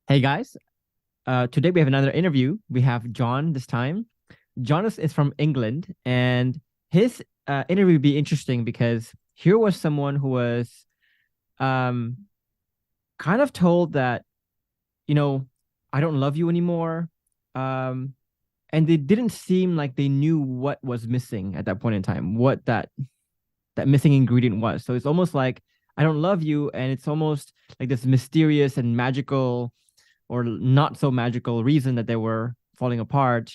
Hey guys, today we have another interview. We have John this time. John is from England, and his interview would be interesting because here was someone who was um, kind of told that, you know, I don't love you anymore. Um, and they didn't seem like they knew what was missing at that point in time, what that missing ingredient was. So it's almost like I don't love you, and it's almost like this mysterious and magical or not so magical reason that they were falling apart.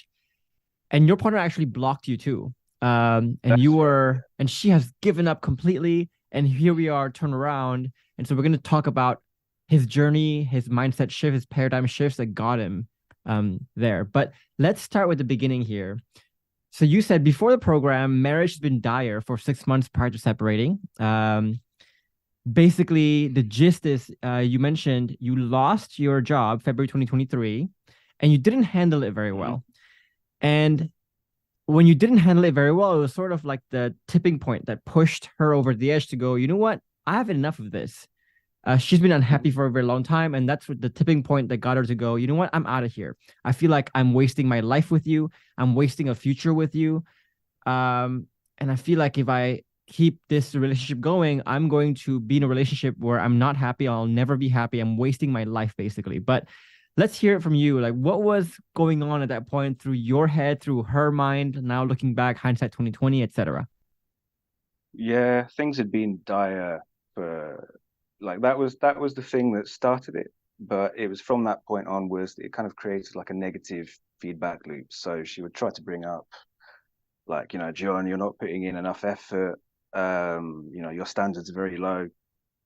And your partner actually blocked you too. And you That's right. were, and she has given up completely. And here we are, turn around. And so we're going to talk about his journey, his mindset shift, his paradigm shifts that got him there. But let's start with the beginning here. So you said before the program, marriage has been dire for 6 months prior to separating. Basically, the gist is you mentioned you lost your job February 2023 and you didn't handle it very Mhm. well. And when you didn't handle it very well, it was sort of like the tipping point that pushed her over the edge to go, you know what? I have enough of this. She's been unhappy for a very long time. And that's what the tipping point that got her to go, you know what? I'm out of here. I feel like I'm wasting my life with you. I'm wasting a future with you. Um, and I feel like if I keep this relationship going, I'm going to be in a relationship where I'm not happy. I'll never be happy. I'm wasting my life basically. But let's hear it from you. Like, what was going on at that point through your head, through her mind? Now looking back, hindsight 2020, etc. Yeah, things had been dire for like that was the thing that started it. But it was from that point onwards that it kind of created like a negative feedback loop. So she would try to bring up like, John, you're not putting in enough effort. Your standards are very low.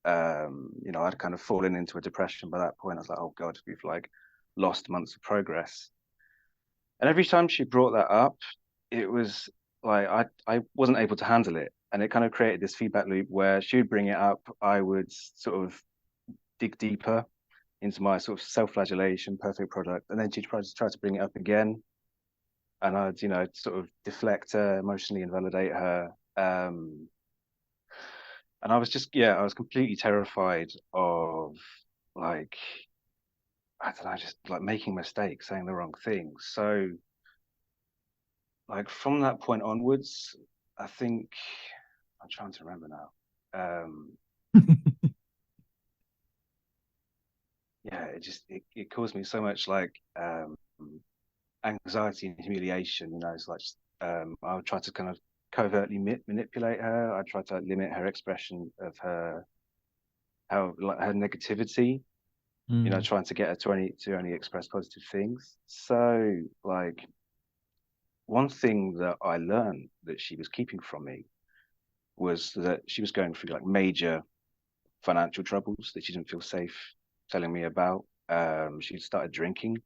I'd kind of fallen into a depression by that point. I was like, oh God, we've like lost months of progress. And every time she brought that up, it was like I wasn't able to handle it. And it kind of created this feedback loop where she would bring it up, I would sort of dig deeper into my sort of self-flagellation, perfect product, and then she'd try to bring it up again, and I'd sort of deflect her, emotionally invalidate her, and I was just I was completely terrified of like I don't know, just like making mistakes, saying the wrong thing. So like from that point onwards, I think I'm trying to remember now. Yeah, it caused me so much like anxiety and humiliation. It's like I would try to kind of covertly manipulate her. I try to limit her expression of how like her negativity. Mm, Trying to get her to only express positive things. So like one thing that I learned that she was keeping from me was that she was going through like major financial troubles that she didn't feel safe telling me about. She started drinking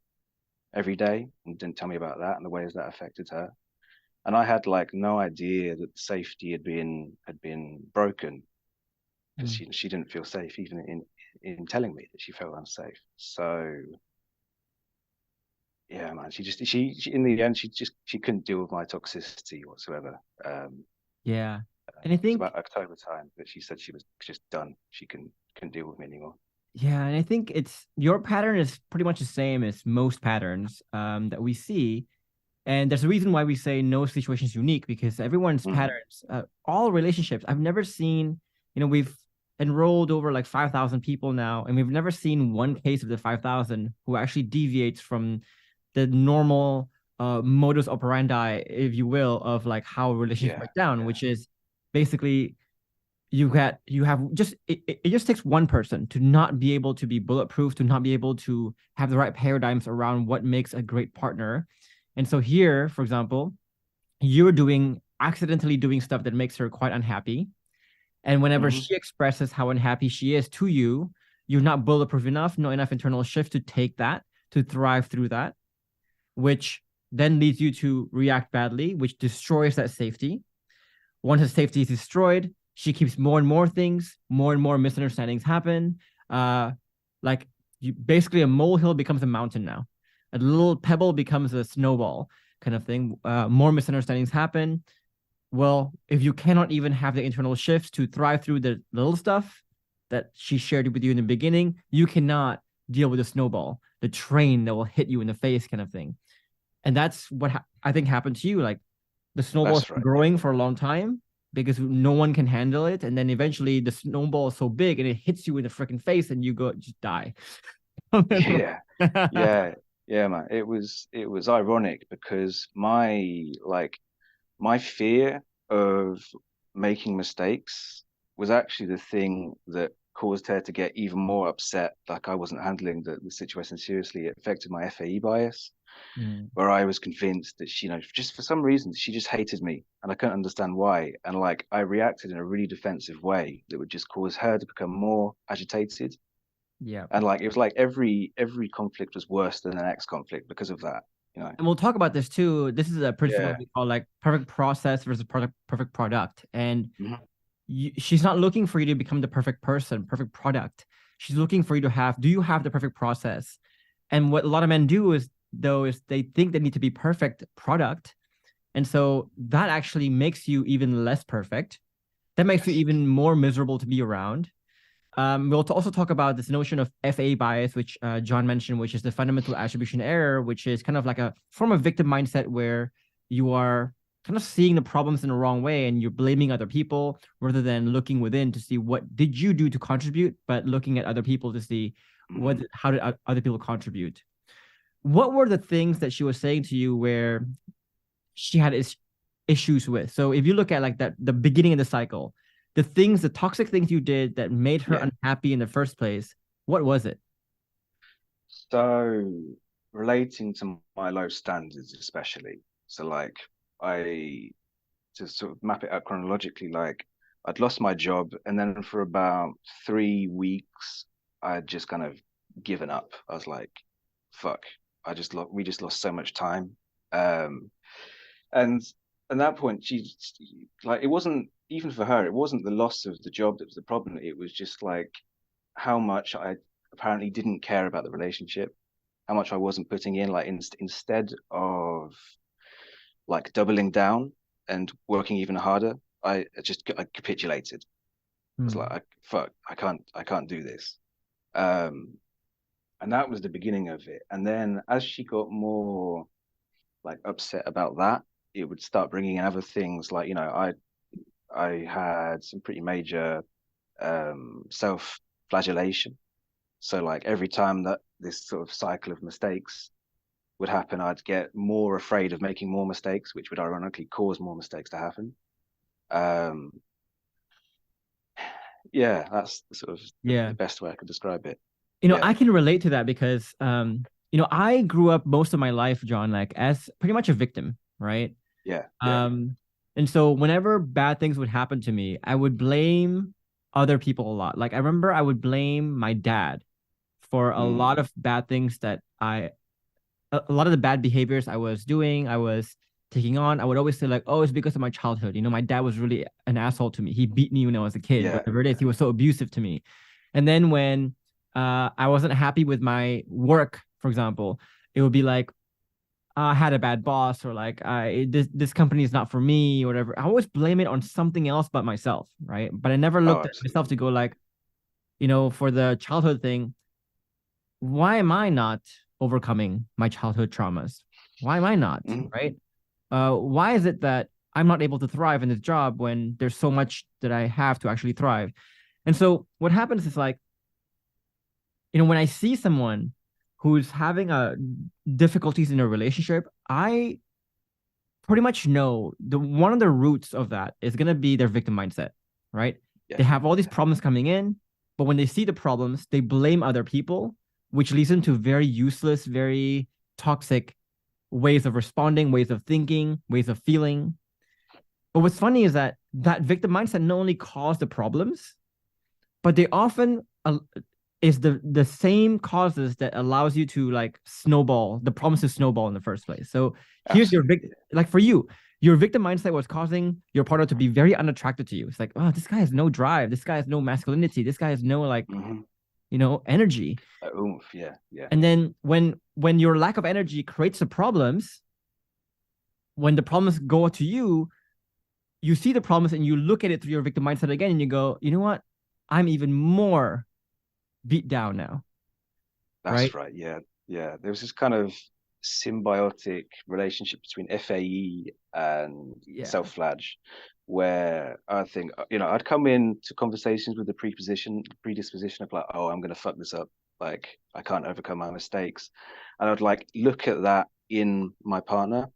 every day and didn't tell me about that and the ways that affected her. And I had like no idea that the safety had been broken because mm. she didn't feel safe even in telling me that she felt unsafe. So yeah, man, she in the end she couldn't deal with my toxicity whatsoever. Yeah. And I It was think about October time that she said she was just done. She couldn't deal with me anymore. Yeah, and I think it's your pattern is pretty much the same as most patterns that we see. And there's a reason why we say no situation is unique because everyone's Mm, patterns, all relationships, I've never seen, we've enrolled over like 5,000 people now, and we've never seen one case of the 5,000 who actually deviates from the normal modus operandi, if you will, of like how relationships yeah, break down, yeah. which is basically you have just it just takes one person to not be able to be bulletproof, to not be able to have the right paradigms around what makes a great partner. And so here, for example, you're doing accidentally doing stuff that makes her quite unhappy. And whenever Hmm. she expresses how unhappy she is to you, you're not bulletproof enough, not enough internal shift to take that, to thrive through that, which then leads you to react badly, which destroys that safety. Once the safety is destroyed, she keeps more and more things, more and more misunderstandings happen. Uh, like basically a molehill becomes a mountain now. A little pebble becomes a snowball kind of thing. More misunderstandings happen. Well, if you cannot even have the internal shifts to thrive through the little stuff that she shared with you in the beginning, you cannot deal with the snowball, the train that will hit you in the face kind of thing. And that's what I think happened to you. Like the snowball's That's right. growing for a long time because no one can handle it. And then eventually the snowball is so big and it hits you in the freaking face and you go just die. Yeah. Yeah. Yeah, man. It was ironic because my fear of making mistakes was actually the thing that caused her to get even more upset. Like I wasn't handling the situation seriously. It affected my FAE bias, Mm. where I was convinced that she, just for some reason, she just hated me, and I couldn't understand why. And like I reacted in a really defensive way that would just cause her to become more agitated. Yeah. And like it was like every conflict was worse than the next conflict because of that. You know. And we'll talk about this too. This is a principle Yeah. we call like perfect process versus perfect product. And Mhm. she's not looking for you to become the perfect person, perfect product. She's looking for you to have, do you have the perfect process? And what a lot of men do is, though, is they think they need to be perfect product. And so that actually makes you even less perfect. That makes you Yes. even more miserable to be around. We'll also talk about this notion of FA bias, which John mentioned, which is the fundamental attribution error, which is kind of like a form of victim mindset where you are kind of seeing the problems in the wrong way and you're blaming other people rather than looking within to see what did you do to contribute, but looking at other people to see Mhm. how did other people contribute. What were the things that she was saying to you where she had issues with? So if you look at like that, the beginning of the cycle, the toxic things you did that made her Yeah. unhappy in the first place, what was it? So relating to my low standards, especially. So like I to sort of map it out chronologically, like I'd lost my job, and then for about 3 weeks, I'd just kind of given up. I was like, "Fuck!" We just lost so much time, and at that point, like it wasn't even for her. It wasn't the loss of the job that was the problem. It was just like how much I apparently didn't care about the relationship, how much I wasn't putting in. Like instead of like doubling down and working even harder, I capitulated. I was like, Hmm. fuck, I can't do this. Um, and that was the beginning of it. And then as she got more like upset about that, it would start bringing in other things. Like I had some pretty major self-flagellation. So like every time that this sort of cycle of mistakes would happen, I'd get more afraid of making more mistakes, which would ironically cause more mistakes to happen. Um, yeah, that's sort of the Yeah. best way I could describe it. I Yeah, can relate to that because I grew up most of my life, John, like as pretty much a victim, right? yeah, yeah. Um, and so whenever bad things would happen to me, I would blame other people a lot. Like I remember I would blame my dad for a lot Mm, of bad things that a lot of the bad behaviors I was doing, I was taking on. I would always say like, "Oh, it's because of my childhood." My dad was really an asshole to me. He beat me when I was a kid. yeah, Whatever it is, yeah. he was so abusive to me. And then when I wasn't happy with my work, for example, it would be like I had a bad boss or like this company is not for me or whatever. I always blame it on something else but myself, right? But I never Oh, looked at myself to absolutely. go like, for the childhood thing, why am I not overcoming my childhood traumas? Why am I not, Mm, right? Why is it that I'm not able to thrive in this job when there's so much that I have to actually thrive? And so what happens is like, when I see someone who's having a difficulties in a relationship, I pretty much know the one of the roots of that is gonna be their victim mindset, right? They yeah, have all these yeah. problems coming in, but when they see the problems, they blame other people, which leads them to very useless, very toxic ways of responding, ways of thinking, ways of feeling. But what's funny is that victim mindset not only caused the problems, but they often is the same causes that allows you to like snowball the problems to snowball in the first place. So here's your Absolutely. like for you, your victim mindset was causing your partner to be very unattracted to you. It's like, oh, this guy has no drive, this guy has no masculinity, this guy has no like Mm-hmm. energy. Oomph, yeah, yeah. And then when your lack of energy creates the problems, when the problems go to you, you see the problems and you look at it through your victim mindset again and you go, you know what, I'm even more beat down now. right? That's right. Yeah. Yeah. There was this kind of symbiotic relationship between FAE and Yeah, self-flage, where I think, I'd come into conversations with the predisposition of like, oh, I'm gonna fuck this up. Like I can't overcome my mistakes. And I'd like look at that in my partner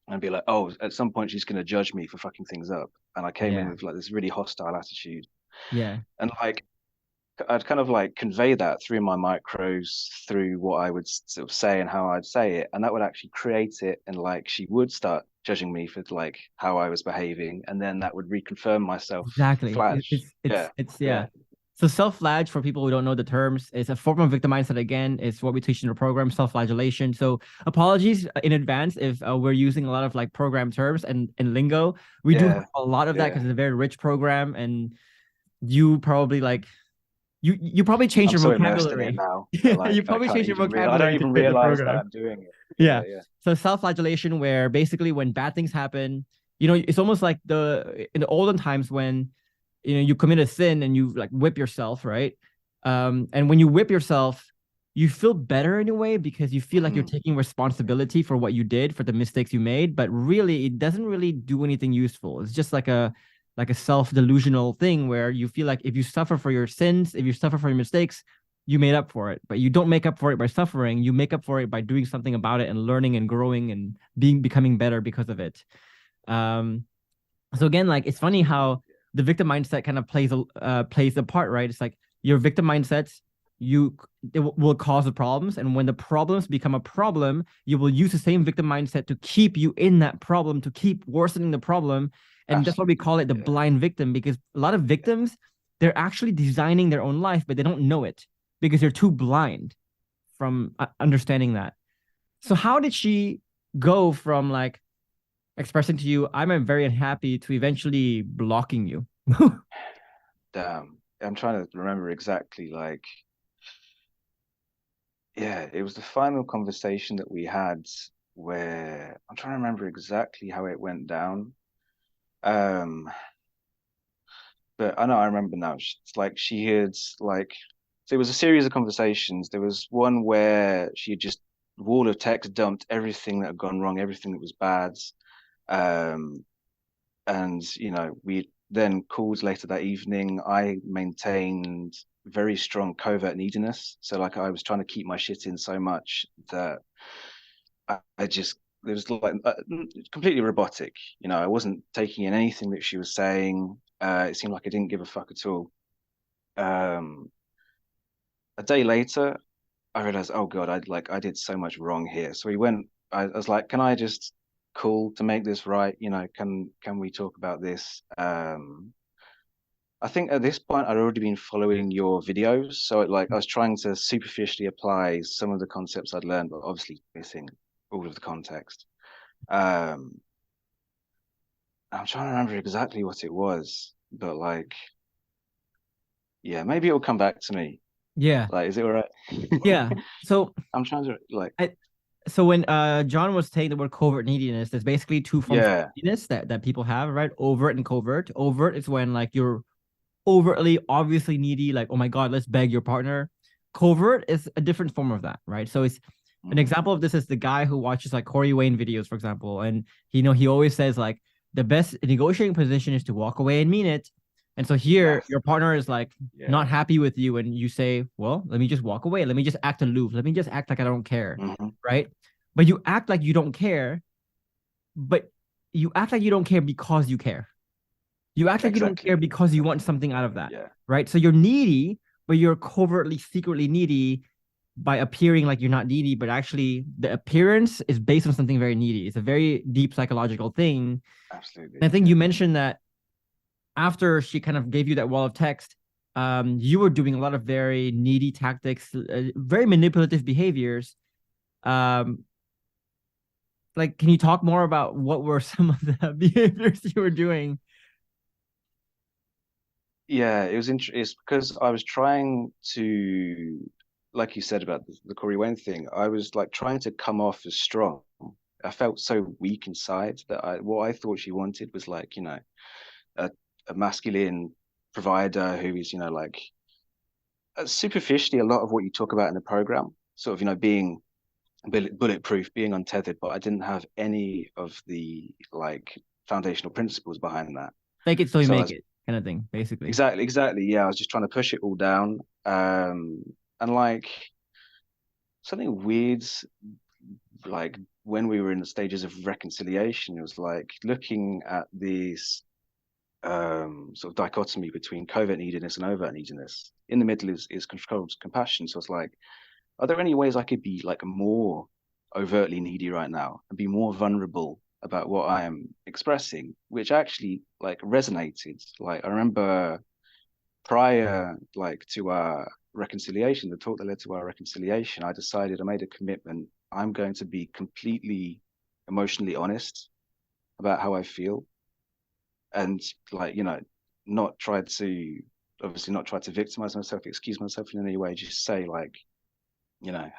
and be like, oh, at some point she's gonna judge me for fucking things up. And I came in yeah, with like this really hostile attitude. yeah, And like I'd kind of like convey that through my micros, through what I would sort of say and how I'd say it, and that would actually create it. And like she would start judging me for like how I was behaving, and then that would reconfirm myself exactly. flash. Yeah, Yeah. yeah, So self-flage, for people who don't know the terms, is a form of victim mindset. Again, is what we teach in the program, self-flagellation. So apologies in advance if we're using a lot of like program terms and lingo. We do have yeah, a lot of that yeah. because it's a very rich program, and you probably like you probably change I'm your so immersed in it vocabulary. now that Yeah, you like probably change your I don't vocabulary to even fit the realize that program. I'm doing it. Yeah, Yeah. yeah. So self-flagellation, where basically when bad things happen, it's almost like in the olden times when you commit a sin and you like whip yourself, right? And when you whip yourself, you feel better in a way because you feel like you're Mm, taking responsibility for what you did, for the mistakes you made, but really it doesn't really do anything useful. It's just like a self-delusional thing where you feel like if you suffer for your sins, if you suffer for your mistakes, you made up for it. But you don't make up for it by suffering. You make up for it by doing something about it and learning and growing and becoming better because of it. Um, so again, like it's funny how the victim mindset kind of plays a part, right? It's like your victim mindsets, will cause the problems, and when the problems become a problem, you will use the same victim mindset to keep you in that problem, to keep worsening the problem, and that's why we absolutely. call it the Yeah, blind victim, because a lot of yeah. victims, they're actually designing their own life, but they don't know it because they're too blind from understanding that. So how did she go from like expressing to you, I'm very unhappy, to eventually blocking you? Damn. I'm trying to remember exactly like yeah, it was the final conversation that we had where I'm trying to remember exactly how it went down. Um, but I know I remember now. It's like she had like so it was a series of conversations. There was one where she had just wall of text dumped everything that had gone wrong, everything that was bad. Um, and we then called later that evening. I maintained very strong covert neediness, so like I was trying to keep my shit in so much that I just it was like completely robotic. I wasn't taking in anything that she was saying. It seemed like I didn't give a fuck at all. Um, a day later, I realized, oh God, I did so much wrong here. So we went. I was like, can I just call to make this right? Can we talk about this? I think at this point I'd already been following your videos, so I was trying to superficially apply some of the concepts I'd learned, but obviously missing all of the context. Um, I'm trying to remember exactly what it was, but like, yeah, maybe it'll come back to me. Yeah, Like, is it all right? yeah. So I'm trying to like, I so when John was saying the word covert neediness, there's basically two forms of yeah, neediness that people have, right? Overt and covert. Overt is when like you're overtly obviously needy, like, oh my God, let's beg your partner. Covert is a different form of that, right? So it's an mm, example of this is the guy who watches like Corey Wayne videos, for example, and he always says like the best negotiating position is to walk away and mean it. And so here that's your partner is like yeah, not happy with you, and you say, well, let me just walk away. Let me just act aloof. Let me just act like I don't care, hmm, right? But you act like you don't care, but you act like you don't care because you care. You act like you don't care exactly, because you want exactly, something out of that, yeah, right? So you're needy, but you're covertly, secretly needy by appearing like you're not needy, but actually the appearance is based on something very needy. It's a very deep psychological thing. And absolutely, I think yeah, you mentioned that after she kind of gave you that wall of text, you were doing a lot of very needy tactics, very manipulative behaviors. Um, like, can you talk more about what were some of the behaviors you were doing? yeah. It's because I was trying to, like you said about the Corey Wayne thing. I was like trying to come off as strong. I felt so weak inside that what I thought she wanted was like a, a masculine provider who is like superficially a lot of what you talk about in the program. sort of, being bulletproof, being untethered, but I didn't have any of the like foundational principles behind that. Fake it till you So I make was it, kind of thing, basically. exactly, yeah. I was just trying to push it all down, and like something weird, like when we were in the stages of reconciliation, it was like looking at this sort of dichotomy between covert neediness and overt neediness. In the middle is controlled compassion. So it's like, are there any ways I could be like more overtly needy right now and be more vulnerable about what I am expressing, which actually like resonated. Like I remember prior like to our reconciliation, the talk that led to our reconciliation, I made a commitment. I'm going to be completely emotionally honest about how I feel, and like, not try to obviously not try to victimize myself, excuse myself in any way, just say like,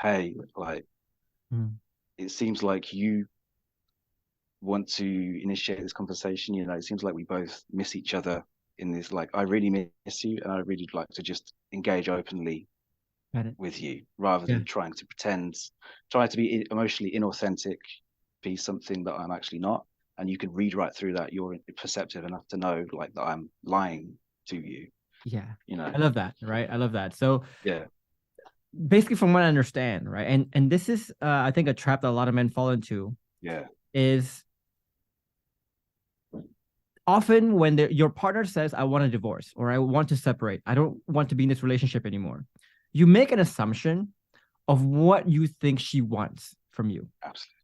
hey, like Mm. it seems like you want to initiate this conversation. It seems like we both miss each other in this. Like, I really miss you, and I really would like to just engage openly Got it. with you rather Yeah. than trying to pretend, try to be emotionally inauthentic, be something that I'm actually not. And you can read right through that. You're perceptive enough to know like that I'm lying to you. Yeah. You know, I love that, right? I love that. So yeah, basically from what I understand, right? And this is I think a trap that a lot of men fall into yeah, is often when your partner says, I want a divorce or I want to separate, I don't want to be in this relationship anymore, you make an assumption of what you think she wants from you, absolutely.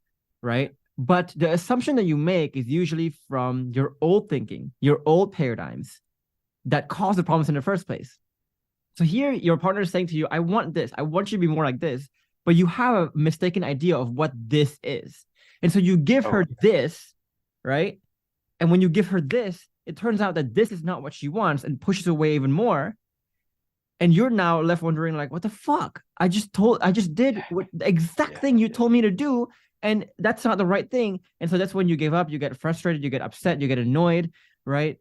right? But the assumption that you make is usually from your old thinking, your old paradigms that caused the problems in the first place. So here, your partner is saying to you, I want this. I want you to be more like this. But you have a mistaken idea of what this is. And so you give Oh her this, right? And when you give her this, it turns out that this is not what she wants and pushes away even more. And you're now left wondering, like, what the fuck? I just did yeah, what the exact yeah, thing you yeah, told me to do. And that's not the right thing. And so that's when you give up, you get frustrated, you get upset, you get annoyed, right?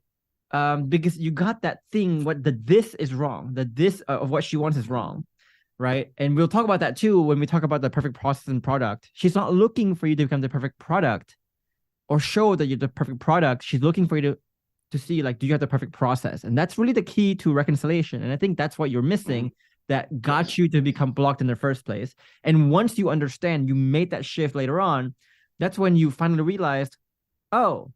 Because you got that thing, what the this is wrong, the this of what she wants is wrong, right? And we'll talk about that too when we talk about the perfect process and product. She's not looking for you to become the perfect product or show that you're the perfect product. She's looking for you to see, like, do you have the perfect process? And that's really the key to reconciliation. And I think that's what you're missing, that got yes, you to become blocked in the first place. And once you understand, you made that shift later on, that's when you finally realized, oh,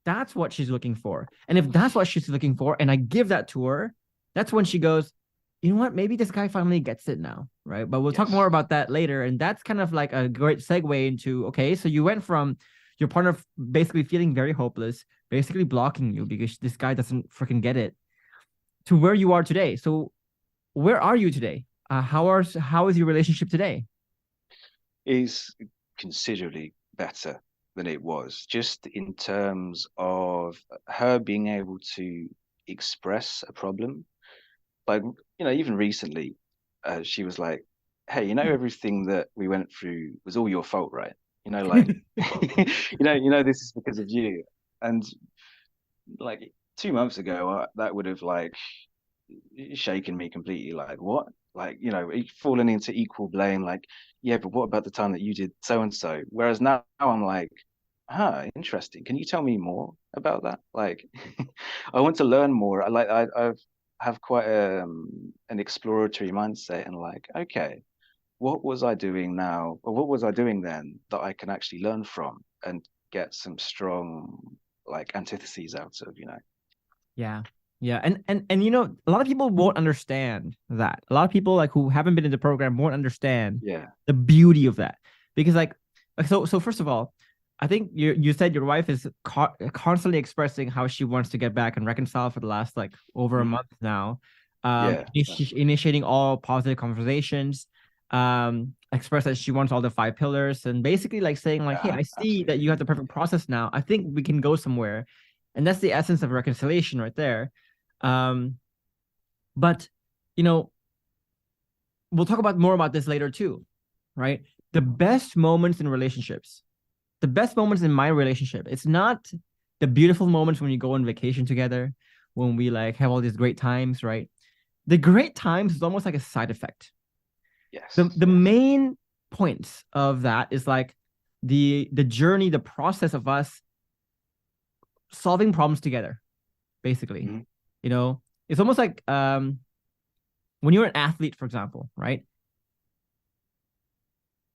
that's what she's looking for. And if that's what she's looking for, and I give that to her, that's when she goes, you know what? Maybe this guy finally gets it now, right? But we'll talk more yes, about that later. And that's kind of like a great segue into, okay, so you went from your partner basically feeling very hopeless, basically blocking you because this guy doesn't freaking get it, to where you are today. So where are you today? How is your relationship today? is considerably better than it was, just in terms of her being able to express a problem. Like, even recently, she was like, "Hey, everything that we went through was all your fault, right? Like, this is because of you." And like 2 months ago, that would have like shaken me completely. Like, what? Like, falling into equal blame. Like, yeah, but what about the time that you did so and so? Whereas now I'm like, interesting. Can you tell me more about that? Like, I want to learn more. I've have quite an exploratory mindset, and like, okay, what was I doing now, or what was I doing then that I can actually learn from and get some strong like antitheses out of, Yeah. Yeah. And a lot of people won't understand that. A lot of people like who haven't been in the program won't understand Yeah, the beauty of that. Because so first of all, I think you said your wife is constantly expressing how she wants to get back and reconcile for the last like over a mm, month now. yeah, She's initiating all positive conversations, express that she wants all the five pillars and basically like saying like, hey, I see that you absolutely. have the perfect process now. I think we can go somewhere. And that's the essence of reconciliation right there. Um, but you know, we'll talk about more about this later too, right? The best moments in relationships, the best moments in my relationship, it's not the beautiful moments when you go on vacation together, when we like have all these great times, right? The great times is almost like a side effect. Yes. The main points of that is like the journey, the process of us solving problems together, basically. Mm-hmm. You know, it's almost like when you're an athlete, for example, right?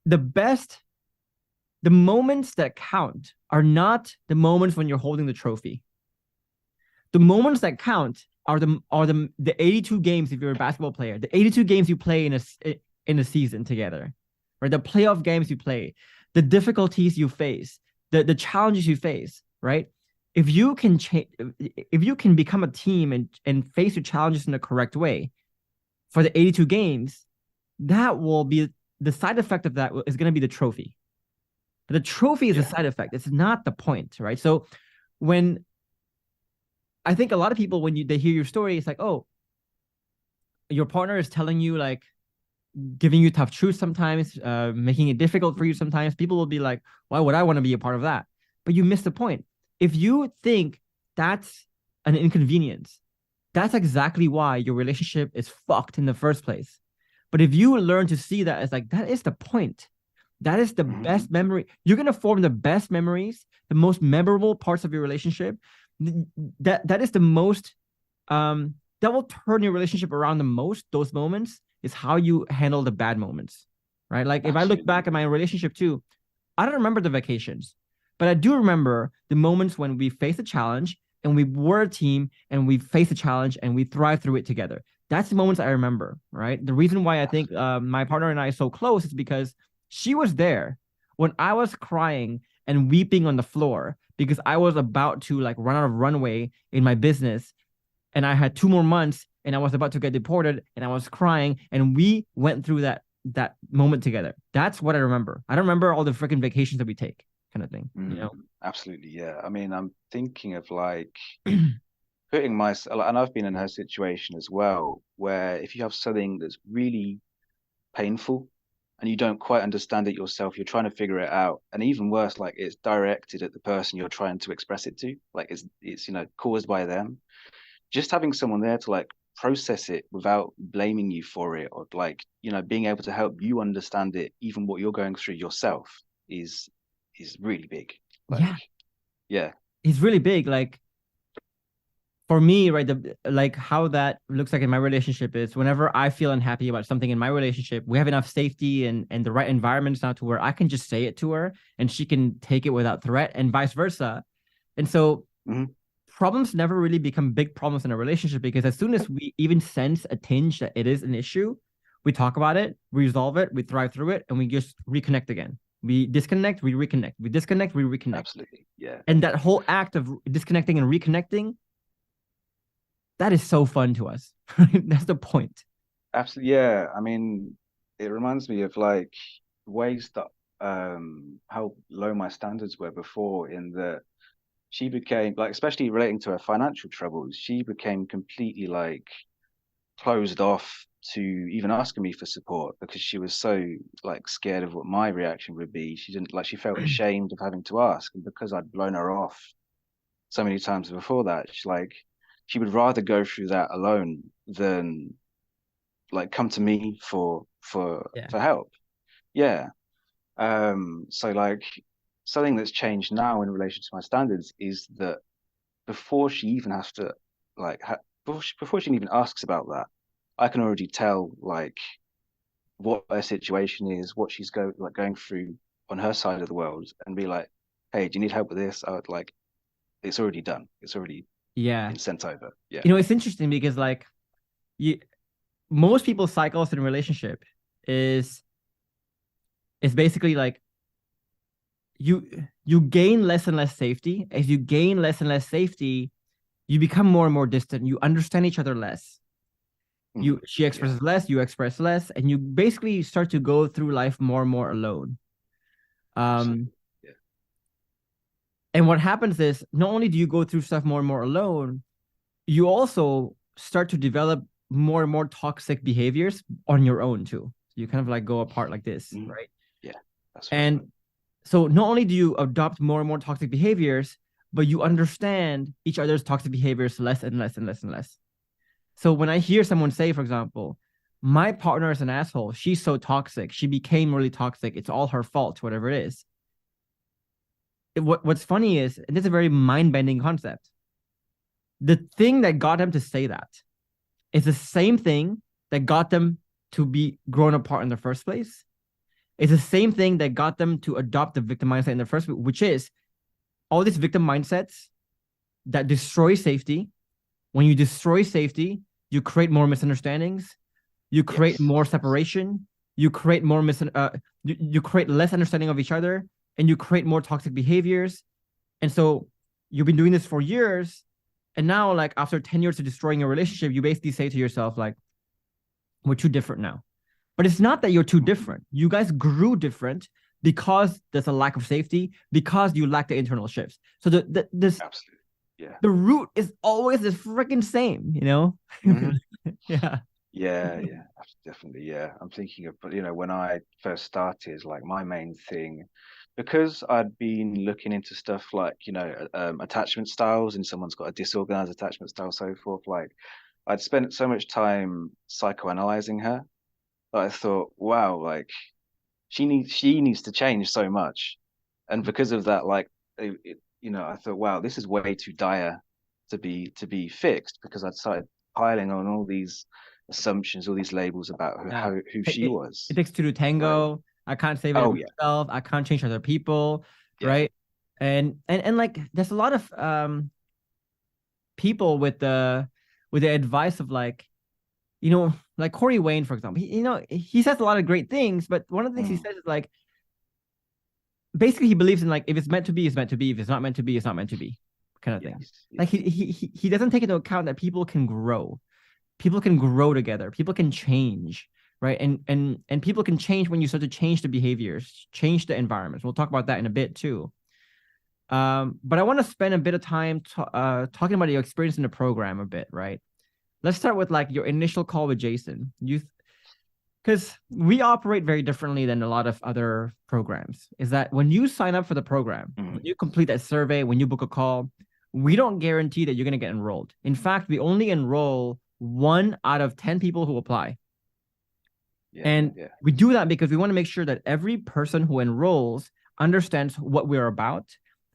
The best, the moments that count are not the moments when you're holding the trophy. The moments that count are the 82 games if you're a basketball player, the 82 games you play in a season together, right? The playoff games you play, the difficulties you face, the challenges you face, right? If you can change, if you can become a team and face your challenges in the correct way for the 82 games, that will be the side effect of that is going to be the trophy. The trophy is a side effect. It's not the point, right? So when I think a lot of people, when they hear your story, it's like, oh, your partner is telling you like giving you tough truths sometimes, making it difficult for you sometimes. People will be like, why would I want to be a part of that? But you miss the point. If you think that's an inconvenience, that's exactly why your relationship is fucked in the first place. But if you learn to see that as like, that is the point. That is the best memory. You're going to form the best memories, the most memorable parts of your relationship. That is the most, that will turn your relationship around the most. Those moments is how you handle the bad moments, right? Like if I look back at my relationship too, I don't remember the vacations, but I do remember the moments when we faced a challenge and we were a team and we faced a challenge and we thrived through it together. That's the moments I remember, right? The reason why I think my partner and I are so close is because she was there when I was crying and weeping on the floor because I was about to like run out of runway in my business and I had 2 more months and I was about to get deported and I was crying and we went through that moment together. That's what I remember. I don't remember all the freaking vacations that we take, kind of thing. You know? Absolutely, yeah. I mean, I'm thinking of like putting myself, and I've been in her situation as well, where if you have something that's really painful and you don't quite understand it yourself, you're trying to figure it out, and even worse, like it's directed at the person you're trying to express it to, like it's caused by them. Just having someone there to like process it without blaming you for it, or like being able to help you understand it, even what you're going through yourself, is really big. Yeah, yeah, it's really big. Like for me, right, like how that looks like in my relationship is whenever I feel unhappy about something in my relationship, we have enough safety and the right environments now to where I can just say it to her and she can take it without threat and vice versa. And so problems never really become big problems in a relationship because as soon as we even sense a tinge that it is an issue, we talk about it, we resolve it, we thrive through it, and we just reconnect again. We disconnect, we reconnect. We disconnect, we reconnect. Absolutely. Yeah. And that whole act of disconnecting and reconnecting, that is so fun to us. Right? That's the point. Absolutely. Yeah. I mean, it reminds me of like ways that how low my standards were before, in that she became like, especially relating to her financial troubles, she became completely like closed off to even asking me for support because she was so like scared of what my reaction would be. She didn't like, she felt ashamed of having to ask. And because I'd blown her off so many times before that, she would rather go through that alone than like come to me for help. Yeah. So like something that's changed now in relation to my standards is that before she even has to like before she even asks about that, I can already tell like what her situation is, what she's going through on her side of the world, and be like, hey, do you need help with this? I would like, it's already done. It's already been sent over. Yeah. It's interesting because like most people's cycles in a relationship is basically like you gain less and less safety. As you gain less and less safety, you become more and more distant. You understand each other less. She expresses less, you express less, and you basically start to go through life more and more alone. And what happens is not only do you go through stuff more and more alone, you also start to develop more and more toxic behaviors on your own too. You kind of like go apart like this, right? Yeah. That's and so not only do you adopt more and more toxic behaviors, but you understand each other's toxic behaviors less and less and less and less. So when I hear someone say, for example, my partner is an asshole. She's so toxic. She became really toxic. It's all her fault, whatever it is. What's funny is, and this is a very mind-bending concept. The thing that got them to say that is the same thing that got them to be grown apart in the first place. It's the same thing that got them to adopt the victim mindset in the first place, which is all these victim mindsets that destroy safety. When you destroy safety, you create more misunderstandings, you create more separation, you create more you create less understanding of each other, and you create more toxic behaviors. And so you've been doing this for years, and now, like, after 10 years of destroying your relationship, you basically say to yourself, like, we're too different now. But it's not that you're too different. You guys grew different because there's a lack of safety, because you lack the internal shifts. So this Absolutely. Yeah. the root is always the freaking same, you know? Yeah. Yeah, definitely. Yeah. I'm thinking of, when I first started, like my main thing, because I'd been looking into stuff like, attachment styles, and someone's got a disorganized attachment style, so forth. Like, I'd spent so much time psychoanalyzing her that I thought, wow, like she needs to change so much. And because of that, like, I thought, wow, this is way too dire to be fixed, because I'd started piling on all these assumptions, all these labels about who she was. It takes two to tango. Like, I can't save it myself. I can't change other people, right? And like, there's a lot of people with the advice of, like, like Corey Wayne, for example. He says a lot of great things, but one of the things he says is, like, basically he believes in, like, if it's meant to be, it's meant to be. If it's not meant to be, it's not meant to be, kind of thing. Like, he doesn't take into account that people can grow. People can grow together. People can change, right? And people can change when you start to change the behaviors, change the environments. We'll talk about that in a bit too. But I want to spend a bit of time talking about your experience in the program a bit, right? Let's start with, like, your initial call with Jason. Because we operate very differently than a lot of other programs. Is that when you sign up for the program, when you complete that survey, when you book a call, we don't guarantee that you're going to get enrolled. In fact, we only enroll 1 out of 10 people who apply. We do that because we want to make sure that every person who enrolls understands what we're about,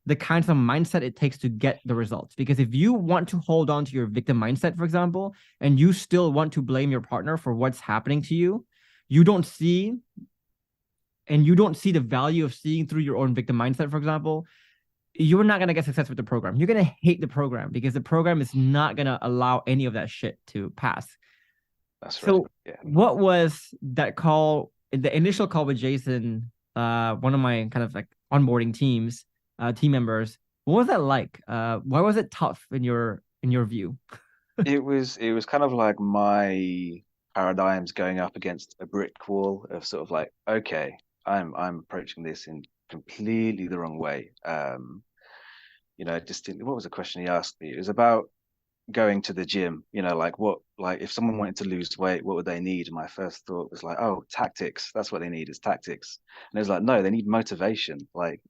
the kinds of mindset it takes to get the results. Because if you want to hold on to your victim mindset, for example, and you still want to blame your partner for what's happening to you, you don't see the value of seeing through your own victim mindset, for example, you're not going to get success with the program. You're going to hate the program because the program is not going to allow any of that shit to pass. That's right. So what was that call, the initial call with Jason, one of my kind of, like, onboarding team members? What was that like? Why was it tough in your view? It was kind of like my paradigms going up against a brick wall of sort of like, okay, I'm approaching this in completely the wrong way. Just what was the question he asked me? It was about going to the gym, like if someone wanted to lose weight, what would they need? And my first thought was like, oh, tactics. That's what they need, is tactics. And it was like, no, they need motivation. Like,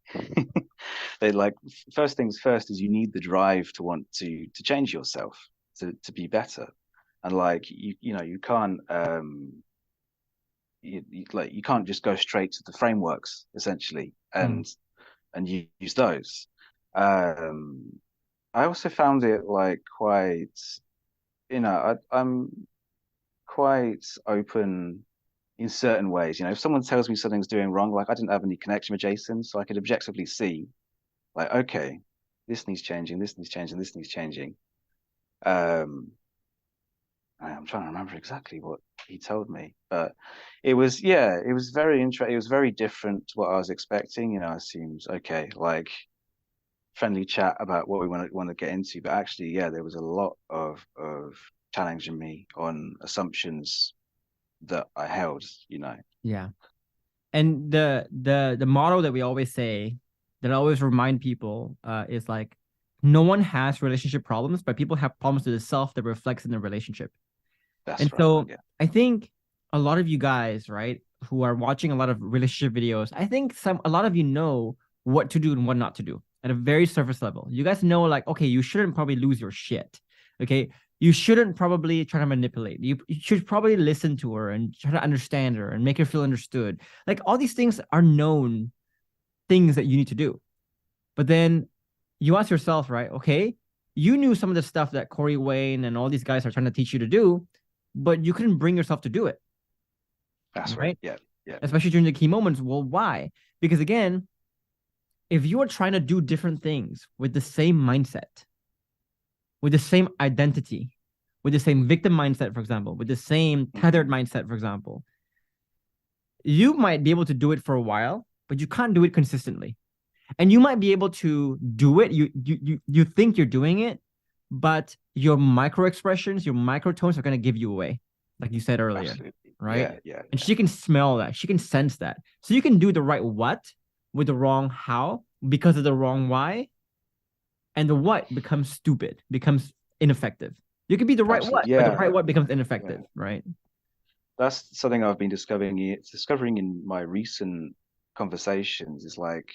they, like, first things first is you need the drive to want to change yourself, to be better. And, like, you can't you can't just go straight to the frameworks, essentially, and use those. I also found it, like, quite, I'm quite open in certain ways. If someone tells me something's doing wrong, like, I didn't have any connection with Jason, so I could objectively see, like, okay, this needs changing, this needs changing, this needs changing. I'm trying to remember exactly what he told me, but it was very interesting. It was very different to what I was expecting. It seems okay, like, friendly chat about what we want to get into, but actually, there was a lot of challenging me on assumptions that I held. Yeah. And the motto that we always say, that I always remind people, is, like, no one has relationship problems, but people have problems to the self that reflects in the relationship. So I think a lot of you guys, right, who are watching a lot of relationship videos, I think a lot of you know what to do and what not to do at a very surface level. You guys know, like, okay, you shouldn't probably lose your shit. Okay, you shouldn't probably try to manipulate. You should probably listen to her and try to understand her and make her feel understood. Like all these things are known things that you need to do. But then you ask yourself, right? Okay, you knew some of the stuff that Corey Wayne and all these guys are trying to teach you to do, but you couldn't bring yourself to do it. That's right. Right? Yeah. Yeah. Especially during the key moments. Well, why? Because again, if you are trying to do different things with the same mindset, with the same identity, with the same victim mindset, for example, with the same tethered mindset, for example, you might be able to do it for a while, but you can't do it consistently. And you might be able to do it. You think you're doing it, but your micro expressions, your microtones are going to give you away, like you said earlier. Absolutely. Right? Yeah. Yeah. And she can smell that. She can sense that. So you can do the right what with the wrong how because of the wrong why. And the what becomes stupid, becomes ineffective. You could be the right what, Absolutely. but the Yeah. right what becomes ineffective, Yeah. right? That's something I've been discovering in my recent conversations is like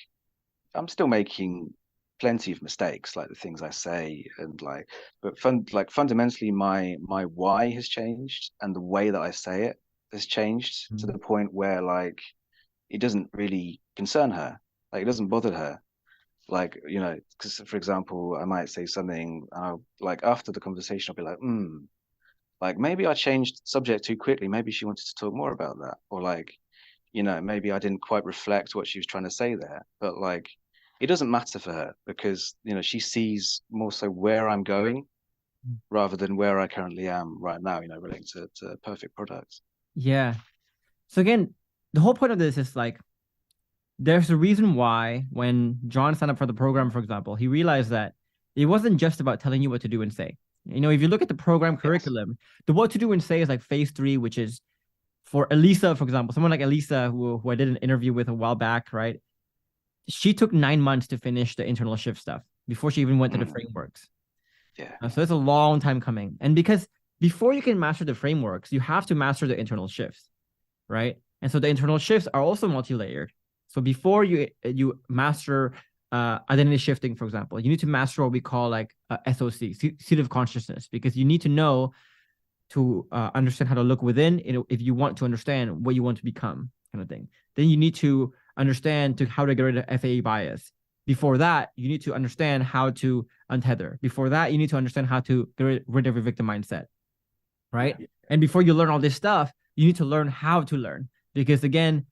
I'm still making plenty of mistakes, like the things I say, and like fundamentally, my why has changed, and the way that I say it has changed to Mm. the point where like it doesn't really concern her, like it doesn't bother her, like because for example, I might say something, and I'll like after the conversation, I'll be like, like maybe I changed subject too quickly, maybe she wanted to talk more about that, or like maybe I didn't quite reflect what she was trying to say there, but like it doesn't matter for her because she sees more so where I'm going rather than where I currently am right now, relating to perfect products. Yeah. So again, the whole point of this is like there's a reason why when John signed up for the program, for example, he realized that it wasn't just about telling you what to do and say. If you look at the program Yes. curriculum, the what to do and say is like phase 3, which is for Elisa, for example, someone like Elisa, who I did an interview with a while back, right? She took 9 months to finish the internal shift stuff before she even went to the frameworks. Yeah. So it's a long time coming. And because before you can master the frameworks, you have to master the internal shifts, right? And so the internal shifts are also multi-layered. So before you master identity shifting, for example, you need to master what we call like SOC, seat of consciousness, because you need to know to understand how to look within if you want to understand what you want to become, kind of thing. Then you need to understand how to get rid of FAE bias. Before that, you need to understand how to untether. Before that, you need to understand how to get rid of your victim mindset, right? Yeah. And before you learn all this stuff, you need to learn how to learn. Because again,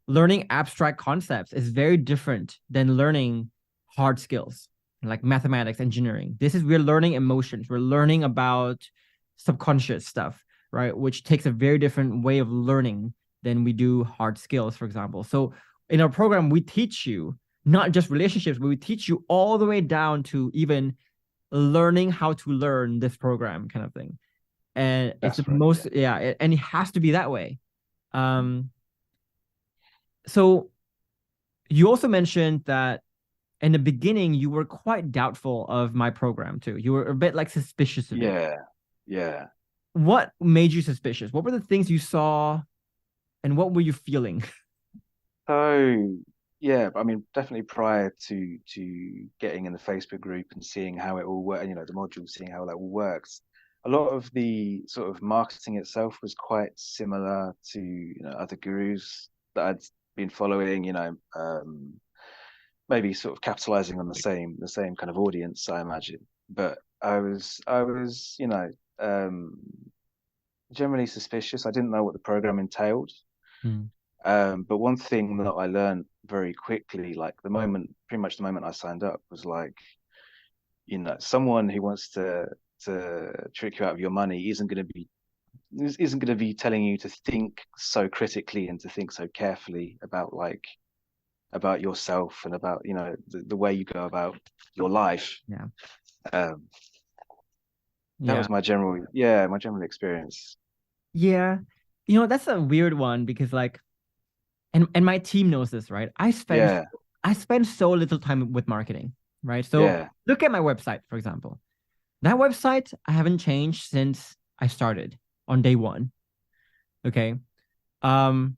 learning abstract concepts is very different than learning hard skills like mathematics, engineering. We're learning emotions. We're learning about subconscious stuff, right? Which takes a very different way of learning than we do hard skills, for example. So in our program, we teach you not just relationships, but we teach you all the way down to even learning how to learn this program kind of thing. And it's the That's right. most, and it has to be that way. So you also mentioned that in the beginning, you were quite doubtful of my program too. You were a bit like suspicious of it. Yeah. Yeah. What made you suspicious? What were the things you saw and what were you feeling? So yeah, I mean, definitely prior to getting in the Facebook group and seeing how it all works, the module, seeing how that all works, a lot of the sort of marketing itself was quite similar to other gurus that I'd been following. Maybe sort of capitalizing on the same kind of audience, I imagine. But I was generally suspicious. I didn't know what the program entailed. Hmm. But one thing that I learned very quickly, like pretty much the moment I signed up, was like, someone who wants to trick you out of your money isn't going to be telling you to think so critically and to think so carefully about yourself and about the way you go about your life. Yeah. Um, that Yeah. was my general experience. Yeah. That's a weird one because like, and my team knows this, right? Yeah, I spend so little time with marketing, right? So yeah, look at my website, for example. That website I haven't changed since I started on day one. Okay. Um,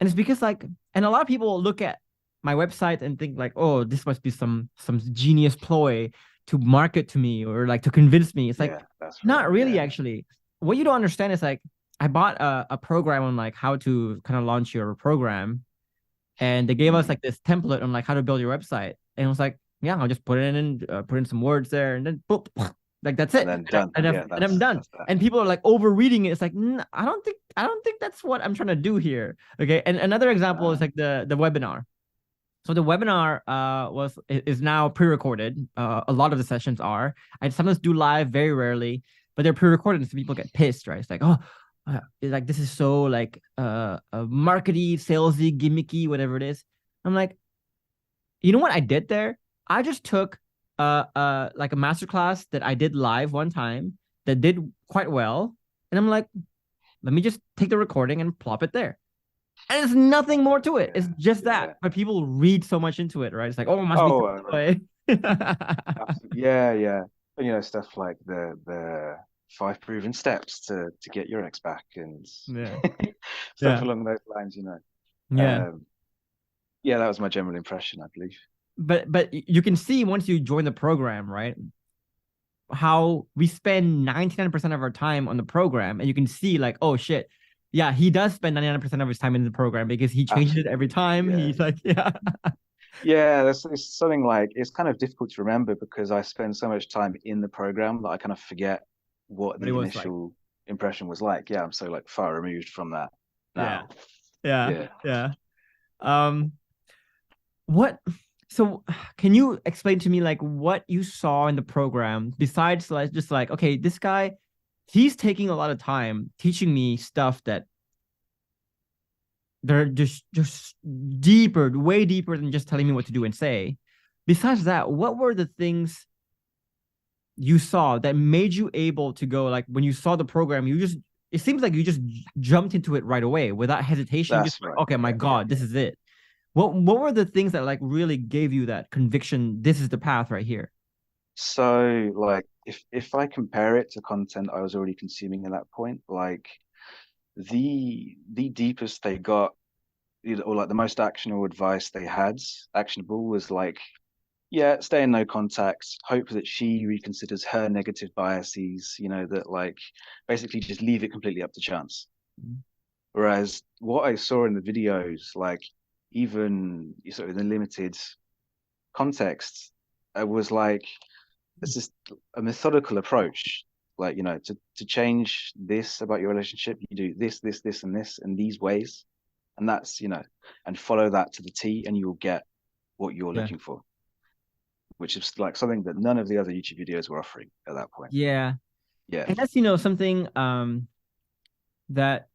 and it's because like, and a lot of people look at my website and think like, oh, this must be some genius ploy to market to me or like to convince me. It's like, Yeah, that's right. not really Yeah. actually. What you don't understand is like, I bought a program on like how to kind of launch your program, and they gave us Mm. like this template on like how to build your website. And it was like, yeah, I'll just put it in, put in some words there, and then boop, like that's And it, then done. Yeah, and I'm done. that's that. And people are like over reading it. It's like, I don't think that's what I'm trying to do here. Okay. And another example is like the webinar. So the webinar was is now pre-recorded. A lot of the sessions are. I sometimes do live, very rarely, but they're pre-recorded, so people get pissed, right? It's like, oh, it's like this is so like markety, salesy, gimmicky, whatever it is. I'm like, you know what I did there? I just took like a masterclass that I did live one time that did quite well, and I'm like, let me just take the recording and plop it there. And there's nothing more to it. It's Yeah, just that. yeah. But people read so much into it, right? It's like, oh, it must be Oh, some way. absolutely. Yeah, yeah. And, stuff like the 5 proven steps to get your ex back and Yeah. stuff Yeah. along those lines. Yeah. Um, yeah, that was my general impression, I believe. But you can see once you join the program, right? How we spend 99% of our time on the program, and you can see like, oh shit. Yeah, he does spend 99% of his time in the program because he changes it every Absolutely. time. Yeah. He's like, yeah. Yeah, it's something like it's kind of difficult to remember because I spend so much time in the program that I kind of forget what But it the was like, initial impression was like. Yeah, I'm so like far removed from that yeah. now. Yeah. Yeah. Yeah. Um, what so can you explain to me like what you saw in the program besides like just like, okay, this guy, he's taking a lot of time teaching me stuff that they're just deeper, way deeper than just telling me what to do and say. Besides that, what were the things you saw that made you able to go, like when you saw the program, you just, it seems like you just jumped into it right away without hesitation. You just That's like, right. okay, my Yeah, yeah, God, this yeah. is it. What were the things that like really gave you that conviction? This is the path right here. So like if I compare it to content I was already consuming at that point, like the deepest they got, or like the most actionable advice they had, actionable was like, yeah, stay in no contact, hope that she reconsiders her negative biases, that like basically just leave it completely up to chance. Whereas what I saw in the videos, like even sort of in the limited context, was like it's just a methodical approach. Like, to change this about your relationship, you do this, and this, and these ways. And that's, and follow that to the T, and you'll get what you're Yeah. looking for, which is like something that none of the other YouTube videos were offering at that point. Yeah. Yeah. And that's, something that,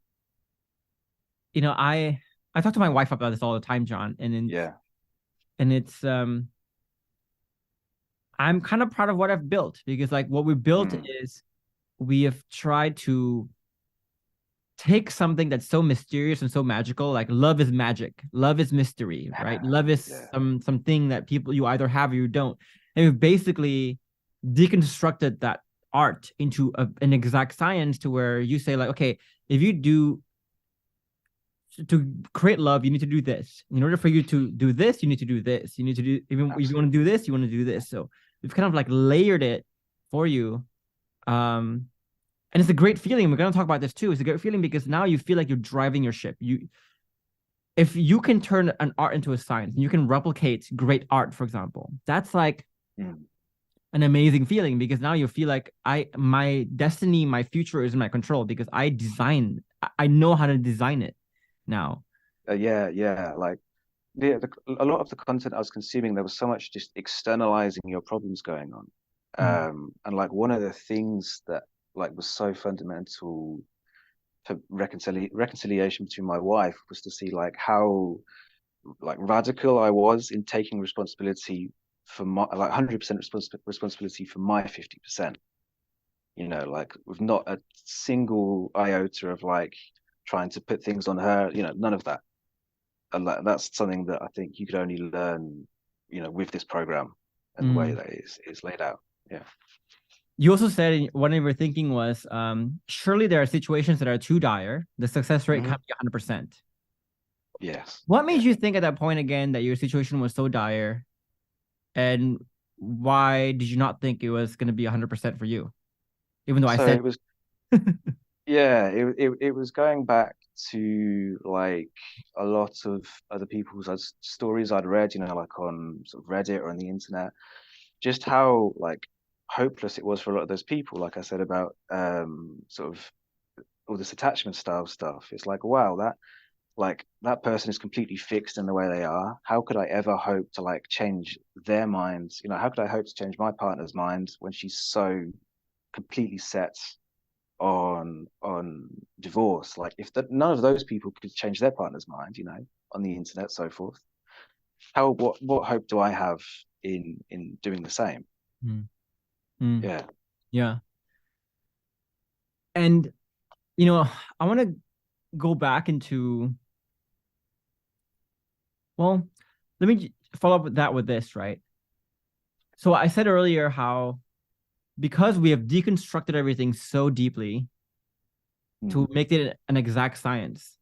I talk to my wife about this all the time, John, Yeah. and it's I'm kind of proud of what I've built because like what we built Mm. is we have tried to take something that's so mysterious and so magical, like love is magic, love is mystery, right? Love is Yeah. something that people, you either have or you don't. And we've basically deconstructed that art into an exact science to where you say like, okay, if you do to create love, you need to do this. In order for you to do this, you need to do this. You need to do, even if you want to do this, you want to do this. So we've kind of like layered it for you. Um, and it's a great feeling. We're gonna talk about this too. It's a great feeling because now you feel like you're driving your ship. If you can turn an art into a science and you can replicate great art, for example, that's like Mm. an amazing feeling because now you feel like my destiny, my future is in my control because I know how to design it now. Yeah, yeah. Like a lot of the content I was consuming, there was so much just externalizing your problems going on. Mm. And like one of the things that like was so fundamental for reconciliation between my wife was to see like how like radical I was in taking responsibility for my like 100% responsibility for my 50%. Like with not a single iota of like trying to put things on her, none of that. And that's something that I think you could only learn, with this program and the way Mm. that is laid out. Yeah. You also said one of your thinking was surely there are situations that are too dire. The success rate Mm-hmm. can't be 100%. Yes. What made Yeah. you think at that point again that your situation was so dire? And why did you not think it was going to be 100% for you? Even though I So said, it was, yeah, it was going back to like a lot of other people's stories I'd read, like on sort of Reddit or on the internet, just how like hopeless it was for a lot of those people. Like I said about sort of all this attachment style stuff. It's like, wow, that person is completely fixed in the way they are. How could I ever hope to like change their minds? How could I hope to change my partner's mind when she's so completely set on divorce? Like if none of those people could change their partner's mind, on the internet, so forth. What hope do I have in doing the same? mm, mm, Yeah. yeah. And, I want to go back into, well, let me follow up with that with this, right? So I said earlier how because we have deconstructed everything so deeply to Mm. make it an exact science,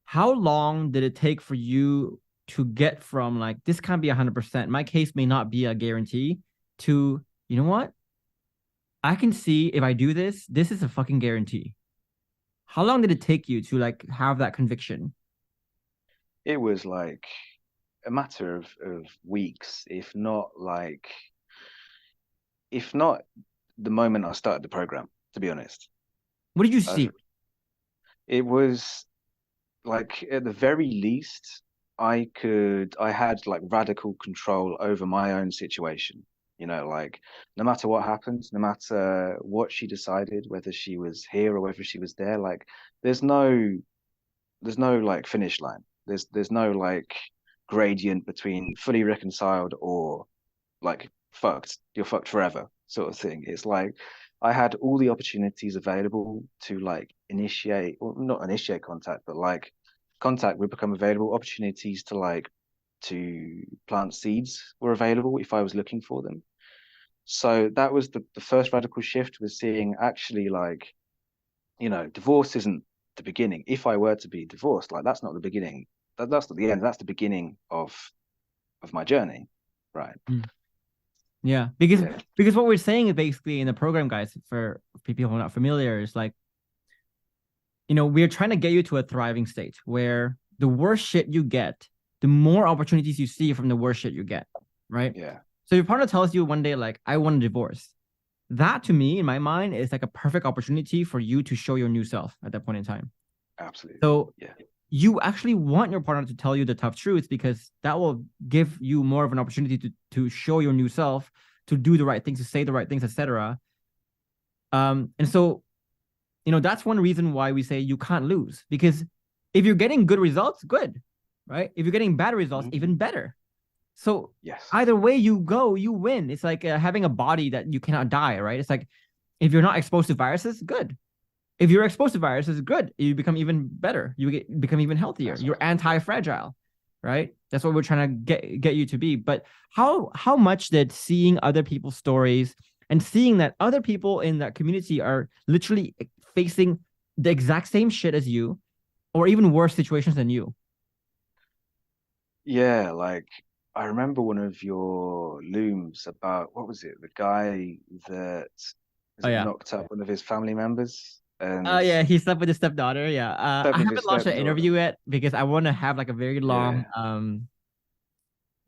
how long did it take for you to get from like this can't be 100%, my case may not be a guarantee, to, you know what, I can see if I do this, this is a fucking guarantee? How long did it take you to like have that conviction? It was like a matter of weeks, if not the moment I started the program, to be honest. What did you I've, see? it was like at the very least, I had like radical control over my own situation. Like no matter what happened, no matter what she decided, whether she was here or whether she was there, like there's no there's no like finish line. There's no like gradient between fully reconciled or like fucked, you're fucked forever sort of thing. It's like I had all the opportunities available to like initiate, or not initiate contact, but like contact would become available. Opportunities to like to plant seeds were available if I was looking for them. So that was the first radical shift, was seeing actually like, divorce isn't the beginning. If I were to be divorced, like that's not the beginning. That's not the end. That's the beginning of my journey. Right. Mm. Yeah, because Yeah. what we're saying is basically in the program, guys, for people who are not familiar, is like, we're trying to get you to a thriving state where the worse shit you get, the more opportunities you see from the worse shit you get, right? Yeah. So if your partner tells you one day, like, I want a divorce, that to me, in my mind, is like a perfect opportunity for you to show your new self at that point in time. Absolutely. So Yeah. you actually want your partner to tell you the tough truths, because that will give you more of an opportunity to show your new self, to do the right things, to say the right things, etc. And so, that's one reason why we say you can't lose, because if you're getting good results, good, right? If you're getting bad results, Mhm. even better. So Yes. either way you go, you win. It's like having a body that you cannot die, right? It's like if you're not exposed to viruses, good. If you're exposed to viruses, good. You become even better. Become even healthier. That's You're right. anti-fragile, right? That's what we're trying to get you to be. But how much did seeing other people's stories and seeing that other people in that community are literally facing the exact same shit as you, or even worse situations than you? Yeah, like I remember one of your looms about, what was it? The guy that is Oh it yeah. knocked up one of his family members Oh and yeah, he slept with his stepdaughter. Yeah. I slept with his haven't launched an stepdaughter. interview yet because I want to have like a very long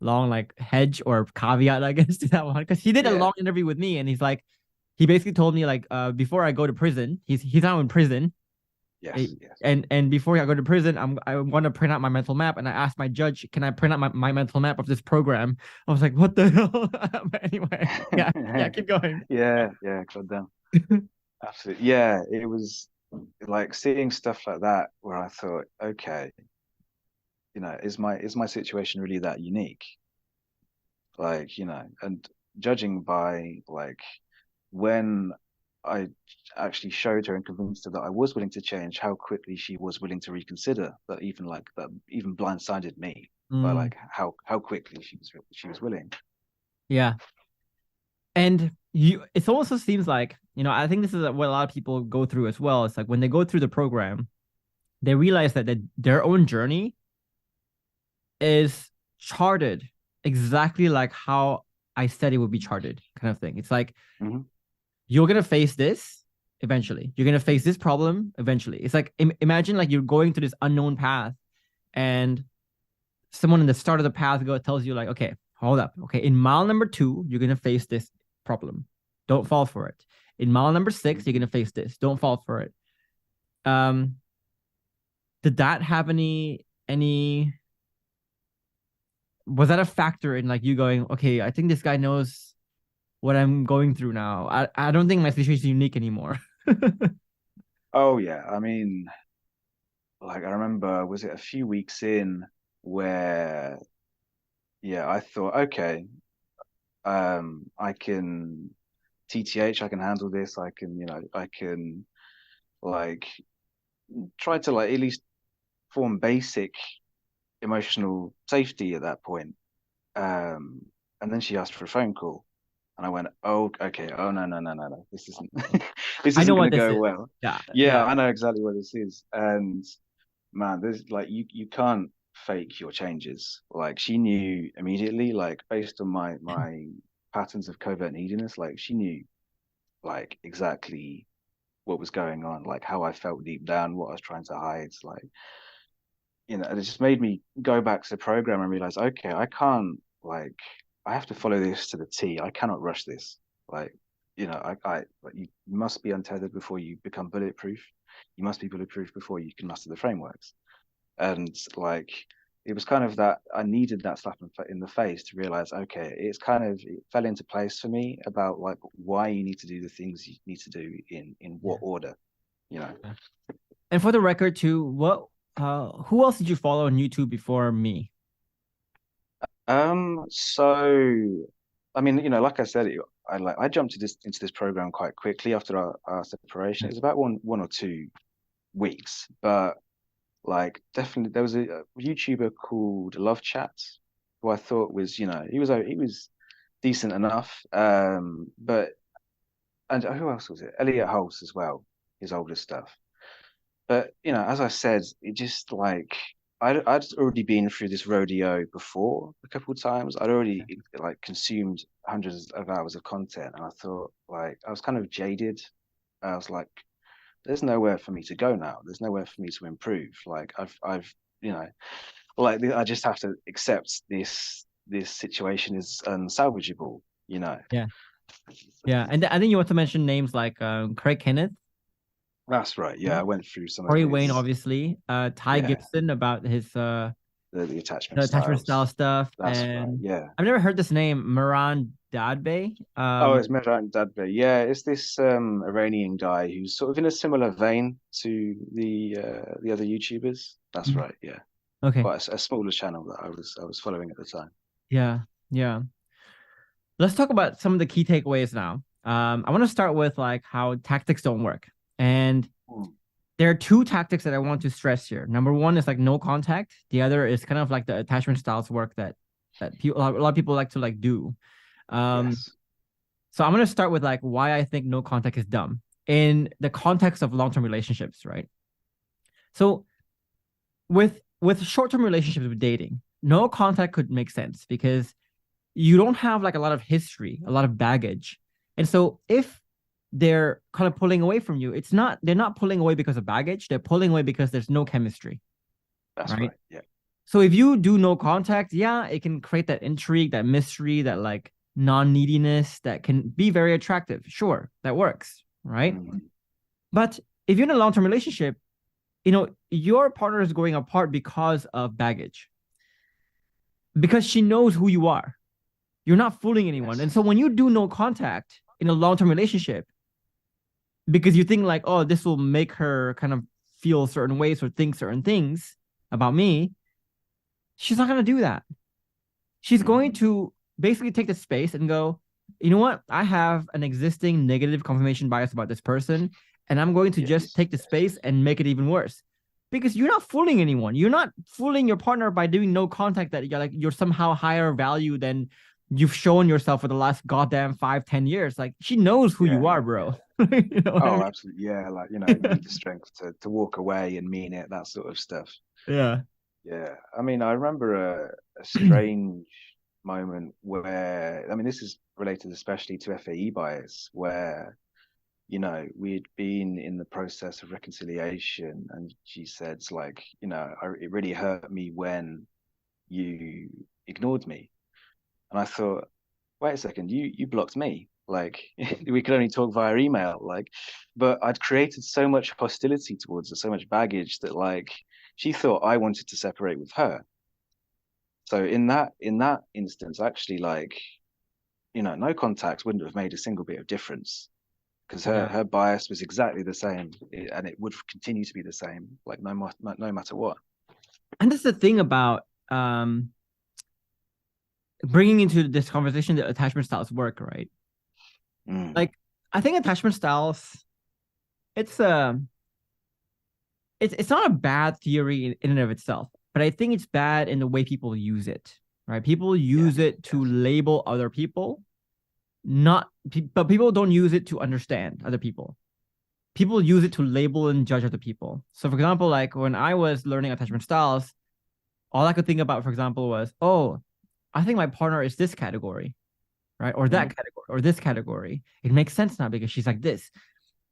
Yeah. like hedge or caveat, I guess, to that one. Because he did a Yeah. long interview with me, and he's like, he basically told me like, before I go to prison, he's now in prison, Yes. Yes. and before I go to prison, I want to print out my mental map, and I asked my judge, can I print out my mental map of this program? I was like, what the hell? But anyway, yeah, yeah, keep going. Yeah. Yeah. God damn. Absolutely. Yeah. It was like seeing stuff like that where I thought, okay, is my situation really that unique? Like, and judging by like when I actually showed her and convinced her that I was willing to change, how quickly she was willing to reconsider. That even blindsided me by Mm, like how quickly she was willing. yeah, and it also seems like, I think this is what a lot of people go through as well. It's like when they go through the program, they realize that their own journey is charted exactly like how I said it would be charted kind of thing. It's like, Mhm. you're going to face this eventually. You're going to face this problem eventually. It's like, imagine like you're going through this unknown path and someone in the start of the path tells you like, okay, hold up. Okay. In mile number 2, you're going to face this problem. Don't fall for it. In mile number 6, you're going to face this. Don't fall for it. Um, did that have any was that a factor in like you going, okay, I think this guy knows what I'm going through now. I don't think my situation is unique anymore. Oh yeah, I mean, like I remember, was it a few weeks in where, yeah, I thought, okay, I can TTH, I can handle this. I can, I can like try to like at least form basic emotional safety at that point. Um, and then she asked for a phone call, and I went, "Oh, okay. Oh no, no, no, no, no. This isn't. This I know isn't going what to this go is. well." Yeah, Yeah, yeah, I know exactly what this is, and man, there's like you can't fake your changes. Like she knew immediately, like based on my patterns of covert neediness, like she knew like exactly what was going on, like how I felt deep down, what I was trying to hide. Like, and it just made me go back to the program and realize, okay, I can't like I have to follow this to the T. I cannot rush this. Like, like you must be untethered before you become bulletproof. You must be bulletproof before you can master the frameworks. And like it was kind of that I needed that slap in the face to realize, okay, it fell into place for me about like why you need to do the things you need to do in yeah, what order, you know. yeah. And for the record, too, who else did you follow on YouTube before me? So I mean, like I said, I jumped into this program quite quickly after our separation. It was about one or 2 weeks, but like definitely there was a YouTuber called Love Chat who I thought was, he was decent enough. But and who else was it? Elliot Hulse as well, his older stuff. But as I said, it just like I'd already been through this rodeo before a couple of times. I'd already like consumed hundreds of hours of content, and I thought like I was kind of jaded. I was like, there's nowhere for me to go now. There's nowhere for me to improve. Like I've like I just have to accept this situation is unsalvageable. You know. Yeah, yeah. And I think you want to mention names like Craig Kenneth, That's right. Yeah, I went through some of Corey Wayne, his, obviously, Ty yeah, Gibson about his the the attachment attachment style styles. stuff, That's right. and Yeah. I've never heard this name, Moran Dadbey. Oh, it's Mehran Dadbeh. Yeah, it's this Iranian guy who's sort of in a similar vein to the other YouTubers. That's Mhm. right. Yeah, Okay, but a smaller channel that I was following at the time. yeah, yeah. Let's talk about some of the key takeaways now. I want to start with like how tactics don't work, and Hmm. there are 2 tactics that I want to stress here. Number one is like no contact. The other is kind of like the attachment styles work that people a lot of people like to like do. Um, Yes. so I'm gonna start with like why I think no contact is dumb in the context of long-term relationships, right? So with short-term relationships with dating, no contact could make sense because you don't have like a lot of history, a lot of baggage. And so if they're kind of pulling away from you, they're not pulling away because of baggage, they're pulling away because there's no chemistry, That's right? right. Yeah. So if you do no contact, yeah, it can create that intrigue, that mystery, that like non-neediness that can be very attractive. Sure, that works, right? Mm. But if you're in a long-term relationship, your partner is going apart because of baggage, because she knows who you are. You're not fooling anyone. Yes. And so when you do no contact in a long-term relationship, because you think like, oh, this will make her kind of feel certain ways or think certain things about me, she's not going to do that. She's going Mm. to basically take the space and go, you know what? I have an existing negative confirmation bias about this person, and I'm going to just Yes. take the space and make it even worse. Because you're not fooling anyone. You're not fooling your partner by doing no contact that you're somehow higher value than you've shown yourself for the last goddamn 5, 10 years. Like she knows who you Yeah. are, bro. You know what I Oh, mean? absolutely. Yeah. Like, you need the strength to walk away and mean it, that sort of stuff. Yeah. Yeah. I mean, I remember a strange moment where, I mean, this is related especially to FAE bias, where, we'd been in the process of reconciliation, and she said, like, it really hurt me when you ignored me. And I thought, wait a second, you blocked me. Like, we could only talk via email. Like, but I'd created so much hostility towards her, so much baggage that, like, she thought I wanted to separate with her. So in that instance, actually, like, no contact wouldn't have made a single bit of difference, because her bias was exactly the same, and it would continue to be the same, like, no matter what. And that's the thing about bringing into this conversation that attachment styles work, right? Like, I think attachment styles, it's it's not a bad theory in and of itself, but I think it's bad in the way people use it, right? People use it to label other people, but people don't use it to understand other people. People use it to label and judge other people. So, for example, like when I was learning attachment styles, all I could think about, for example, was, oh, I think my partner is this category, right? Or that category, or this category. It makes sense now because she's like this.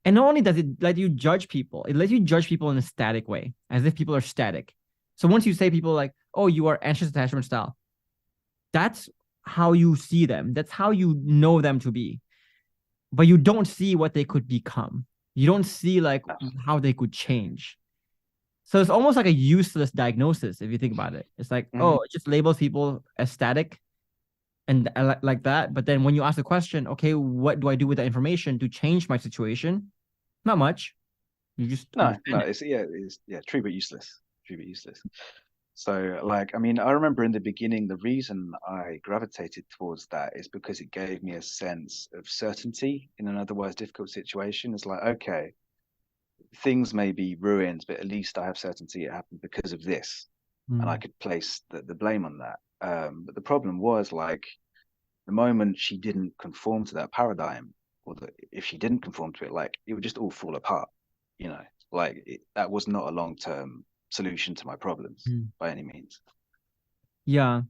And not only does it let you judge people, it lets you judge people in a static way, as if people are static. So once you say people like, oh, you are anxious attachment style, that's how you see them. That's how you know them to be. But you don't see what they could become. You don't see like how they could change. So it's almost like a useless diagnosis if you think about it. It's like, oh, it just labels people as static and like that. But then when you ask the question, okay, what do I do with that information to change my situation? Not much. You just it's true but useless. So, like, I mean, I remember in the beginning, the reason I gravitated towards that is because it gave me a sense of certainty in an otherwise difficult situation. It's like, okay, things may be ruined, but at least I have certainty it happened because of this, and I could place the blame on that. But the problem was, like, the moment she didn't conform to that paradigm, or if she didn't conform to it, like, it would just all fall apart. Like, that was not a long-term solution to my problems by any means. Yeah.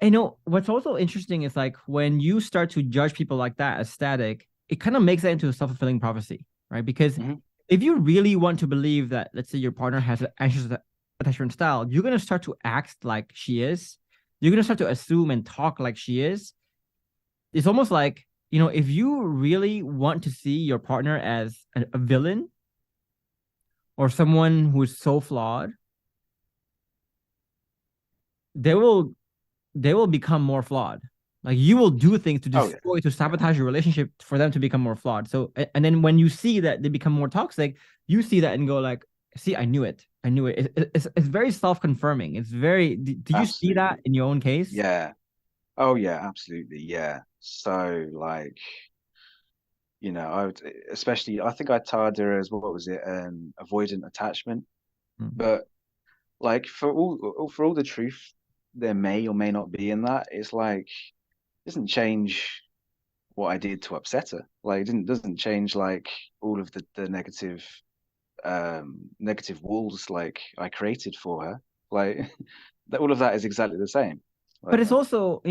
And what's also interesting is, like, when you start to judge people like that as static, it kind of makes that into a self-fulfilling prophecy, right? Because if you really want to believe that, let's say your partner has an anxious attachment style, you're going to start to act like she is. You're going to start to assume and talk like she is. It's almost like, if you really want to see your partner as a villain or someone who is so flawed, they will become more flawed. Like, you will do things to destroy, to sabotage your relationship for them to become more flawed. So, and then when you see that they become more toxic, you see that and go like, see, I knew it. It's very self-confirming. It's very, did you see that in your own case? Yeah. Oh yeah, absolutely. Yeah. So, like, I would, especially, I think I tagged her as, what was it? Avoidant attachment. But, like, for all the truth there may or may not be in that, it's like, it doesn't change what I did to upset her. Like, it doesn't change, like, all of the negative walls, like, I created for her. Like, all of that is exactly the same. Like, but it's also,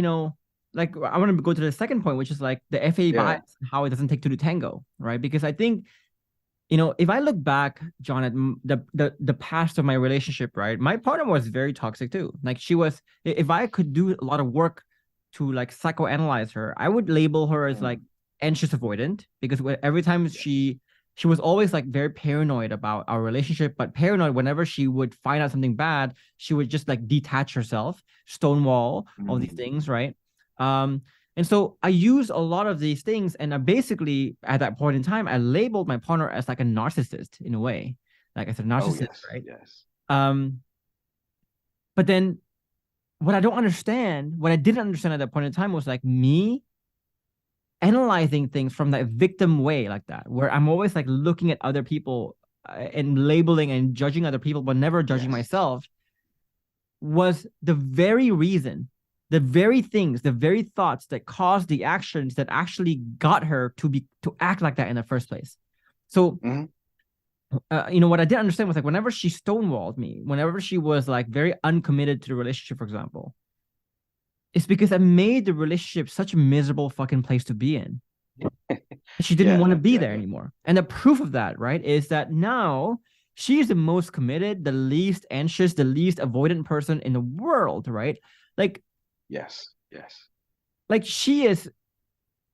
like, I want to go to the second point, which is like the FA bias, how it doesn't take two to tango, right? Because I think, if I look back, John, at the past of my relationship, right, my partner was very toxic too. Like, she was, if I could do a lot of work to, like, psychoanalyze her, I would label her as like anxious avoidant, because every time she was always like very paranoid about our relationship, but paranoid whenever she would find out something bad, she would just like detach herself, stonewall, all these things, right? And so I use a lot of these things, and I basically, at that point in time, I labeled my partner as like a narcissist in a way, like as a narcissist, right? Yes. But then what I didn't understand at that point in time was like me analyzing things from that victim way, like that, where I'm always like looking at other people and labeling and judging other people, but never judging myself, was the very reason, the very things, the very thoughts that caused the actions that actually got her to act like that in the first place. So, what I didn't understand was, like, whenever she stonewalled me, whenever she was like very uncommitted to the relationship, for example, It's because I made the relationship such a miserable fucking place to be in. She didn't Yeah, want to be yeah. there anymore. And the proof of that, right, is that now she is the most committed, the least anxious, the least avoidant person in the world, right? Like, Yes, yes. like she is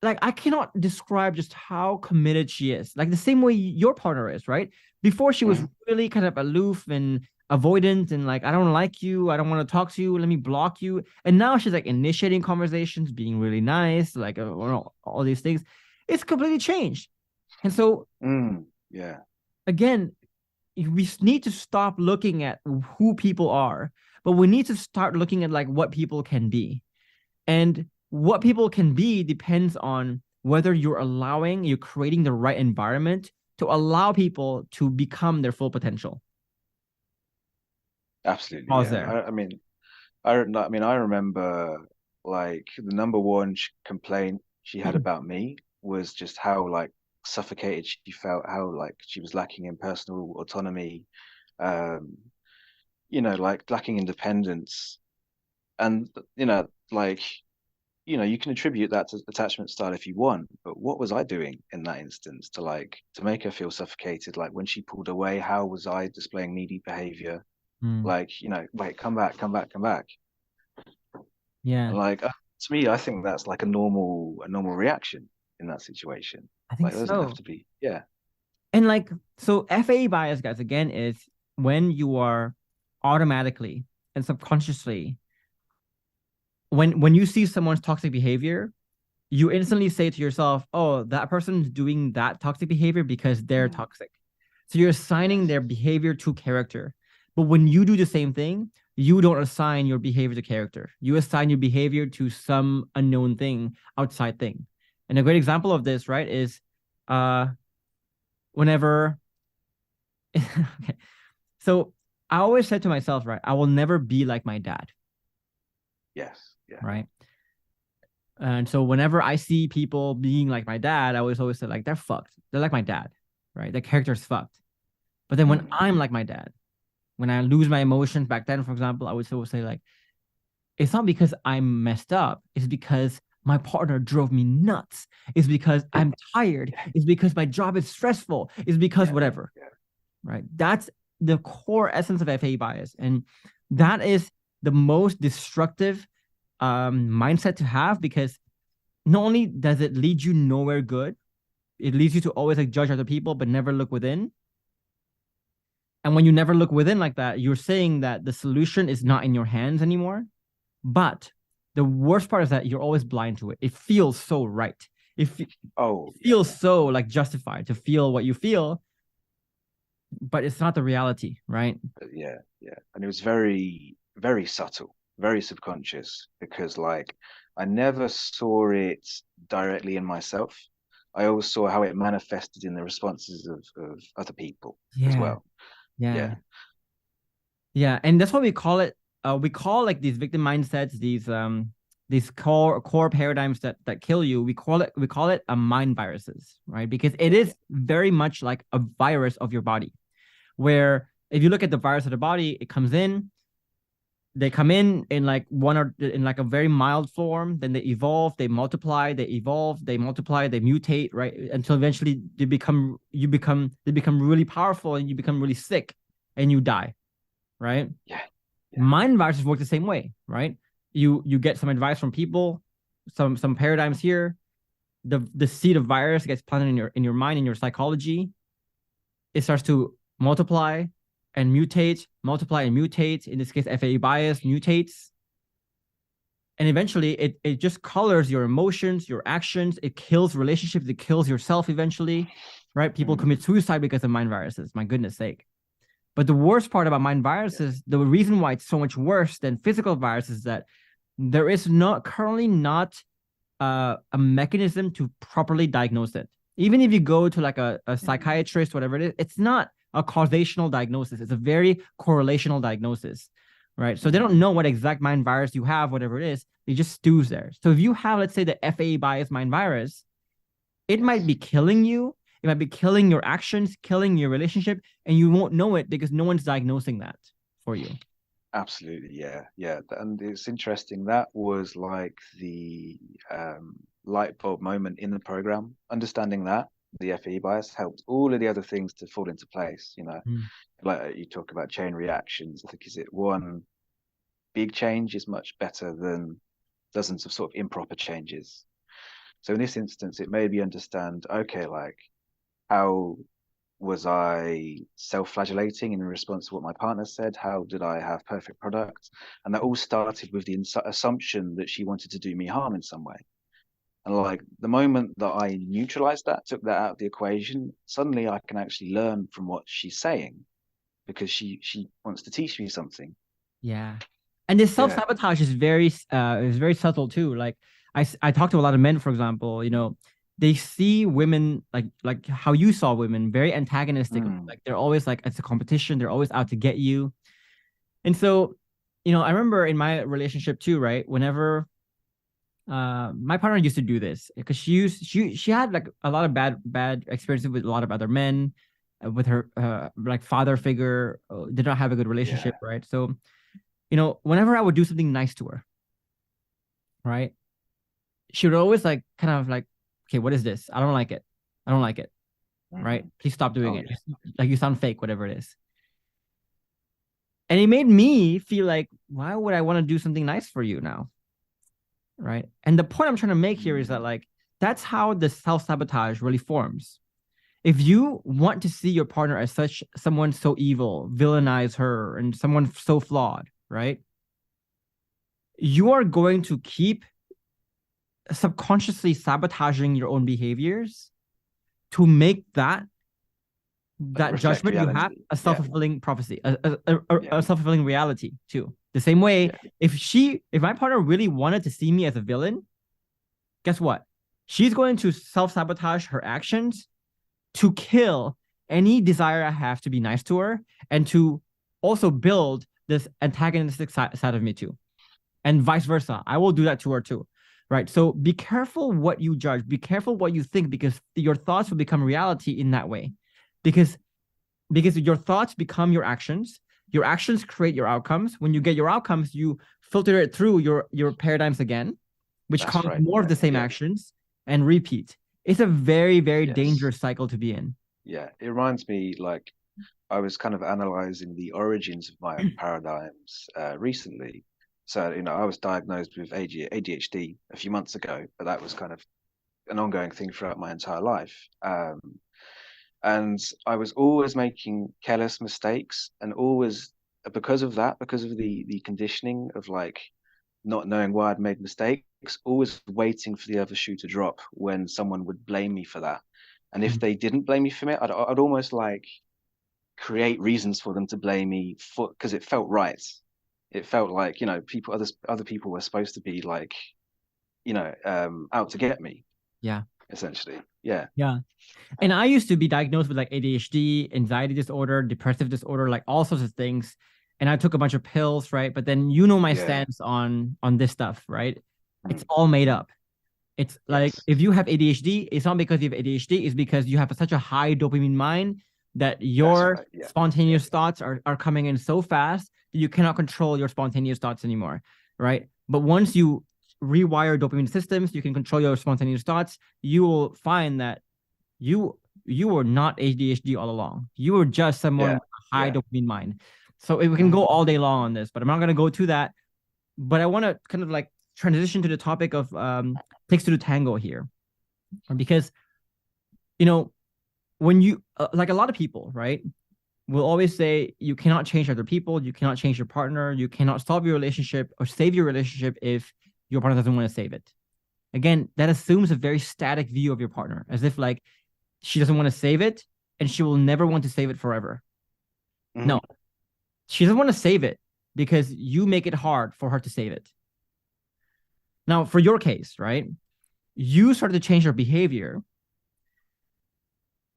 like I cannot describe just how committed she is. Like the same way your partner is, right? Before she was Mm. really kind of aloof and avoidant and like I don't like you, I don't want to talk to you, let me block you. And now she's like initiating conversations, being really nice, like all these things. It's completely changed. And so Yeah, again, we need to stop looking at who people are, but we need to start looking at like what people can be. And what people can be depends on whether you're creating the right environment to allow people to become their full potential. absolutely. Pause Yeah. there. I remember like the number one complaint she had about me was just how like suffocated she felt, how like she was lacking in personal autonomy, um, like lacking independence. And like, you can attribute that to attachment style if you want, but what was I doing in that instance to make her feel suffocated? Like when she pulled away, how was I displaying needy behavior? Mm, Like, wait, come back, come back, come back. yeah, Like to me, I think that's like a normal reaction in that situation. I think Like, it doesn't have so. to be. Yeah. And like, so FA bias, guys, again, is when you are automatically and subconsciously, when you see someone's toxic behavior, you instantly say to yourself, oh, that person's doing that toxic behavior because they're Mm, toxic. So you're assigning yes. their behavior to character. But when you do the same thing, you don't assign your behavior to character. You assign your behavior to some unknown thing, outside thing. And a great example of this, right, is uh whenever okay. So I always said to myself, right, I will never be like my dad, Yes. Yeah. right? And so whenever I see people being like my dad, I always say like they're fucked. They're like my dad, right? Their character's fucked. But then when Mm, I'm like my dad, when I lose my emotions back then, for example, I would always say like it's not because I'm messed up. It's because my partner drove me nuts. It's because I'm tired. It's because my job is stressful. It's because yeah. whatever, Yeah. right? That's the core essence of FA bias. And that is the most destructive mindset to have because not only does it lead you nowhere good, it leads you to always like judge other people but never look within. And when you never look within like that, you're saying that the solution is not in your hands anymore. But the worst part is that you're always blind to it. It feels so right. It Oh, yeah. feels so like justified to feel what you feel, but it's not the reality, right? Yeah. Yeah. And it was very, very subtle, very subconscious because like I never saw it directly in myself. I always saw how it manifested in the responses of other people as Yeah, well. yeah, Yeah. yeah. And that's what we call it. We call like these victim mindsets, these core paradigms that kill you. We call it a mind viruses, right? Because it Yeah. is very much like a virus of your body. Where if you look at the virus of the body, it comes in, they come in like one or in like a very mild form, then they evolve, they multiply, they evolve, they multiply, they mutate, right? Until eventually they become really powerful and you become really sick and you die, right? Yeah. Yeah. Mind viruses work the same way, right? You get some advice from people, some paradigms here, the seed of virus gets planted in your mind, in your psychology, it starts to multiply and mutate, multiply and mutate. In this case, FAE bias mutates. And eventually it just colors your emotions, your actions. It kills relationships. It kills yourself eventually, right? People Mm, commit suicide because of mind viruses. My goodness sake. But the worst part about mind yeah. viruses, the reason why it's so much worse than physical viruses is that there is not currently not a mechanism to properly diagnose it. Even if you go to like a Mm, psychiatrist, whatever it is, it's not a causational diagnosis. It's a very correlational diagnosis, right? So they mm, don't know what exact mind virus you have, whatever it is. It just stews there. So if you have, let's say, the FA bias mind virus, it might yes. be killing you. It might be killing your actions, killing your relationship, and you won't know it because no one's diagnosing that for you. Absolutely, yeah, yeah. And it's interesting. That was like the light bulb moment in the program. Understanding that the FE bias helped all of the other things to fall into place. Mm. Like you talk about chain reactions. I think is it one big change is much better than dozens of sort of improper changes. So in this instance, it made me understand, okay, like how was I self-flagellating in response to what my partner said? How did I have perfect product? And that all started with the assumption that she wanted to do me harm in some way. And like the moment that I neutralized that, took that out of the equation, suddenly I can actually learn from what she's saying because she wants to teach me something. Yeah. And this Yeah. self-sabotage is very subtle too. Like I talk to a lot of men, for example, they see women like how you saw women, very antagonistic. Mm. Like they're always like it's a competition, they're always out to get you. And so, I remember in my relationship too, right? Whenever my partner used to do this because she had like a lot of bad experiences with a lot of other men, with her like father figure, did not have a good Yeah. relationship, right? So whenever I would do something nice to her, right, she would always like kind of like, okay, what is this? I don't like it. I don't like it. Right? Mm. Please stop doing Oh it. yeah. Like you sound fake, whatever it is. And it made me feel like, why would I want to do something nice for you now? Right. And the point I'm trying to make here is that Mm. like that's how the self-sabotage really forms. If you want to see your partner as such someone so evil, villainize her and someone so flawed, right? You are going to keep subconsciously sabotaging your own behaviors to make that Reflect judgment you have reality. a Yeah. self-fulfilling prophecy, a Yeah. self-fulfilling reality too. The same way, Yeah. if my partner really wanted to see me as a villain, guess what? She's going to self-sabotage her actions to kill any desire I have to be nice to her and to also build this antagonistic side of me too. And vice versa. I will do that to her too. Right. So be careful what you judge, be careful what you think, because your thoughts will become reality in that way. Because your thoughts become your actions create your outcomes. When you get your outcomes, you filter it through your paradigms again, which That's cause right. more of Yeah. the same Yeah. actions and repeat. It's a very, very Yes. dangerous cycle to be in. Yeah. It reminds me like I was kind of analyzing the origins of my own paradigms recently. So, I was diagnosed with ADHD a few months ago, but that was kind of an ongoing thing throughout my entire life. And I was always making careless mistakes, and always because of that, because of the conditioning of like not knowing why I'd made mistakes, always waiting for the other shoe to drop when someone would blame me for that. And if they didn't blame me for it, I'd almost like create reasons for them to blame me for because it felt right. It felt like other people were supposed to be like out to get me Yeah. essentially. Yeah. Yeah. And I used to be diagnosed with like ADHD, anxiety disorder, depressive disorder, like all sorts of things. And I took a bunch of pills, right? But then my Yeah. stance on this stuff, right? It's Mm. all made up. It's like Yes. if you have ADHD, it's not because you have ADHD, it's because you have such a high dopamine mind that That's your right. Yeah. Yeah. spontaneous thoughts are coming in so fast that you cannot control your spontaneous thoughts anymore, right? But once you rewire dopamine systems, you can control your spontaneous thoughts. You will find that you were not ADHD all along. You were just someone Yeah. with a high Yeah. dopamine mind. So we can Mm. go all day long on this, but I'm not going to go to that. But I want to kind of like transition to the topic of takes to the tango here, because you know when you like a lot of people, right, will always say you cannot change other people, you cannot change your partner, you cannot solve your relationship or save your relationship if your partner doesn't want to save it. Again, that assumes a very static view of your partner, as if like she doesn't want to save it and she will never want to save it forever. Mm. No, she doesn't want to save it because you make it hard for her to save it. Now, for your case, right? You started to change your behavior.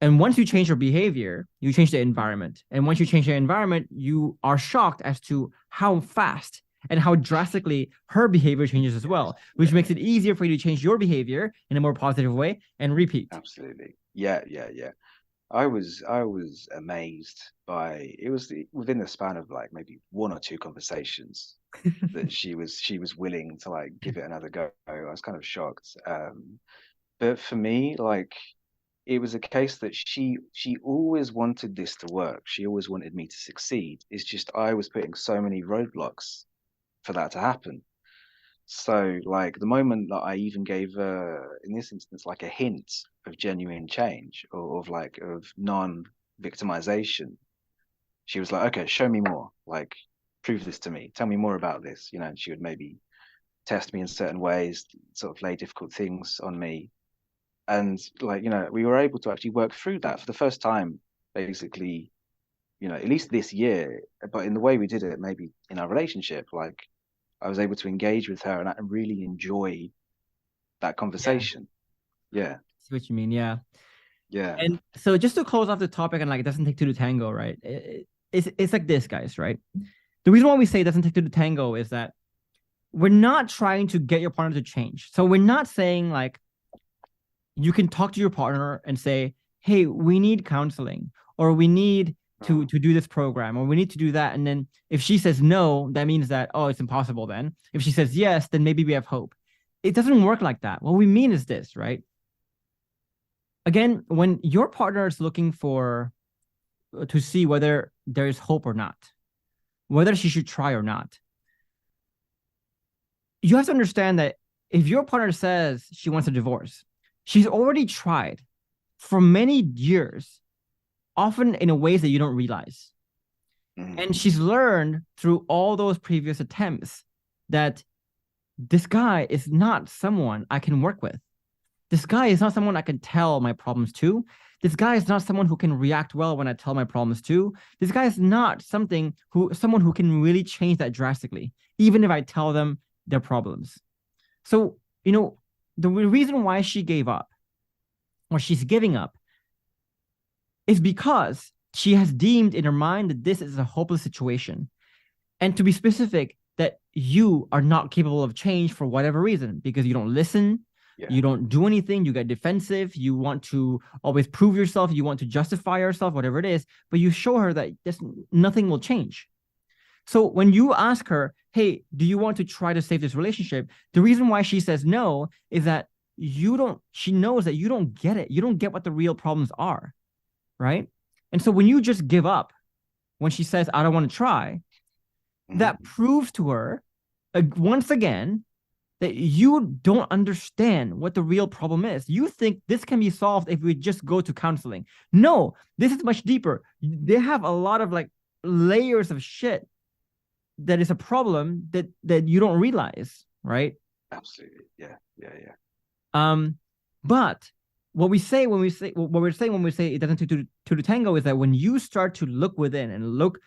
And once you change your behavior, you change the environment. And once you change the environment, you are shocked as to how fast and how drastically her behavior changes as Yes. well, which Yeah. makes it easier for you to change your behavior in a more positive way and repeat. Absolutely. Yeah. Yeah. Yeah. I was amazed by it. Was within the span of like maybe one or two conversations that she was willing to like give it another go. I was kind of shocked. But for me, like it was a case that she always wanted this to work. She always wanted me to succeed. It's just I was putting so many roadblocks for that to happen. So like the moment that I even gave her, in this instance, like a hint of genuine change or of like of non-victimization, she was like, okay, show me more. Like prove this to me. Tell me more about this. And she would maybe test me in certain ways, sort of lay difficult things on me. And like, we were able to actually work through that for the first time, basically, at least this year. But in the way we did it, maybe in our relationship, like I was able to engage with her and I really enjoy that Yeah, conversation. Yeah, see what you mean. Yeah. yeah, And so just to close off the topic and like it doesn't take two to tango, right? It's like this, guys, right? The reason why we say it doesn't take two to tango is that we're not trying to get your partner to change. So we're not saying like you can talk to your partner and say, "Hey, we need counseling, or we need to oh, do this program, or we need to do that." And then if she says no, that means that oh, it's impossible. Then if she says yes, then maybe we have hope. It doesn't work like that. What we mean is this, right? Again, when your partner is looking for to see whether there is hope or not, whether she should try or not, you have to understand that if your partner says she wants a divorce, she's already tried for many years, often in ways that you don't realize. mm, And she's learned through all those previous attempts that this guy is not someone I can work with. This guy is not someone I can tell my problems to. This guy is not someone who can react well when I tell my problems to. This guy is not someone who can really change that drastically, even if I tell them their problems. So, the reason why she gave up or she's giving up is because she has deemed in her mind that this is a hopeless situation. And to be specific, that you are not capable of change for whatever reason, because you don't listen, yeah, you don't do anything, you get defensive, you want to always prove yourself, you want to justify yourself, whatever it is, but you show her that nothing will change. So when you ask her, hey, do you want to try to save this relationship? The reason why she says no is that she knows that you don't get it. You don't get what the real problems are, right? And so when you just give up, when she says, I don't want to try, mm, that proves to her, once again, that you don't understand what the real problem is. You think this can be solved if we just go to counseling. No, this is much deeper. They have a lot of like layers of shit that is a problem that you don't realize, right? absolutely, yeah, yeah, yeah, But what we're saying when we say it doesn't take two to tango is that when you start to look within and look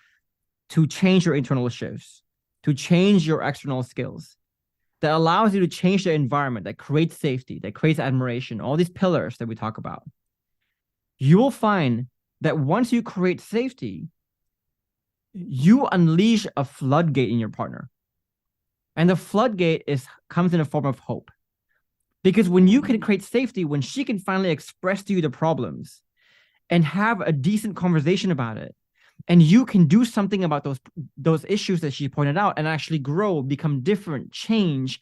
to change your internal shifts, to change your external skills, that allows you to change the environment, that creates safety, that creates admiration, all these pillars that we talk about, you will find that once you create safety, you unleash a floodgate in your partner. And the floodgate comes in a form of hope. Because when you can create safety, when she can finally express to you the problems and have a decent conversation about it, and you can do something about those issues that she pointed out and actually grow, become different, change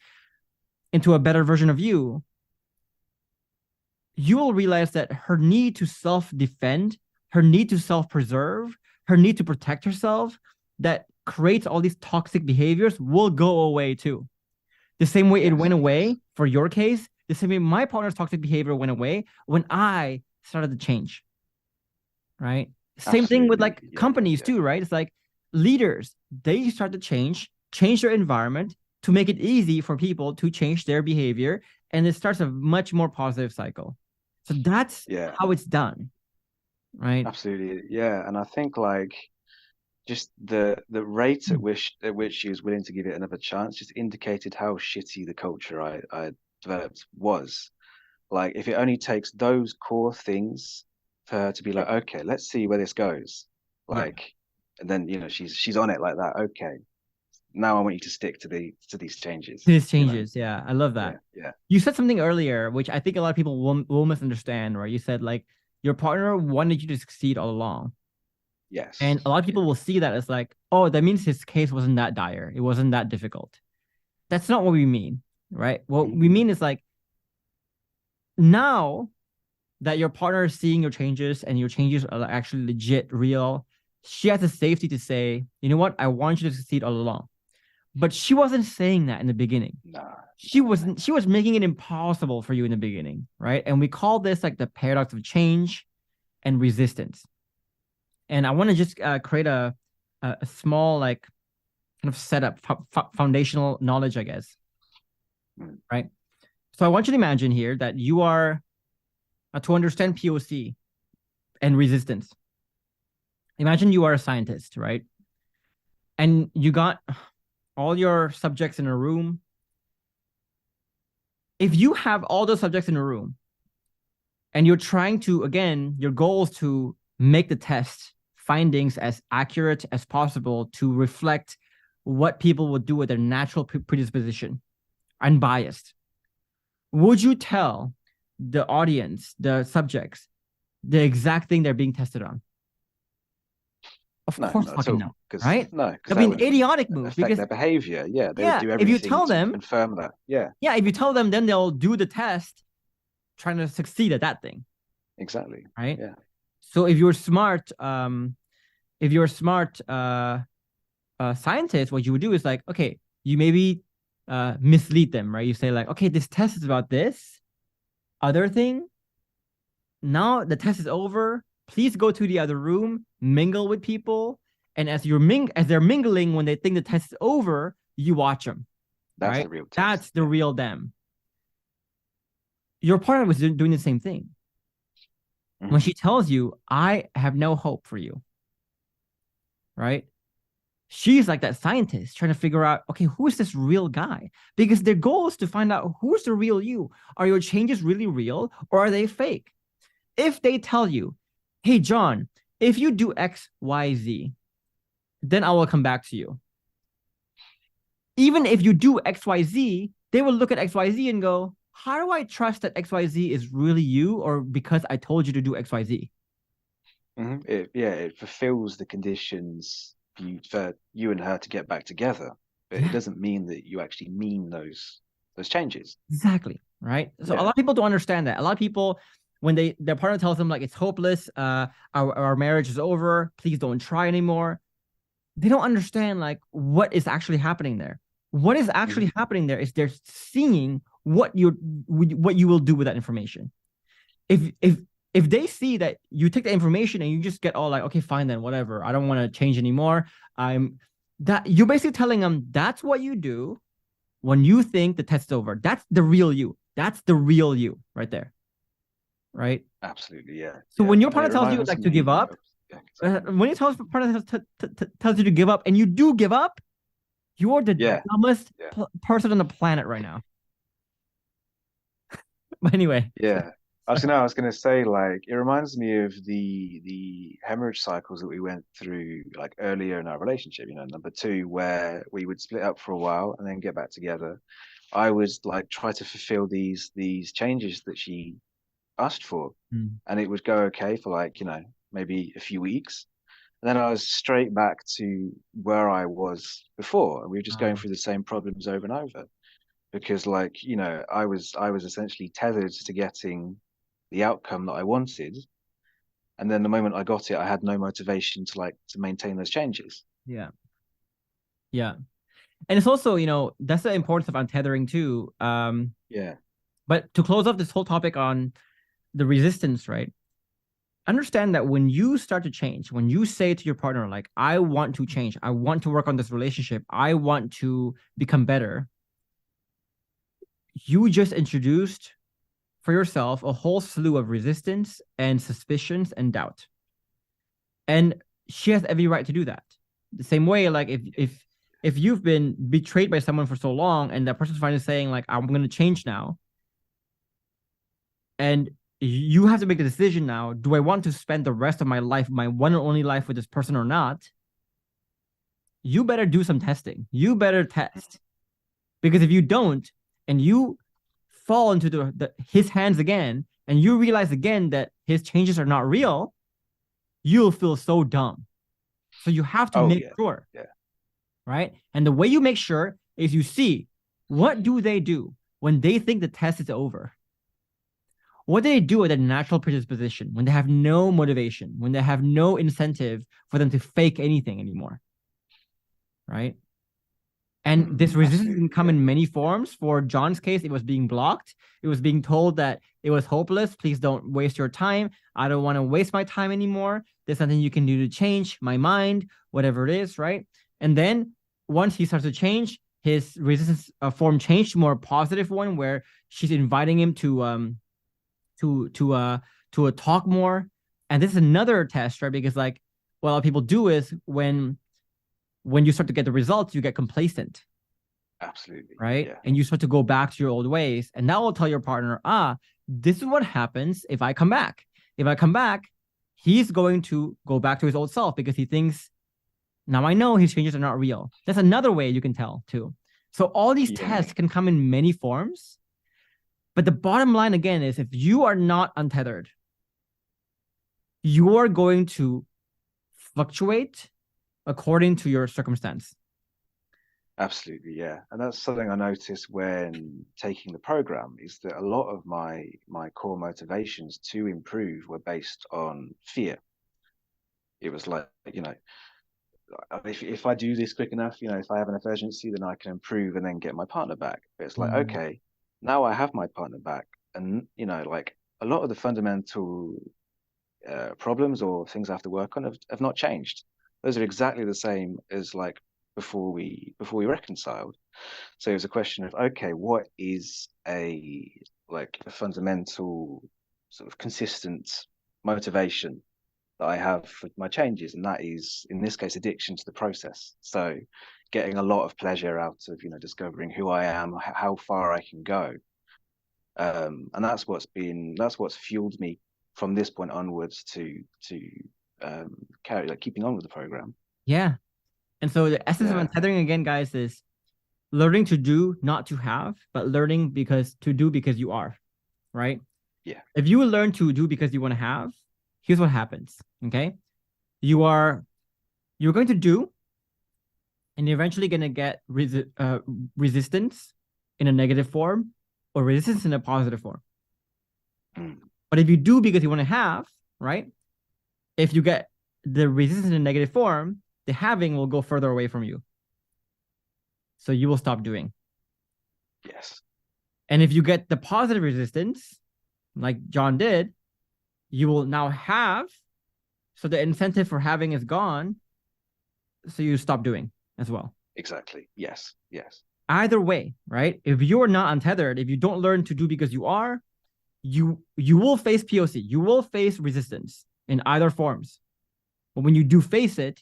into a better version of you, you will realize that her need to self-defend, her need to self-preserve, her need to protect herself, that creates all these toxic behaviors will go away too. The same way it yes, went away yes, for your case, the same way my partner's toxic behavior went away when I started to change, right? Same thing with absolutely, like yeah, companies yeah, too, right? It's like leaders, they start to change their environment to make it easy for people to change their behavior. And it starts a much more positive cycle. So that's yeah, how it's done, right? absolutely, yeah. And I think like just the rate at which she was willing to give it another chance just indicated how shitty the culture I developed was. Like if it only takes those core things for her to be like, Yep. okay, let's see where this goes. Yeah. Like, and then she's on it like that. Okay, now I want you to stick to these changes. This changes. Yeah. I love that. Yeah, yeah, You said something earlier, which I think a lot of people will misunderstand, right? You said like your partner wanted you to succeed all along. Yes. And a lot of people will see that as like, oh, that means his case wasn't that dire. It wasn't that difficult. That's not what we mean, right? What we mean is like, now that your partner is seeing your changes and your changes are actually legit, real, she has the safety to say, you know what, I want you to succeed all along. But she wasn't saying that in the beginning. No. She was making it impossible for you in the beginning, right? And we call this like the paradox of change and resistance. And I want to just create a small like kind of setup, foundational knowledge, I guess. Right. So I want you to imagine here that you are to understand POC and resistance. Imagine you are a scientist, right? And you got all your subjects in a room. If you have all those subjects in a room and you're trying to, again, your goal is to make the test findings as accurate as possible to reflect what people would do with their natural predisposition, unbiased. Would you tell the audience, the subjects, the exact thing they're being tested on? Of course, fucking no, right? No, I mean, idiotic move because their behavior. Yeah, they would do everything if you tell them, to confirm that. Yeah, if you tell them, then they'll do the test, trying to succeed at that thing. Exactly. Right. Yeah. So if you're smart, scientist, what you would do is like, okay, you maybe mislead them, right? You say like, okay, this test is about this other thing. Now the test is over. Please go to the other room, mingle with people, and as they're mingling, when they think the test is over, you watch them. That's right? the real test. That's the real them. Your partner was doing the same thing. When she tells you, I have no hope for you, right? She's like that scientist trying to figure out, okay, who is this real guy? Because their goal is to find out who's the real you. Are your changes really real or are they fake? If they tell you, hey, John, if you do X, Y, Z, then I will come back to you. Even if you do X, Y, Z, they will look at X, Y, Z and go, how do I trust that X, Y, Z is really you or because I told you to do X, Y, Z? It fulfills the conditions for you and her to get back together. But it doesn't mean that you actually mean those changes. Exactly. Right. So a lot of people don't understand that. A lot of people, when their partner tells them like it's hopeless, our marriage is over, please don't try anymore, they don't understand like what is actually happening there. What is actually happening there is they're seeing what you will do with that information. If they see that you take the information and you just get all like, okay, fine then, whatever, I don't want to change anymore, you're basically telling them that's what you do when you think the test's over. That's the real you. That's the real you right there. Right? Absolutely, yeah. So when your partner tells you like to give up, when your partner tells you to give up and you do give up, you're the dumbest person on the planet right now. But anyway. Yeah. I was gonna say, like, it reminds me of the hemorrhage cycles that we went through like earlier in our relationship, number 2, where we would split up for a while and then get back together. I would like try to fulfill these changes that she asked for, and it would go okay for like, maybe a few weeks. And then I was straight back to where I was before, and we were just going through the same problems over and over. Because like, I was essentially tethered to getting the outcome that I wanted. And then the moment I got it, I had no motivation to maintain those changes. Yeah. Yeah. And it's also, that's the importance of untethering too. But to close off this whole topic on the resistance, right? Understand that when you start to change, when you say to your partner, like, I want to change, I want to work on this relationship, I want to become better, you just introduced for yourself a whole slew of resistance and suspicions and doubt. And she has every right to do that. The same way, like if you've been betrayed by someone for so long and that person's finally saying like, I'm going to change now, and you have to make the decision now, do I want to spend the rest of my life, my one and only life, with this person or not? You better do some testing. You better test. Because if you don't, and you fall into his hands again, and you realize again that his changes are not real, you'll feel so dumb. So you have to Oh make yeah, sure, yeah. right? And the way you make sure is you see, what do they do when they think the test is over? What do they do at a natural predisposition when they have no motivation, when they have no incentive for them to fake anything anymore, right? And this resistance can Absolutely, come yeah, in many forms. For John's case, it was being blocked. It was being told that it was hopeless. Please don't waste your time. I don't want to waste my time anymore. There's nothing you can do to change my mind, whatever it is, right? And then once he starts to change, his resistance form changed to a more positive one, where she's inviting him to to uh to a talk more. And this is another test, right? Because like what a lot of people do is when you start to get the results, you get complacent, absolutely, right? yeah, And you start to go back to your old ways. And that will tell your partner, this is what happens if I come back. If I come back, he's going to go back to his old self because he thinks, now I know his changes are not real. That's another way you can tell too. So all these yeah, tests can come in many forms. But the bottom line again is if you are not untethered, you are going to fluctuate according to your circumstance. absolutely, yeah. And that's something I noticed when taking the program is that a lot of my core motivations to improve were based on fear. It was like, if I do this quick enough, if I have enough urgency, then I can improve and then get my partner back. But it's like, Mm. okay, now I have my partner back, and like a lot of the fundamental problems or things I have to work on have not changed. Those are exactly the same as like before we reconciled. So it was a question of, okay, what is a fundamental sort of consistent motivation that I have for my changes, and that is in this case addiction to the process. So getting a lot of pleasure out of discovering who I am, how far I can go, and that's what's fueled me from this point onwards to carry like keeping on with the program. Yeah. And so the essence of Yeah, untethering again, guys, is learning to do, not to have, but learning because to do because you are, right? yeah, If you learn to do because you want to have, here's what happens. Okay. You are you're going to do, and you're eventually gonna get resistance in a negative form or resistance in a positive form. mm, But if you do because you want to have, right? If you get the resistance in a negative form, the having will go further away from you. So you will stop doing. yes, And if you get the positive resistance, like John did, you will now have. So the incentive for having is gone. So you stop doing as well. exactly, yes, yes, Either way, right? If you're not untethered, if you don't learn to do because you are, you will face POC. You will face resistance in either forms. But when you do face it,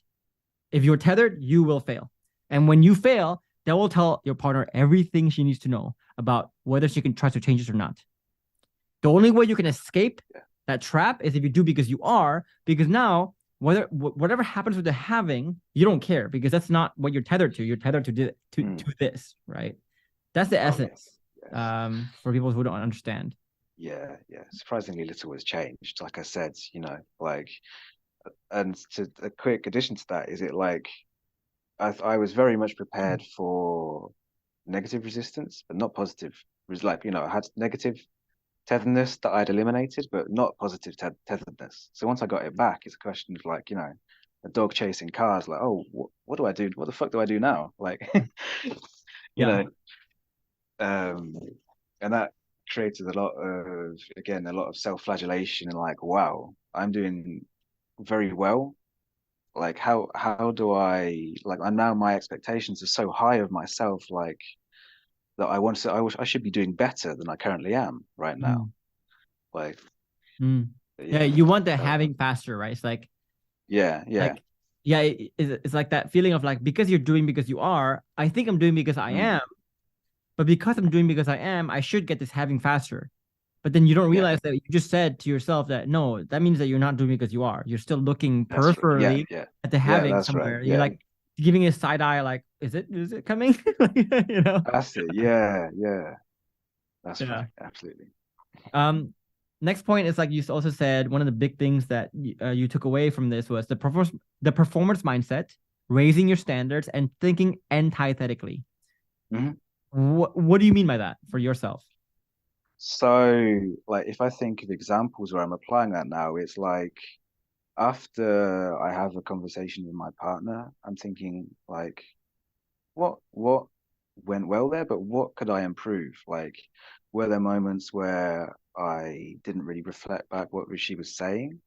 if you're tethered, you will fail. And when you fail, that will tell your partner everything she needs to know about whether she can trust or change it or not. The only way you can escape yeah, that trap is if you do because you are, because now whatever happens with the having, you don't care because that's not what you're tethered to. You're tethered to this, right? That's the oh yeah, essence. yes. For people who don't understand. Yeah, yeah. Surprisingly little has changed. Like I said, like, and to a quick addition to that, is it like I was very much prepared for negative resistance, but not positive. It was like, I had negative tetheredness that I'd eliminated, but not positive tetheredness. So once I got it back, it's a question of like, a dog chasing cars. Like, oh, what do I do? What the fuck do I do now? Like, you Yeah. know, um, and that created a lot of self-flagellation and like, wow, I'm doing very well. Like, how do I like? And now my expectations are so high of myself, like that I should be doing better than I currently am right now. Mm. Like, Mm. Yeah, yeah, you want the uh, having faster, right? It's yeah, yeah, like yeah, it's like that feeling of like because you're doing because you are, I think I'm doing because I mm, am, but because I'm doing because I am, I should get this having faster. But then you don't yeah. realize that you just said to yourself that no, that means that you're not doing because you are. You're still looking That's right. Yeah, peripherally yeah, at the yeah. having That's right. somewhere. You're Yeah, like giving a side eye, like, is it coming? you know? that's it. Yeah, yeah. That's Yeah. right. Absolutely. Um, next point is like you also said, one of the big things that you took away from this was the performance mindset, raising your standards, and thinking antithetically. Mhm. What do you mean by that for yourself? So, like, if I think of examples where I'm applying that now, it's like after I have a conversation with my partner, I'm thinking like, what went well there, but what could I improve? Like, were there moments where I didn't really reflect back what she was saying?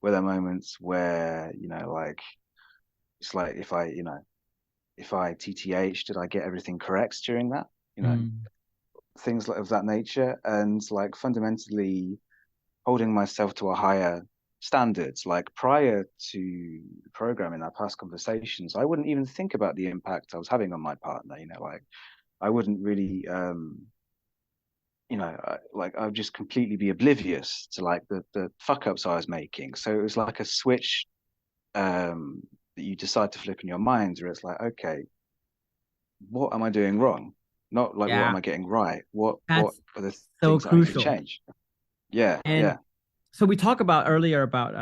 Were there moments where, like it's like if I TTH, did I get everything correct during that? You know, Mm. things like of that nature, and like fundamentally holding myself to a higher standards. Like prior to programming our past conversations, I wouldn't even think about the impact I was having on my partner. Like I wouldn't really, like I would just completely be oblivious to like the fuck ups I was making. So it was like a switch that you decide to flip in your mind, where it's like, okay, what am I doing wrong? Not like what Yeah, am I getting right? What that's are the so things that I need to crucial. change? Yeah, And yeah, so we talked about earlier about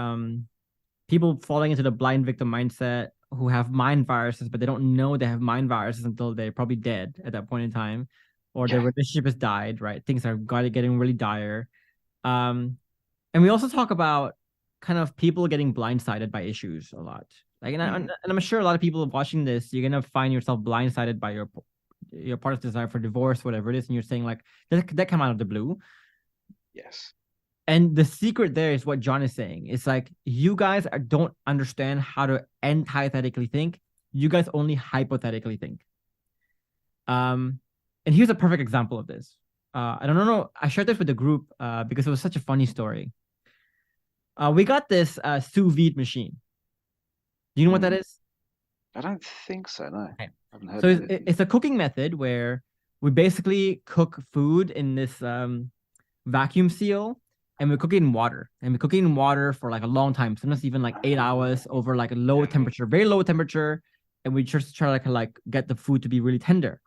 people falling into the blind victim mindset who have mind viruses, but they don't know they have mind viruses until they're probably dead at that point in time, or their yeah. relationship has died, right? Things are getting really dire. Um, and we also talk about kind of people getting blindsided by issues a lot. Like, Mm, and I'm sure a lot of people watching this, you're gonna find yourself blindsided by your partner's desire for divorce, whatever it is, and you're saying like that come out of the blue. yes. And the secret there is what John is saying. It's like you guys don't understand how to antithetically think. You guys only hypothetically think. Um, and here's a perfect example of this. I don't know. I shared this with the group because it was such a funny story. We got this sous vide machine. Do you know what that Mm. is? I don't think so. No, I Okay. haven't heard So of it. it's a cooking method where we basically cook food in this vacuum seal and we cook it in water. And we cook it in water for like a long time, sometimes even like 8 hours over like a low temperature, very low temperature. And we just try to like get the food to be really tender.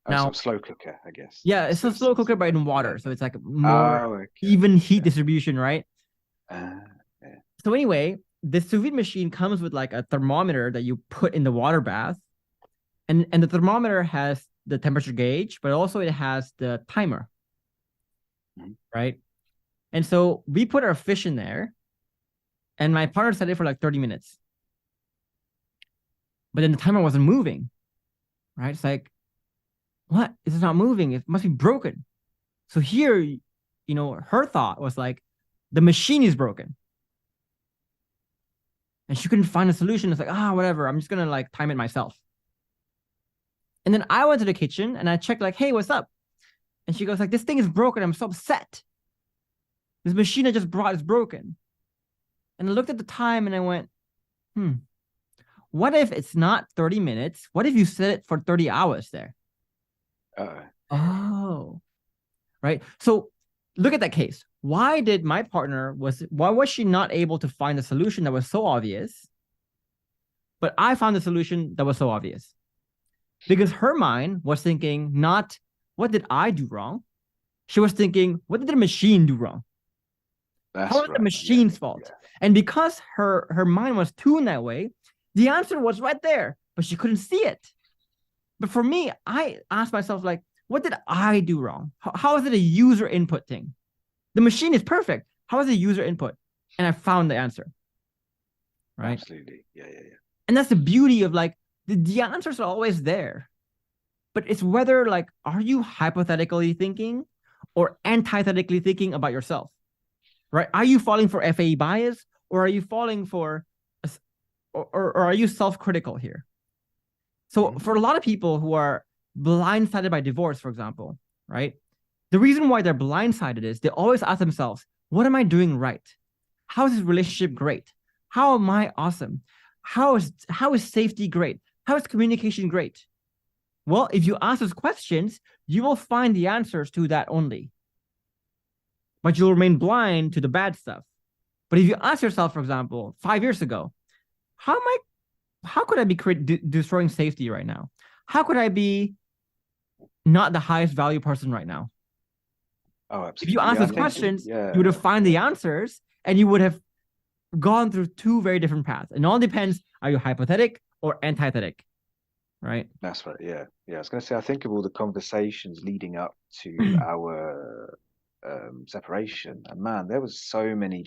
Oh, so Now, slow cooker, I guess. yeah, it's a slow cooker, but in Yeah. water. So it's like more Oh, okay. even heat Yeah. distribution, right? Uh, yeah. So anyway, the sous vide machine comes with like a thermometer that you put in the water bath. And the thermometer has the temperature gauge, but also it has the timer, Mhm. right? And so we put our fish in there, and my partner set it for like 30 minutes. But then the timer wasn't moving, right? It's like, what? It's not moving. It must be broken. So here, her thought was like, the machine is broken. And she couldn't find a solution. It's like, whatever. I'm just gonna like time it myself. And then I went to the kitchen and I checked, like, hey, what's up? And she goes, like, this thing is broken. I'm so upset. This machine I just brought is broken. And I looked at the time and I went, what if it's not 30 minutes? What if you set it for 30 hours there? Uh, Oh, right. So look at that case. Why was she not able to find a solution that was so obvious? But I found the solution that was so obvious because her mind was thinking, not what did I do wrong? She was thinking, what did the machine do wrong? How that's is the right. Yeah. machine's fault? And because her mind was tuned that way, the answer was right there, but she couldn't see it. But for me, I asked myself, like, what did I do wrong? How is it a user input thing? The machine is perfect. How is it user input? And I found the answer. Right. Absolutely. Yeah. Yeah. Yeah. And that's the beauty of like the answers are always there. But it's whether like, are you hypothetically thinking or antithetically thinking about yourself? Right? Are you falling for FAE bias or are you falling for or are you self-critical here? So Mhm. for a lot of people who are blindsided by divorce, for example, right? The reason why they're blindsided is they always ask themselves, what am I doing right? How is this relationship great? How am I awesome? How is safety great? How is communication great? Well, if you ask those questions, you will find the answers to that only. But you'll remain blind to the bad stuff. But if you ask yourself, for example, 5 years ago, how could I be destroying safety right now? How could I be not the highest value person right now? Oh, If you absolutely. ask Yeah, I those think, questions, you would yeah, have found the yeah. answers and you would have gone through two very different paths. And it all depends, are you hypothetic or antithetic, right? That's right. Yeah, yeah. I was going to say, I think of all the conversations leading up to our separation, and man, there was so many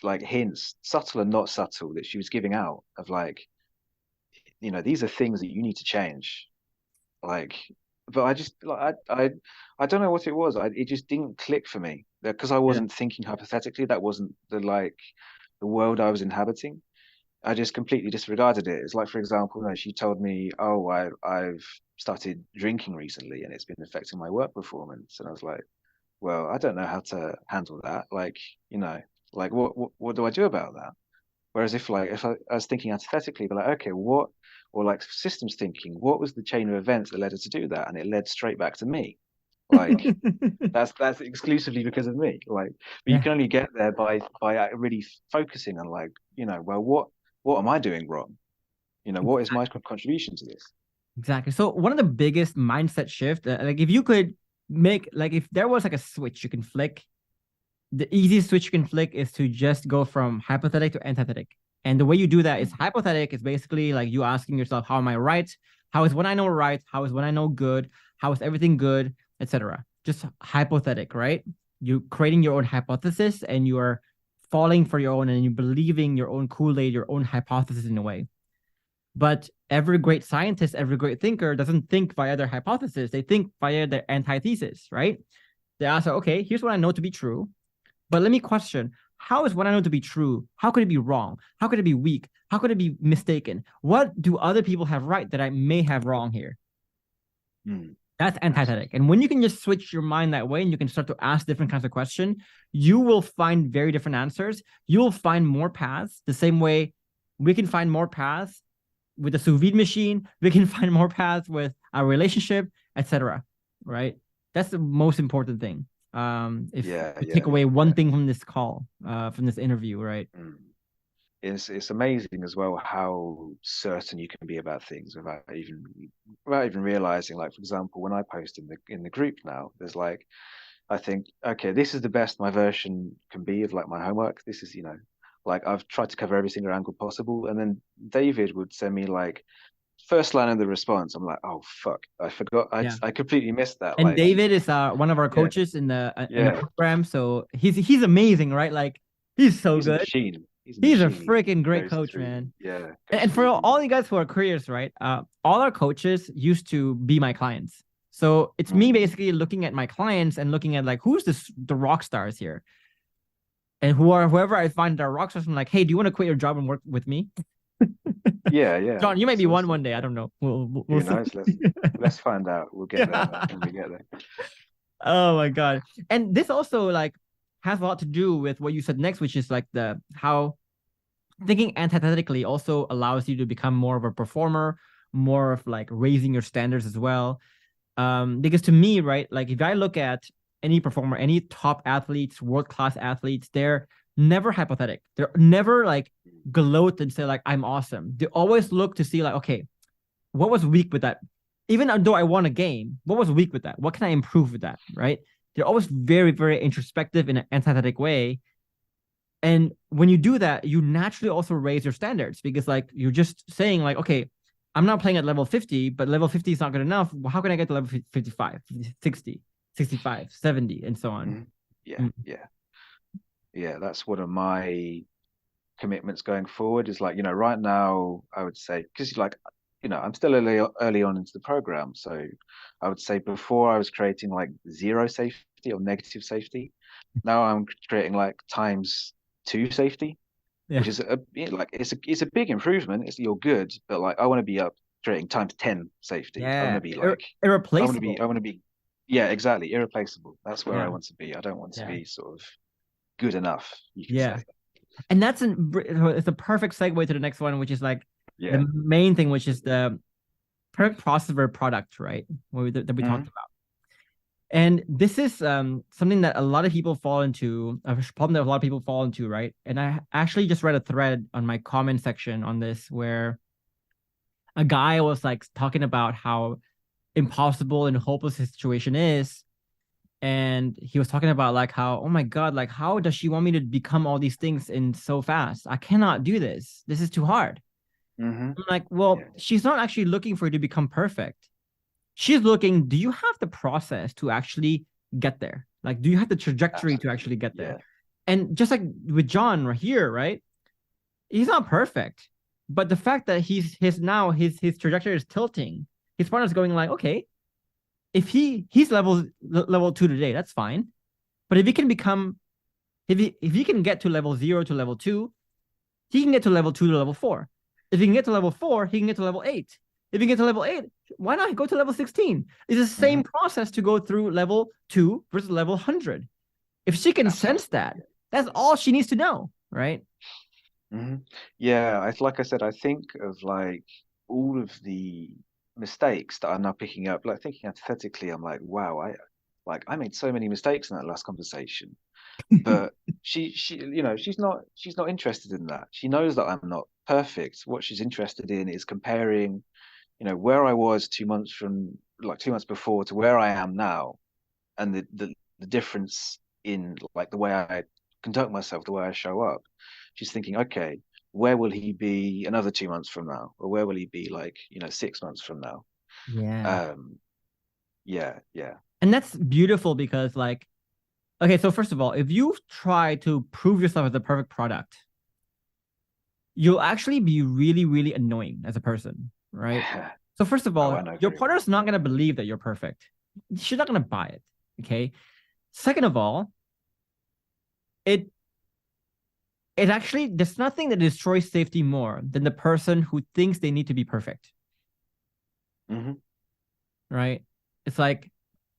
like hints, subtle and not subtle, that she was giving out of like, these are things that you need to change. Like, but I just like I don't know what it was. It just didn't click for me because I Yeah. wasn't thinking hypothetically. That wasn't the world I was inhabiting. I just completely disregarded it. It's like, for example, she told me, "Oh, I've started drinking recently, and it's been affecting my work performance." And I was like, "Well, I don't know how to handle that. Like, you know, like what do I do about that?" Whereas if I was thinking hypothetically, but like, okay, what, or like systems thinking, what was the chain of events that led her to do that? And it led straight back to me. Like that's exclusively because of me. Like, but you Yeah, can only get there by really focusing on like, well, what am I doing wrong? What is my contribution to this? exactly. So one of the biggest mindset shift, like if you could make, like if there was like a switch you can flick, the easiest switch you can flick is to just go from hypothetic to antithetic. And the way you do that is hypothetic is basically like you asking yourself, how am I right? How is when I know right? How is when I know good? How is everything good? Etc. Just hypothetic, right? You creating your own hypothesis and you are falling for your own and you believing your own Kool-Aid, your own hypothesis in a way. But every great scientist, every great thinker doesn't think via their hypothesis. They think via their antithesis, right? They ask, okay, here's what I know to be true. But let me question, how is what I know to be true? How could it be wrong? How could it be weak? How could it be mistaken? What do other people have right that I may have wrong here? Mm, That's antithetic. absolutely. And when you can just switch your mind that way and you can start to ask different kinds of questions, you will find very different answers. You will find more paths the same way we can find more paths with the sous vide machine. We can find more paths with our relationship, etc. Right? That's the most important thing. If Yeah, you take yeah, away one yeah. thing from this call, from this interview, right? Mm. It's amazing as well how certain you can be about things without even realizing. Like, for example, when I post in the group now, there's like, I think, okay, this is the best my version can be of like my homework. This is, like I've tried to cover every single angle possible. And then David would send me like first line of the response. I'm like, oh fuck, I forgot. I Yeah. I completely missed that. And Like, David is one of our yeah, coaches in the yeah. program, so he's amazing, right? Like he's so He's a good. machine. He's a He's a machine. freaking He great goes coach, through, man. yeah, goes And through for with all you guys who are careers, right? All our coaches used to be my clients. So it's me Mm. basically looking at my clients and looking at like who's the rock stars here, and whoever I find are rock stars. I'm like, hey, do you want to quit your job and work with me, Yeah, yeah. John? You might That's be awesome. one day. I don't know. We'll Who see. knows? Let's find out. We'll get there Yeah. when we get there. Oh my god. And this also like has a lot to do with what you said next, which is like the how thinking antithetically also allows you to become more of a performer, more of like raising your standards as well. Because to me, right, like if I look at any performer, any top athletes, world class athletes, they're never hypothetic. They're never like gloat and say like I'm awesome. They always look to see like, okay, what was weak with that? Even though I won a game, what was weak with that? What can I improve with that? Right? They're always very, very introspective in an antithetic way. And when you do that, you naturally also raise your standards because like you're just saying like, okay, I'm not playing at level 50, but level 50 is not good enough. How can I get to level 55, 60, 65, 70, and so on? Mhm. Yeah, Mm. yeah, yeah. That's one of my commitments going forward. Is like, right now I would say, because like, I'm still early on into the program, so I would say before I was creating like zero safety or negative safety. Now I'm creating like times two safety, Yeah. which is like it's a big improvement. You're good, but like I want to be up creating times 10 safety. I want Yeah. to be like Irreplaceable. I want to be yeah, exactly, irreplaceable. That's where I Yeah. want to be. I don't want to Yeah. be sort of good enough, you could Yeah. say. And it's a perfect segue to the next one, which is like Yeah. the main thing, which is the perfect crossover product, right? That we talked Mhm. about. And this is something that a lot of people fall into, a problem that a lot of people fall into, right? And I actually just read a thread on my comment section on this where a guy was like talking about how impossible and hopeless his situation is. and he was talking about like how, oh my God, like how does she want me to become all these things in so fast? I cannot do this. This is too hard. Mm-hmm. I'm like, well, Yeah. she's not actually looking for you to become perfect. She's looking, do you have the process to actually get there? Like, do you have the trajectory to Absolutely. actually get there? Yeah. And just like with John right here, right? He's not perfect, but the fact that his trajectory is tilting, his partner's going like, okay, if he's level 2 today, that's fine. But if he can become if he can get to level 0 to level 2, he can get to level 2 to level 4. If he can get to level 4, he can get to level 8. If he can get to level 8, why not go to level 16? It's the Mm-hmm. same process to go through level 2 versus level 100. If she can sense Absolutely. that, that's all she needs to know, right? Mm-hmm. Yeah, like I said, I think of like all of the mistakes that I'm now picking up, like thinking hypothetically, I'm like, wow, I made so many mistakes in that last conversation. But she's not interested in that. She knows that I'm not perfect. What she's interested in is comparing, where I was 2 months from, like 2 months before, to where I am now, and the difference in like the way I conduct myself, the way I show up. She's thinking, okay, where will he be another 2 months from now, or where will he be like 6 months from now? Yeah. Um, yeah, yeah, And that's beautiful because like, okay, so first of all, if you try to prove yourself as the perfect product, you'll actually be really, really annoying as a person, right? yeah. So first of Oh, all, I know your very well. partner's not Yeah, gonna believe that you're perfect. She's not gonna buy it. Okay. Second of all, it it actually there's nothing that destroys safety more than the person who thinks they need to be perfect, hmm right? It's like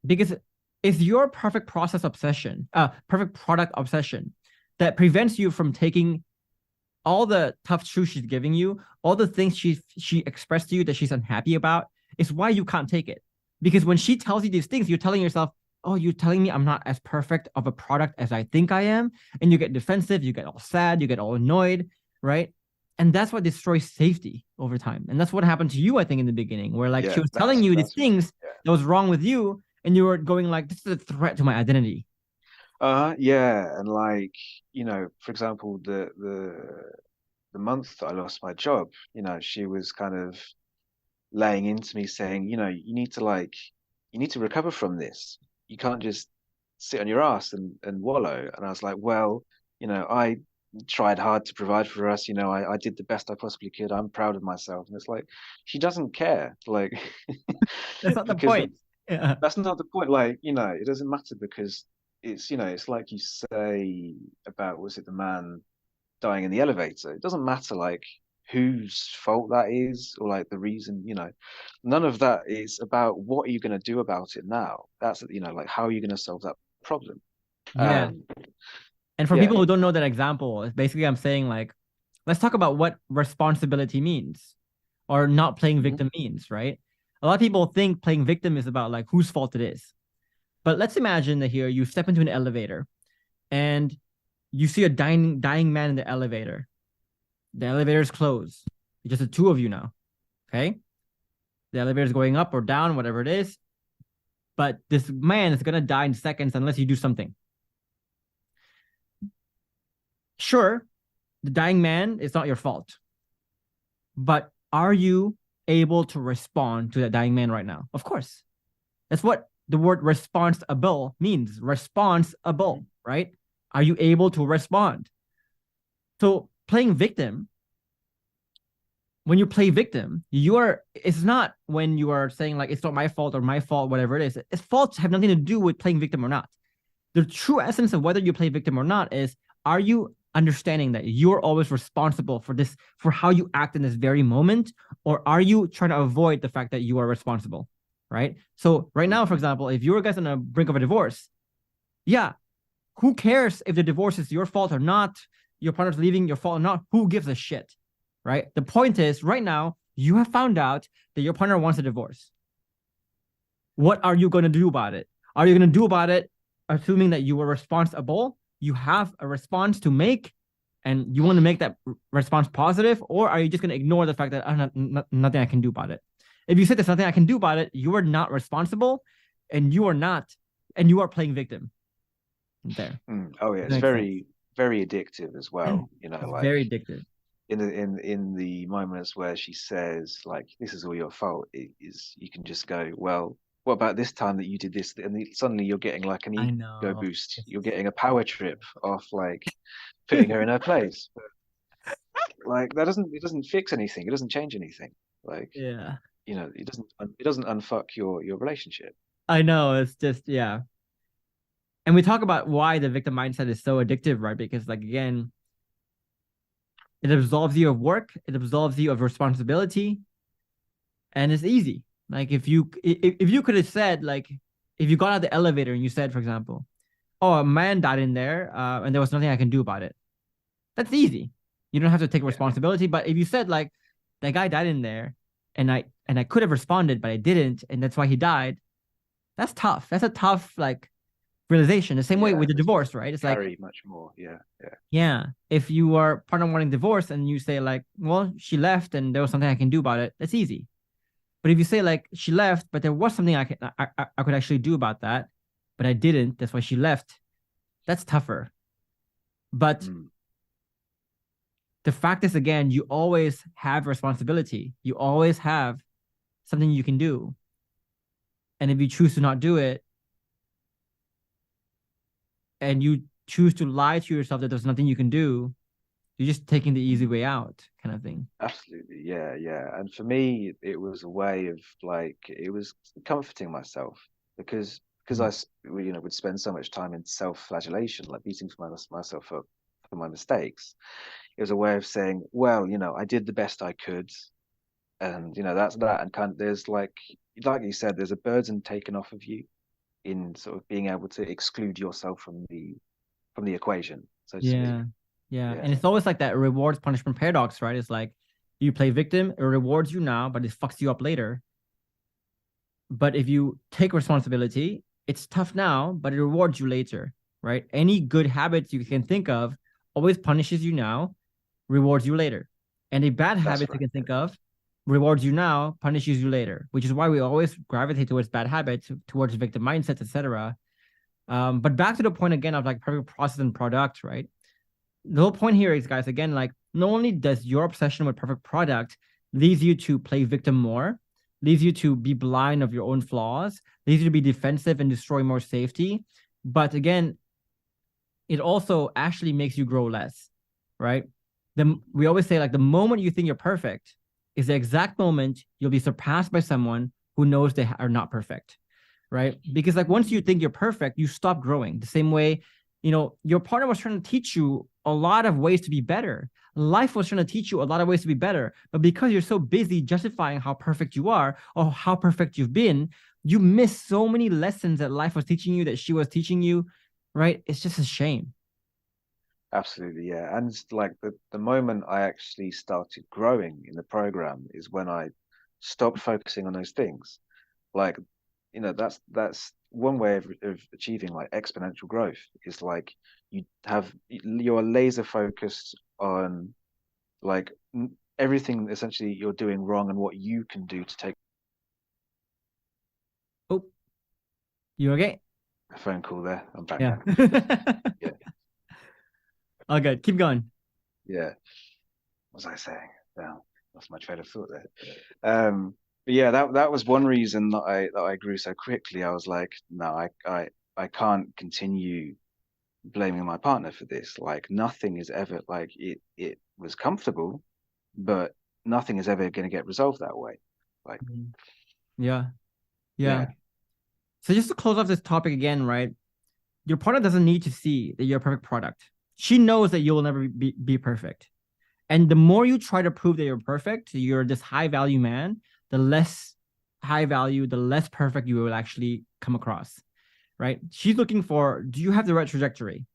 because it's your perfect process obsession, perfect product obsession that prevents you from taking all the tough truths she's giving you, all the things she expressed to you that she's unhappy about, is why you can't take it. Because when she tells you these things, you're telling yourself, "Oh, you're telling me I'm not as perfect of a product as I think I am," and you get defensive, you get all sad, you get all annoyed, right? And that's what destroys safety over time. And that's what happened to you, I think, in the beginning, where like she yeah. was telling That's you these that's right. things that was wrong with you, and you were going like, "This is a threat to my identity." Yeah, and like for example, the month that I lost my job, she was kind of laying into me saying, you need to recover from this. You can't just sit on your ass and wallow. And I was like, well, I tried hard to provide for us. I did the best I possibly could. I'm proud of myself. And it's like, she doesn't care. Like, That's not the because point. Yeah. that's not the point. Like, it doesn't matter because it's like you say about, was it the man dying in the elevator? It doesn't matter like whose fault that is or like the reason, none of that is about what are you going to do about it now. That's, like how are you going to solve that problem? Yeah. Um, And for yeah. people who don't know that example, basically I'm saying like, let's talk about what responsibility means or not playing hmm victim means, right? A lot of people think playing victim is about like whose fault it is. But let's imagine that here you step into an elevator and you see a dying man in the elevator. The elevator is closed. It's just the two of you now. Okay. The elevator is going up or down, whatever it is. But this man is gonna die in seconds unless you do something. Sure, the dying man is not your fault. But are you able to respond to that dying man right now? Of course. That's what the word responsible means. Responsible, right? Are you able to respond? So playing victim, when you play victim, it's not when you are saying like it's not my fault or my fault, whatever it is. It's faults have nothing to do with playing victim or not. The true essence of whether you play victim or not is, are you understanding that you're always responsible for this, for how you act in this very moment, or are you trying to avoid the fact that you are responsible, right? So right now, for example, if you guys on the brink of a divorce, yeah, who cares if the divorce is your fault or not, your partner's leaving, your fault or not? Who gives a shit, right? The point is, right now, you have found out that your partner wants a divorce. What are you going to do about it? Are you going to do about it assuming that you were responsible? You have a response to make, and you want to make that response positive, or are you just going to ignore the fact that nothing I can do about it? If you say there's nothing I can do about it, you are not responsible, and you are not and you are playing victim there. Oh yeah, That it's makes sense. very, very addictive as well. It's Like very addictive. in the moments where she says like, "This is all your fault," it is you can just go, "Well, what about this time that you did this?" And suddenly you're getting like an I ego know. boost. You're getting a power trip off like putting her in her place. Like it doesn't fix anything. It doesn't change anything. Like, Yeah. it doesn't unfuck your relationship. I know. It's just, yeah. And we talk about why the victim mindset is so addictive, right? Because, like, again, it absolves you of work, it absolves you of responsibility, and it's easy. Like, if you could have said, like, if you got out of the elevator and you said, for example, oh, a man died in there, and there was nothing I can do about it. That's easy. You don't have to take Yeah, responsibility. But if you said, like, that guy died in there, and I could have responded, but I didn't, and that's why he died, that's tough. That's a tough, like, realization. The same way yeah. with the It's divorce, right? It's like, carry much more. Yeah, yeah, yeah, if you are partner wanting divorce and you say, like, well, she left and there was something I can do about it, that's easy. But if you say, like, she left, but there was something I could actually do about that, but I didn't, that's why she left, that's tougher. But mm, the fact is, again, you always have responsibility. You always have something you can do. And if you choose to not do it, and you choose to lie to yourself that there's nothing you can do, you're just taking the easy mm. way out, kind of thing. Absolutely. Yeah, yeah. And for me, it was a way of like it was comforting myself because would spend so much time in self-flagellation, like beating myself up for my mistakes. It was a way of saying, well, I did the best I could, and that's that. And there's like you said, there's a burden taken off of you in sort of being able to exclude yourself from the equation, so to speak. Yeah. Yeah. Yeah, And it's always like that rewards punishment paradox, right? It's like you play victim, it rewards you now, but it fucks you up later. But if you take responsibility, it's tough now, but it rewards you later, right? Any good habits you can think of always punishes you now, rewards you later. And a bad that's habit you right. can think of rewards you now, punishes you later, which is why we always gravitate towards bad habits, towards victim mindsets, etc. But back to the point again of like perfect process and product, right? The whole point here is, guys, again, like, not only does your obsession with perfect product leads you to play victim more, leads you to be blind of your own flaws, leads you to be defensive and destroy more safety, but again, it also actually makes you grow less, right? We always say, like, the moment you think you're perfect is the exact moment you'll be surpassed by someone who knows they are not perfect, right? Because, like, once you think you're perfect, you stop growing. The same way, your partner was trying to teach you a lot of ways to be better. Life was trying to teach you a lot of ways to be better. But because you're so busy justifying how perfect you are or how perfect you've been, you miss so many lessons that life was teaching you, that she was teaching you, right? It's just a shame. Absolutely, yeah. And it's like the moment I actually started growing in the program is when I stopped focusing on those things. Like, that's one way of achieving like exponential growth is like you're laser focused on like everything essentially you're doing wrong and what you can do to take Oh, you okay? a phone call there. I'm back Yeah. now. Yeah, All good. Keep going. yeah. What was I saying? Now lost my train of thought there. But yeah, that was one reason that I grew so quickly. I was like, no, I can't continue blaming my partner for this. Like nothing is ever like it was comfortable, but nothing is ever going to get resolved that way. Like, Yeah. Yeah. yeah, So just to close off this topic again, right? Your partner doesn't need to see that you're a perfect product. She knows that you'll never be perfect. And the more you try to prove that you're perfect, you're this high value man, the less high value, the less perfect you will actually come across, right? She's looking for, do you have the right trajectory?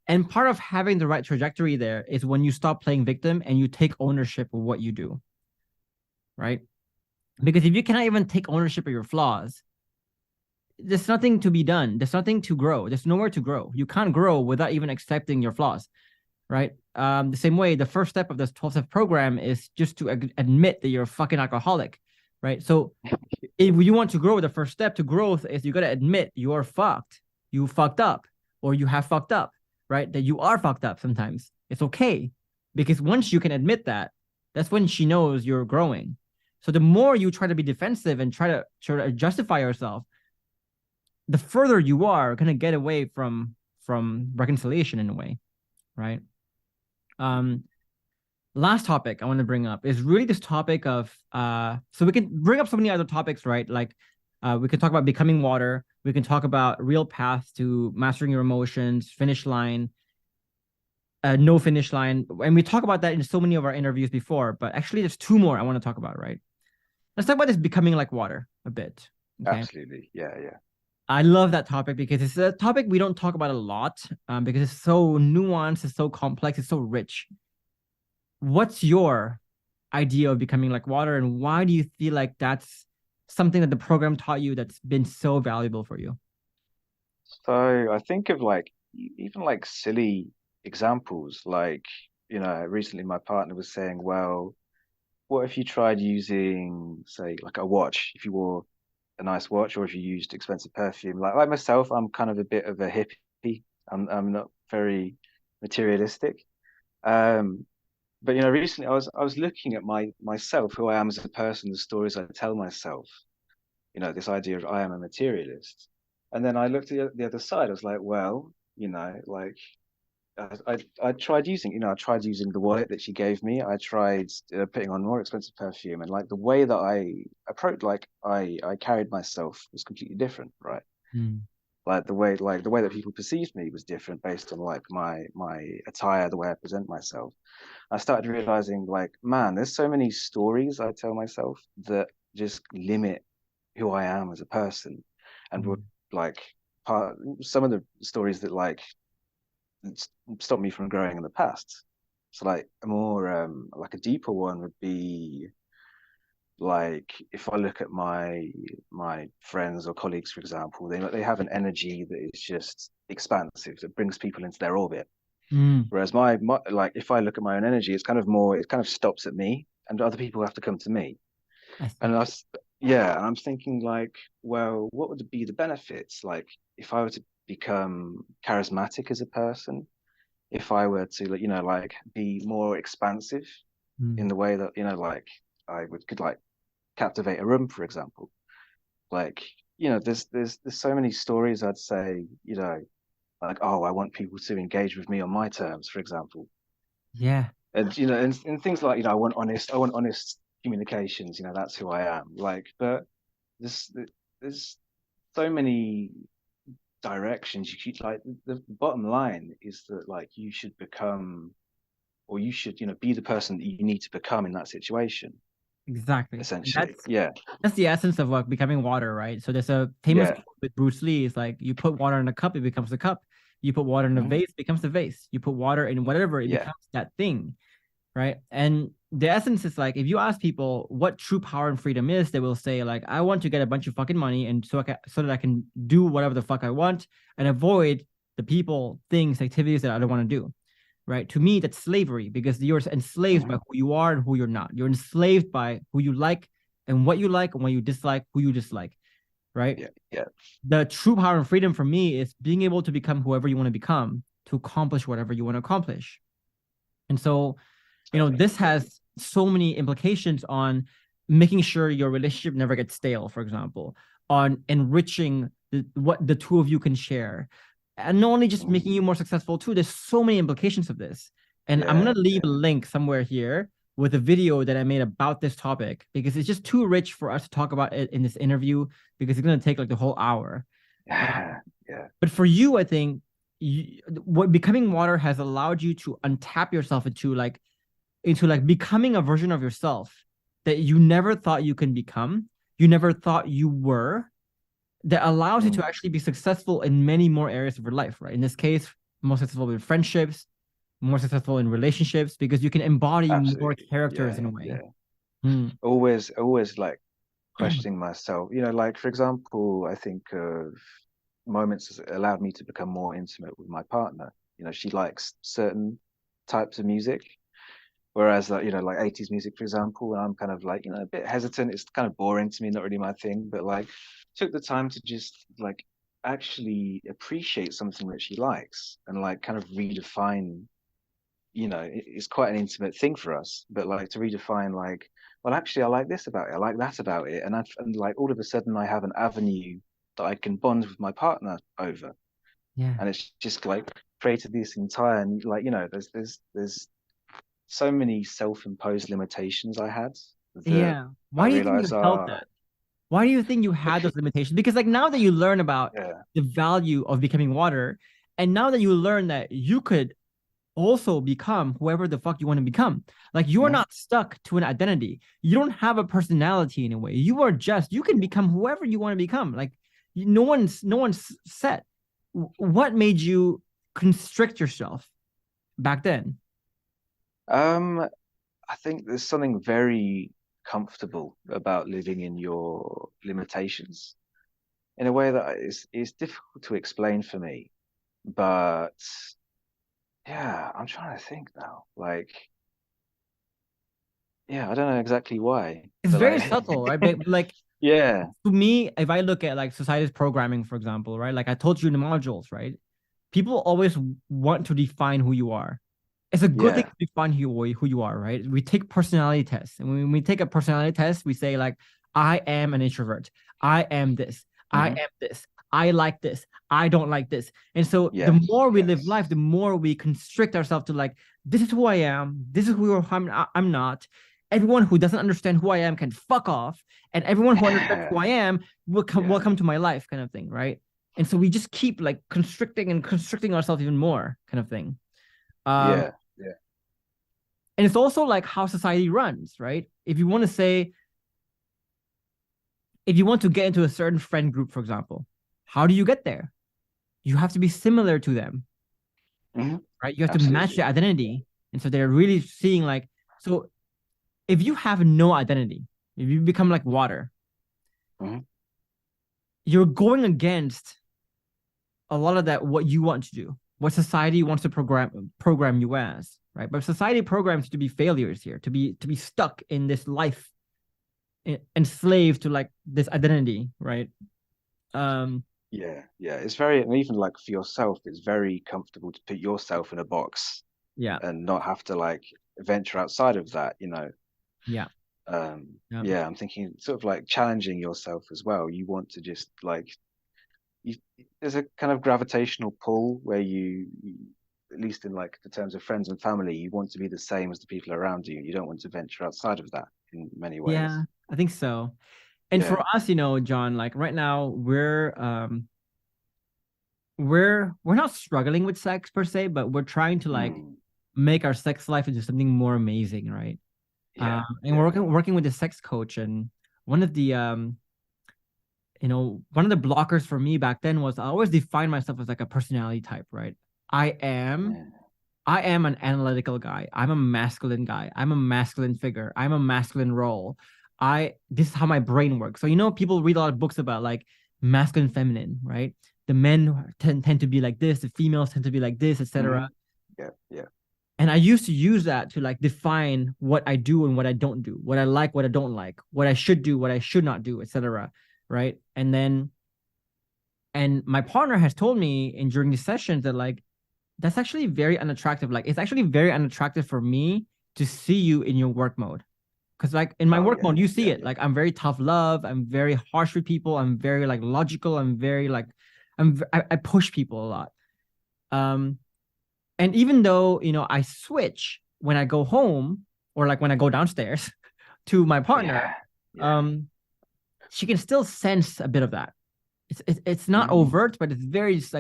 And part of having the right trajectory there is when you stop playing victim and you take ownership of what you do, right? Because if you cannot even take ownership of your flaws, there's nothing to be done. There's nothing to grow. There's nowhere to grow. You can't grow without even accepting your flaws, right? The same way, the first step of this 12-step program is just to admit that you're a fucking alcoholic. right? So if you want to grow, the first step to growth is you got to admit you are fucked. You fucked up, or you have fucked up, right? That you are fucked up sometimes. It's okay. Because once you can admit that, that's when she knows you're growing. So the more you try to be defensive and try to justify yourself, the further you are going to get away from reconciliation in a way, right? Um, Last topic I want to bring up is really this topic of so we can bring up so many other topics, right? Like we can talk about becoming water, we can talk about real paths to mastering your emotions, finish line, no finish line, and we talk about that in so many of our interviews before, but actually there's two more I want to talk about, right? Let's talk about this becoming like water a bit. Okay. Absolutely. Yeah, yeah. I love that topic because it's a topic we don't talk about a lot, because it's so nuanced, it's so complex, it's so rich. What's your idea of becoming like water, and why do you feel like that's something that the program taught you that's been so valuable for you? So I think of like even like silly examples, like, recently my partner was saying, well, what if you tried using, say, like a watch, if you wore a nice watch, or if you used expensive perfume? Like myself, I'm kind of a bit of a hippie. I'm not very materialistic. Um, but recently I was looking at myself, who I am as a person, the stories I tell myself, this idea of I am a materialist. And then I looked at the other side. I was like, well, like I tried using, I tried using the wallet that she gave me. I tried putting on more expensive perfume, and like the way that I approached, like I carried myself was completely different, right? Mm. Like the way that people perceived me was different based on like my attire, the way I present myself. I started realizing, like, man, there's so many stories I tell myself that just limit who I am as a person, and would Mm. like part some of the stories that like stop me from growing in the past. So like a more like a deeper one would be like if I look at my friends or colleagues, for example, they have an energy that is just expansive, that brings people into their orbit. Mm. Whereas my like if I look at my own energy, it kind of stops at me, and other people have to come to me. I see. And yeah, and I'm thinking like, well, what would be the benefits? Like if I were to become charismatic as a person, if I were to, like, like be more expansive in Mm. the way that, like could like captivate a room, for example. Like, there's so many stories I'd say, like, oh, I want people to engage with me on my terms, for example. Yeah, And and things like, I want honest communications, that's who I am. Like, but there's there's so many directions you keep, like, the bottom line is that like you should become, or you should, be the person that you need to become in that situation, exactly. And essentially. that's Yeah, that's the essence of like becoming water, right? So there's a famous yeah. quote with Bruce Lee. It's like you put water in a cup, it becomes a cup. You put water in a Mhm. vase, it becomes a vase. You put water in whatever, it Yeah. becomes that thing, right? And the essence is like if you ask people what true power and freedom is, they will say like, I want to get a bunch of fucking money, and so that I can do whatever the fuck I want and avoid the people, things, activities that I don't want to do, right? To me, that's slavery because you're enslaved by Mhm. who you are and who you're not. You're enslaved by who you like and what you dislike, who you dislike, right? Yeah, yeah. The true power and freedom for me is being able to become whoever you want to become to accomplish whatever you want to accomplish. And so, Totally, this totally. has so many implications on making sure your relationship never gets stale, for example, on enriching what the two of you can share. And not only just Mhm. making you more successful too, there's so many implications of this. And I'm Yeah, gonna leave a yeah. link somewhere here with a video that I made about this topic because it's just too rich for us to talk about it in this interview because it's gonna take like the whole hour. Yeah, yeah. But for you, I think what becoming water has allowed you to untap yourself into like becoming a version of yourself that you never thought you can become, you never thought you were, that allows you to Mm. actually be successful in many more areas of your life, right? In this case, more successful with friendships, more successful in relationships, because you can embody more Absolutely. characters in Yeah, a way. yeah. Hmm. Always like questioning myself. Like, for example, I think of moments that allowed me to become more intimate with my partner. She likes certain types of music, Whereas like, like 80s music, for example, I'm kind of like, a bit hesitant. It's kind of boring to me, not really my thing. But like took the time to just like actually appreciate something that she likes and like kind of redefine, it's quite an intimate thing for us, but like to redefine like, well, actually I like this about it, I like that about it. And like all of a sudden I have an avenue that I can bond with my partner over. Yeah. And it's just like created this entire, and like, there's so many self-imposed limitations I had that Yeah. I Why do you think you realized held are that? Why do you think you had those limitations? Because like now that you learn about yeah, the value of becoming water, and now that you learn that you could also become whoever the fuck you want to become. Like you are mhm, not stuck to an identity. You don't have a personality in a way. You can become whoever you want to become. Like no one's set. What made you constrict yourself back then? um I think there's something very comfortable about living in your limitations in a way that is difficult to explain for me. But yeah, I'm trying to think now. Like, yeah, I don't know exactly why, It's but very like, subtle, right? But like yeah, to me, if I look at like society's programming, for example, right? Like I told you in the modules, right? People always want to define who you are. It's a good thing yeah, to define who you are, right? We take personality tests. And when we take a personality test, we say, like, I am an introvert. I am this. I hmm, am this. I like this. I don't like this. And so the yes, more we live life, yes, the more we constrict ourselves to like, this is who I am. This is who I'm not. Everyone who doesn't understand who I am can fuck off. And everyone who understands who I am will yeah, come to my life, kind of thing, right? And so we just keep like constricting and constricting ourselves even more, kind of thing. Um, yeah, yeah, and it's also like how society runs, right? If you want to get into a certain friend group, for example, how do you get there? You have to be similar to them, hmm, right? You have to match absolutely, their identity. And so they're really seeing like, so if you have no identity, if you become like water, hmm, you're going against a lot of that, what you want to do, what society wants to program you as, right? But society programs you to be failures here, to be stuck in this life, enslaved to like this identity, right? Um, yeah, yeah. It's very, and even like for yourself, it's very comfortable to put yourself in a box yeah, and not have to like venture outside of that. yeah, yeah, Yeah, I'm thinking sort of like challenging yourself as well. You want to just like you, there's a kind of gravitational pull where at least in like the terms of friends and family, you want to be the same as the people around you. You don't want to venture outside of that in many yeah. ways. I think so. And for Yeah. us, John, like right now, we're not struggling with sex per se, but we're trying to like Mm. make our sex life into something more amazing, right? Yeah. And we're Yeah. working with a sex coach, and one of the one of the blockers for me back then was I always define myself as like a personality type, right? I am Yeah. I am an analytical guy. I'm a masculine guy. I'm a masculine figure. I'm a masculine role. This is how my brain works. So people read a lot of books about like masculine, feminine, right? The men tend to be like this, the females tend to be like this, etc. Hmm. Yeah. Yeah. And I used to use that to like define what I do and what I don't do, what I like, what I don't like, what I should do, what I should not do, etc. Right. And my partner has told me in during these sessions that like that's actually very unattractive. Like it's actually very unattractive for me to see you in your work mode. Cause like in my Oh work yeah. mode, you see Yeah. it. Yeah. Like I'm very tough love. I'm very harsh with people. I'm very like logical. I'm very like I push people a lot. Um, and even though I switch when I go home or like when I go downstairs to my partner, Yeah. Yeah. um, she can still sense a bit of that. It's not Mm. overt, but it's very just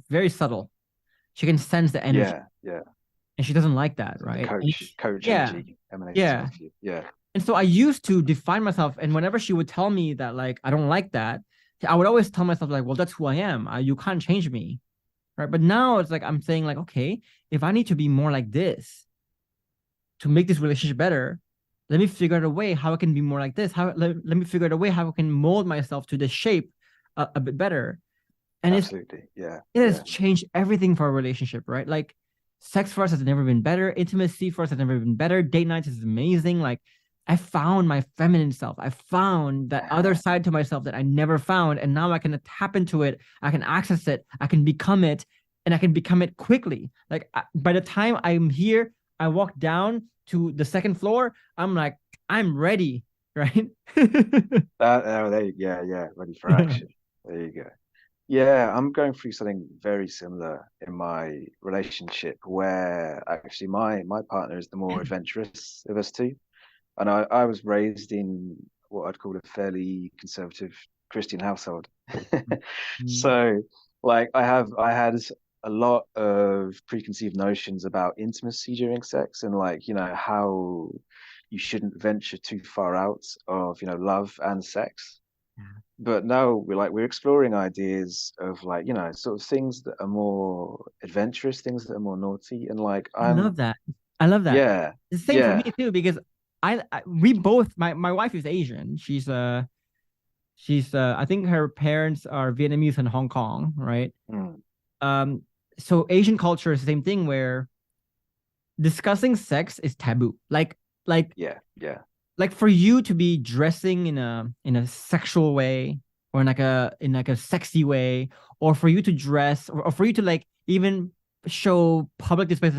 very subtle. She can sense the energy, Yeah. Yeah. and she doesn't like that, So the right? coach Yeah, energy emanating yeah. off you. Yeah. And so I used to define myself, and whenever she would tell me that like I don't like that, I would always tell myself like, well, that's who I am. You can't change me, right? But now it's like I'm saying like, okay, if I need to be more like this to make this relationship better, let me figure out a way how I can be more like this. Let me figure out a way how I can mold myself to this shape a bit better. And Absolutely. Yeah. it has Yeah. changed everything for our relationship, right? Like sex for us has never been better. Intimacy for us has never been better. Date nights is amazing. Like I found my feminine self. I found that other side to myself that I never found. And now I can tap into it. I can access it. I can become it. And I can become it quickly. Like by the time I'm here, I walk down to the second floor. I'm like, I'm ready. Right. Yeah, ready for action. There you go. Yeah, I'm going through something very similar in my relationship where actually my partner is the more adventurous of us two. And I was raised in what I'd call a fairly conservative Christian household. Mm. So like I had a lot of preconceived notions about intimacy during sex and like, how you shouldn't venture too far out of, love and sex. Yeah. But now we're exploring ideas of like, sort of things that are more adventurous, things that are more naughty. And like I love that. I love that. yeah, The same for me yeah. too, because we both my wife is Asian. She's I think her parents are Vietnamese and Hong Kong, right? Mm, Um, so Asian culture is the same thing where discussing sex is taboo. Like yeah, yeah. like for you to be dressing in a sexual way or in like a sexy way, or for you to dress or for you to like even show public displays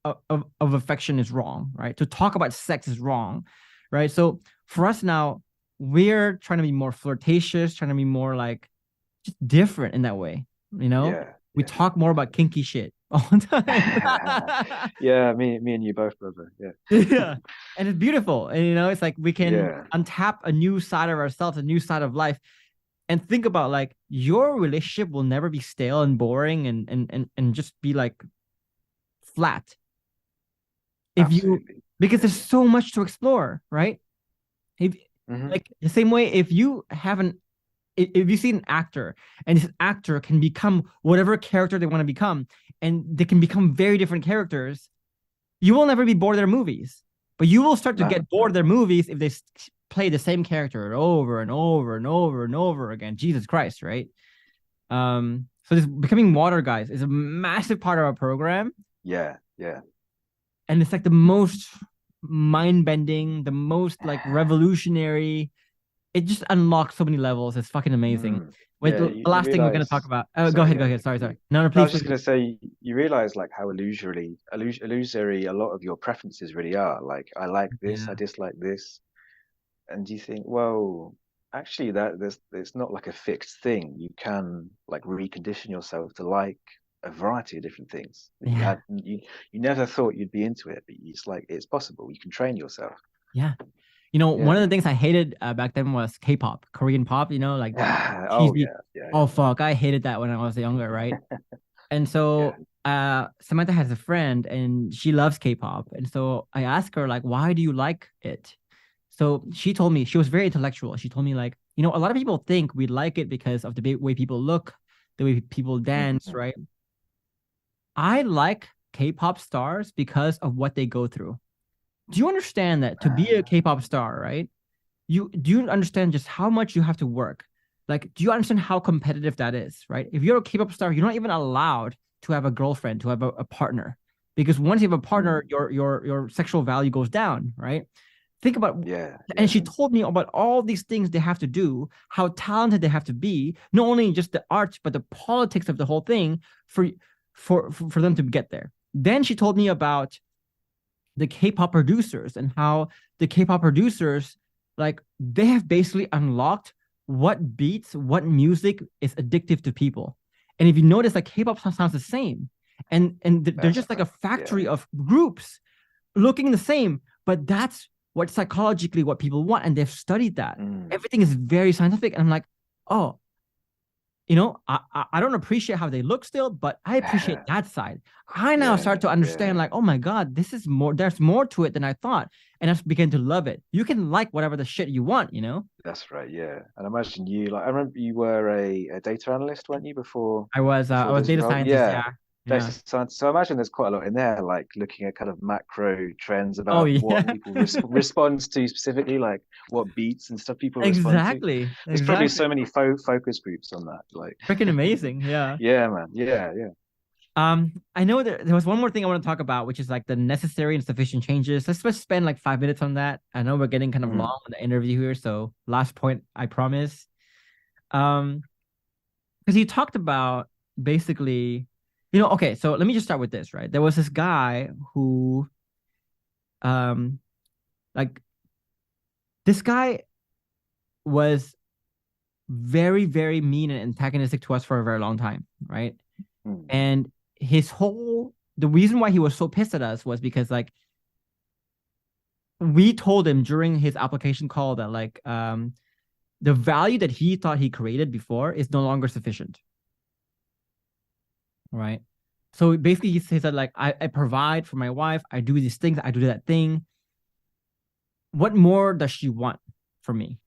of affection is wrong, right? To talk about sex is wrong, right? So for us now, we're trying to be more flirtatious, trying to be more like just different in that way, you know? Yeah, We yeah, talk more about kinky shit all the time. yeah. Me and you both, brother. Yeah, Yeah. And it's beautiful. And it's like we can yeah, untap a new side of ourselves, a new side of life. And think about like your relationship will never be stale and boring and just be like flat. If you absolutely. because Yeah. there's so much to explore, right? If Hmm. like the same way if you haven't if you see an actor and this actor can become whatever character they want to become, and they can become very different characters, you will never be bored of their movies, but you will start to No, get bored of no. their movies if they play the same character over and over and over and over again. Jesus Christ, right? So this becoming water guys is a massive part of our program, Yeah, yeah. and it's like the most mind bending, the most like revolutionary. It just unlocks so many levels. It's fucking amazing. Mm. Wait, Yeah, the you last thing we're gonna talk realize. about. Go Sorry, ahead, go yeah, ahead. Sorry, continue. sorry. No, no, No, I please, was please. just gonna say you realize like how illusory a lot of your preferences really are. Like I like this, I Yeah, dislike this, and you think, well, actually, that there's it's not like a fixed thing. You can like recondition yourself to like a variety of different things that yeah, you never thought you'd be into it, but it's like it's possible. You can train yourself. yeah. One of Yeah. the things I hated back then was K-pop, Korean pop. Like that Oh cheesy. yeah, yeah, Oh fuck, I hated that when I was younger, right? And yeah, so Samantha has a friend and she loves K-pop. And so I asked her like, why do you like it? So she told me she was very intellectual. She told me like, a lot of people think we like it because of the way people look, the way people yeah. dance, right? I like K-pop stars because of what they go through. Do you understand that to be a K-pop star, right? You understand just how much you have to work? Like, do you understand how competitive that is, right? If you're a K-pop star, you're not even allowed to have a girlfriend, to have a partner, because once you have a partner, Mm, your sexual value goes down, right? Think about, yeah, and yeah. she told me about all these things they have to do, how talented they have to be, not only just the art, but the politics of the whole thing for for them to get there. Then she told me about the K-pop producers and how the K-pop producers like they have basically unlocked what beats, what music is addictive to people. And if you notice, like K-pop sounds the same, and they're That's just like a right. Yeah. factory of groups looking the same, but that's what psychologically what people want, and they've studied that. Mm, Everything is very scientific, and I'm like, oh, I don't appreciate how they look still, but I appreciate that side. I now yeah, start to understand, yeah. like, oh my God, this is more, there's more to it than I thought. And I just begin to love it. You can like whatever the shit you want? That's right. Yeah. And I imagine you like I remember you were a data analyst, weren't you, I before was this data role? scientist, Yeah. yeah. Yeah. Data science. So I imagine there's quite a lot in there, like looking at kind of macro trends Oh about what yeah. people respond to specifically, like what beats and stuff people respond to. Exactly. There's probably Exactly. so many focus groups on that. Like, Freaking amazing. Yeah. yeah, man. Yeah, yeah. I know there was one more thing I want to talk about, which is like the necessary and sufficient changes. Let's just spend like 5 minutes on that. I know we're getting kind of Mm, long on the interview here, so last point, I promise. Um, because you talked about basically, okay, so let me just start with this, right? There was this guy who, um, like this guy was very, very mean and antagonistic to us for a very long time, right? mm, And the reason why he was so pissed at us was because like we told him during his application call that like the value that he thought he created before is no longer sufficient, right? So basically he said like I provide for my wife, I do these things, I do that thing. What more does she want from me?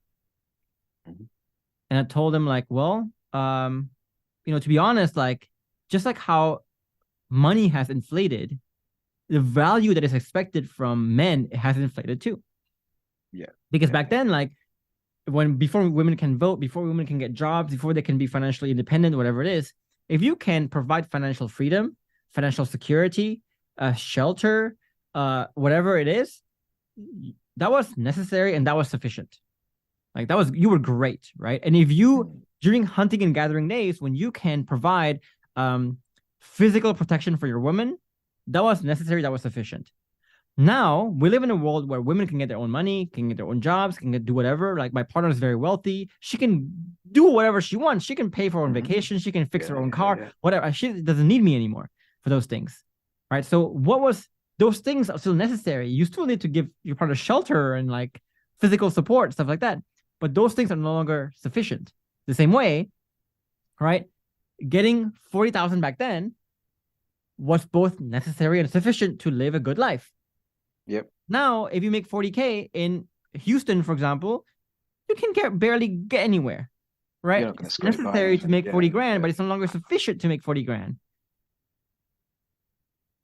mm, And I told him like, well, to be honest, like just like how money has inflated, the value that is expected from men has inflated too. yeah, Because yeah, back yeah. then, like before women can vote, before women can get jobs, before they can be financially independent, whatever it is, if you can provide financial freedom, financial security, shelter, whatever it is, that was necessary and that was sufficient. Like that was you were great, right? And if you Mm, during hunting and gathering days, when you can provide um, physical protection for your woman, that was necessary, that was sufficient. Now we live in a world where women can get their own money, can get their own jobs, do whatever. Like my partner is very wealthy. She can do whatever she wants. She can pay for her own mm, vacation. She can fix her yeah, own yeah, car, yeah. whatever. She doesn't need me anymore for those things. Right. So those things are still necessary. You still need to give your partner shelter and like physical support, stuff like that. But those things are no longer sufficient. The same way, right? Getting 40,000 back then was both necessary and sufficient to live a good life. Yep. Now, if you make 40K in Houston, for example, you can barely get anywhere, You're right? not going to It's scrape by necessary to anything. make Yeah, 40 grand, yeah. but it's no longer sufficient to make 40 grand.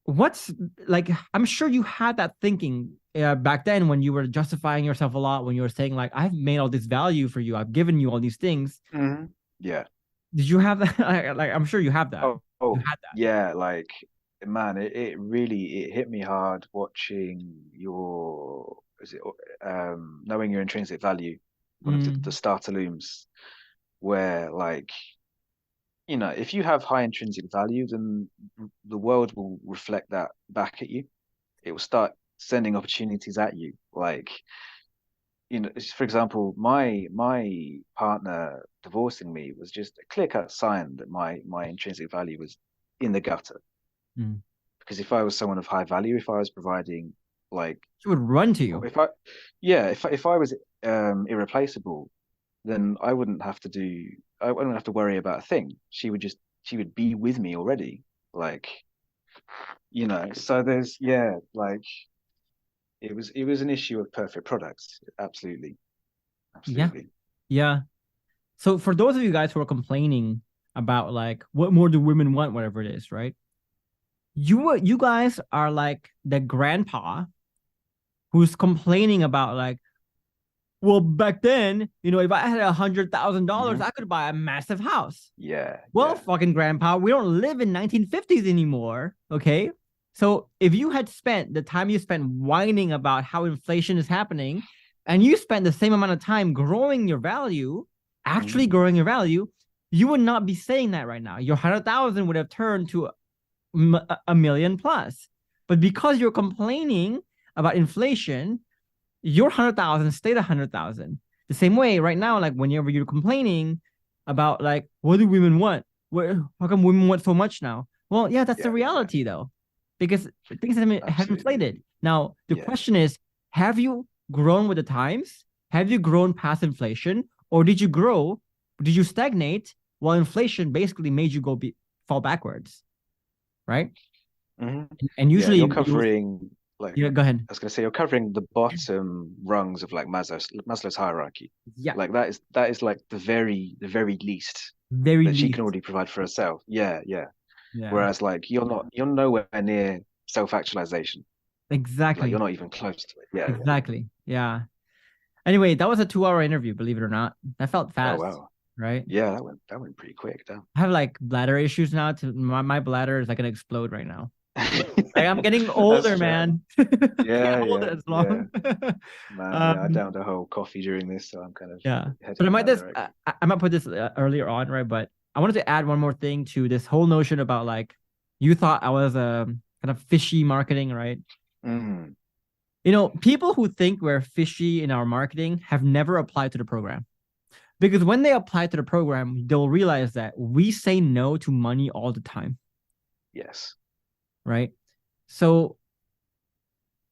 What's like, I'm sure you had that thinking back then when you were justifying yourself a lot, when you were saying, like, I've made all this value for you, I've given you all these things. Yeah. Did you have that? Like, I'm sure you have that. You Oh, had that. yeah. Like, man, it really it hit me hard watching your is it knowing your intrinsic value, one of the Mm, starter looms, where like if you have high intrinsic value, then the world will reflect that back at you. It will start sending opportunities at you. Like, for example, my partner divorcing me was just a clear-cut sign that my intrinsic value was in the gutter. mm. Because if I was someone of high value, if I was providing like She would run to you. if I yeah, if I was irreplaceable, then I wouldn't have to worry about a thing. She would be with me already. Like, so there's like it was an issue of perfect products. Absolutely. Yeah. Absolutely. Yeah. So for those of you guys who are complaining about like what more do women want, whatever it is, right? You guys are like the grandpa who's complaining about like, well, back then, if I had $100,000, Hmm. I could buy a massive house. Yeah, Well, yeah. fucking grandpa, we don't live in 1950s anymore. Okay. So if you had spent the time you spent whining about how inflation is happening, and you spent the same amount of time growing your value, actually Hmm. growing your value, you would not be saying that right now. Your 100,000 would have turned to a million plus. But because you're complaining about inflation, your 100,000 stayed 100,000. The same way right now, like whenever you're complaining about like, what do women want? How come women want so much now? Well, yeah, that's the Yeah, yeah. reality though, because things have Absolutely. inflated. Now, the Yeah. question is, have you grown with the times? Have you grown past inflation? Or did you grow? Did you stagnate while inflation basically made you fall backwards? Right. Hmm. And Yeah, usually you're you'll, covering like yeah, go ahead. I was gonna say you're covering the bottom rungs of like Maslow's hierarchy. Yeah, Like that is like the very least very that she can least. already provide for herself. Yeah, yeah. Yeah, Whereas like you're nowhere near self-actualization. Like exactly. you're not even close to it. Yeah, yeah. Exactly. Yeah. Anyway, that was a 2 hour interview, believe it or not. That felt Oh fast. wow. right? Yeah, that went pretty quick. Damn. I have like bladder issues now. To my bladder is like gonna explode right now. Like, I'm getting That's older, fair. man. Can't Yeah, hold yeah, it as yeah. long. Man, yeah, I um, downed a whole coffee during this, so I'm kind of yeah, but heading I in might that this direction. I might put this earlier on, right? But I wanted to add one more thing to this whole notion about like you thought I was kind of fishy marketing, right? Mm, People who think we're fishy in our marketing have never applied to the program. Because when they apply to the program, they'll realize that we say no to money all the time, yes. right? So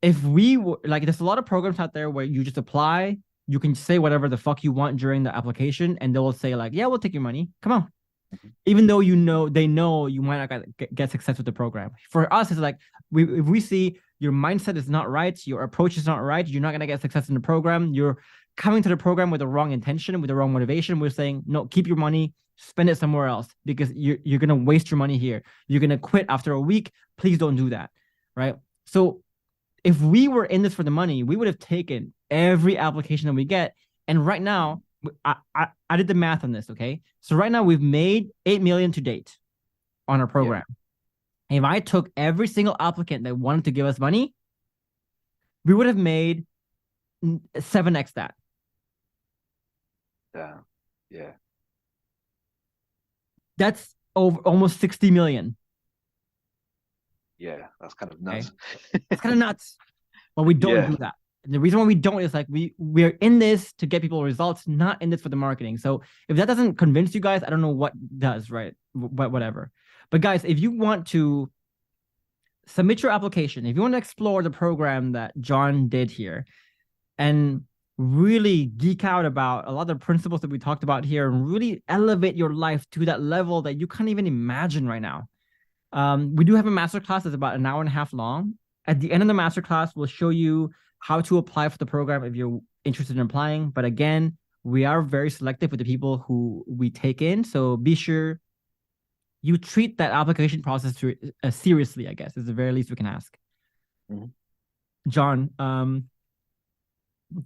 if we were like, there's a lot of programs out there where you just apply, you can say whatever the fuck you want during the application, and they'll say like, "Yeah, we'll take your money. Come on." Mhm. Even though they know you might not get success with the program. For us, it's like if we see your mindset is not right, your approach is not right, you're not gonna get success in the program. You're coming to the program with the wrong intention, with the wrong motivation. We're saying no, keep your money, spend it somewhere else because you're gonna waste your money here. You're gonna quit after a week. Please don't do that, right? So if we were in this for the money, we would have taken every application that we get. And right now, I did the math on this. Okay, so right now we've made 8 million to date on our Yeah. program. If I took every single applicant that wanted to give us money, we would have made 7x that. Damn. Yeah. That's over almost 60 million. Yeah. That's kind of Okay, nuts. that's kind of nuts. But we don't Yeah. do that. And the reason why we don't is like we're in this to get people results, not in this for the marketing. So if that doesn't convince you guys, I don't know what does, right? But whatever. But guys, if you want to submit your application, if you want to explore the program that John did here and really geek out about a lot of the principles that we talked about here and really elevate your life to that level that you can't even imagine right now. We do have a masterclass that's about an hour and a half long. At the end of the masterclass, we'll show you how to apply for the program if you're interested in applying. But again, we are very selective with the people who we take in. So be sure you treat that application process seriously, I guess, is the very least we can ask. Mm-hmm. John,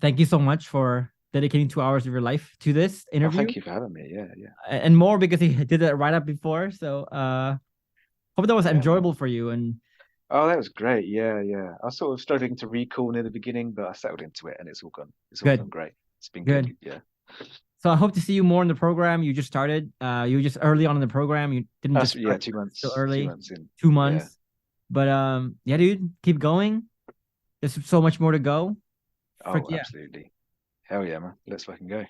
thank you so much for dedicating 2 hours of your life to this Oh, interview. thank you for having me. Yeah, yeah. And more because he did it right up before. So hope that was Yeah, man. enjoyable for you. And Oh, that was great. Yeah, yeah. I was sort of struggling to recall near the beginning, but I settled into it and it's all gone good, great. It's been good. good. Yeah. So I hope to see you more in the program. You just started. You were just early on in the program. You didn't That's just yeah, start two still months, two early, months in. two Yeah. months. But yeah, dude, keep going. There's so much more to go. Frick Oh, yeah. absolutely. Hell yeah, man. Let's fucking go.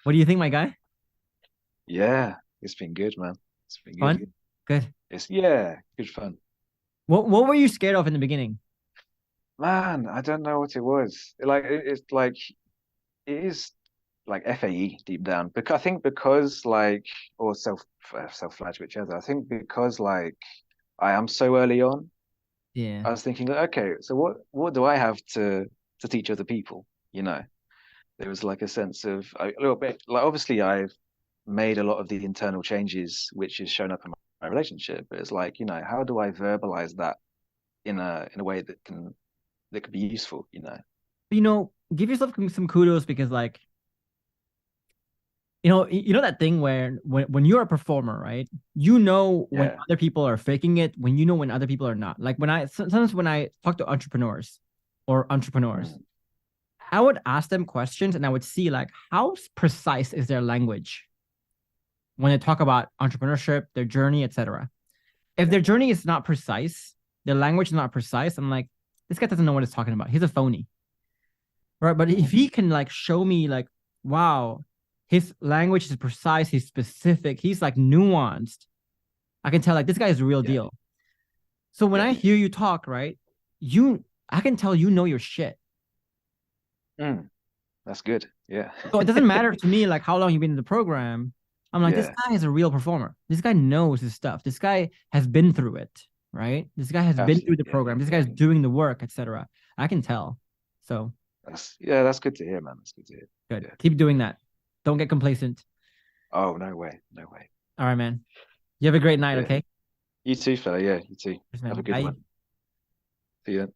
What do you think, my guy? Yeah, it's been good, man. It's been good. Fun? Good. It's yeah, good fun. What were you scared of in the beginning? Man, I don't know what it was. Like it's like it is like FAE deep down. Because I think because like or self-flag, whichever. I think because like I am so early on, Yeah. I was thinking like, okay, so what do I have to teach other people? You know, there was like a sense of a little bit like obviously I've made a lot of the internal changes which has shown up in my relationship. But it's like, how do I verbalize that in a way that could be useful, Give yourself some kudos because like that thing where when you're a performer, right? When Yeah. other people are faking it, when other people are not. Like sometimes when I talk to entrepreneurs, Mm. I would ask them questions and I would see like how precise is their language when they talk about entrepreneurship, their journey, etc. If Yeah. their journey is not precise, their language is not precise, I'm like, this guy doesn't know what he's talking about. He's a phony. Right. But if Mm. he can like show me like, wow, his language is precise, he's specific, he's like nuanced. I can tell like this guy is a real Yeah. deal. So when Yeah. I hear you talk, right, I can tell you know your shit. Mm. That's good. Yeah. So it doesn't matter to me like how long you've been in the program. I'm like, this Yeah. guy is a real performer. This guy knows his stuff. This guy has been through it, right? This guy has been through the Absolutely. Yeah. program. This Yeah. guy's doing the work, etc. I can tell. So That's good to hear, man. That's good to hear. good. Yeah. Keep doing that. Don't get complacent. Oh, no way. No way. All right, man. You have a great night, Yeah. okay? You too, fella. Yeah, you too. Yes, Have a man. good Bye. one. See ya.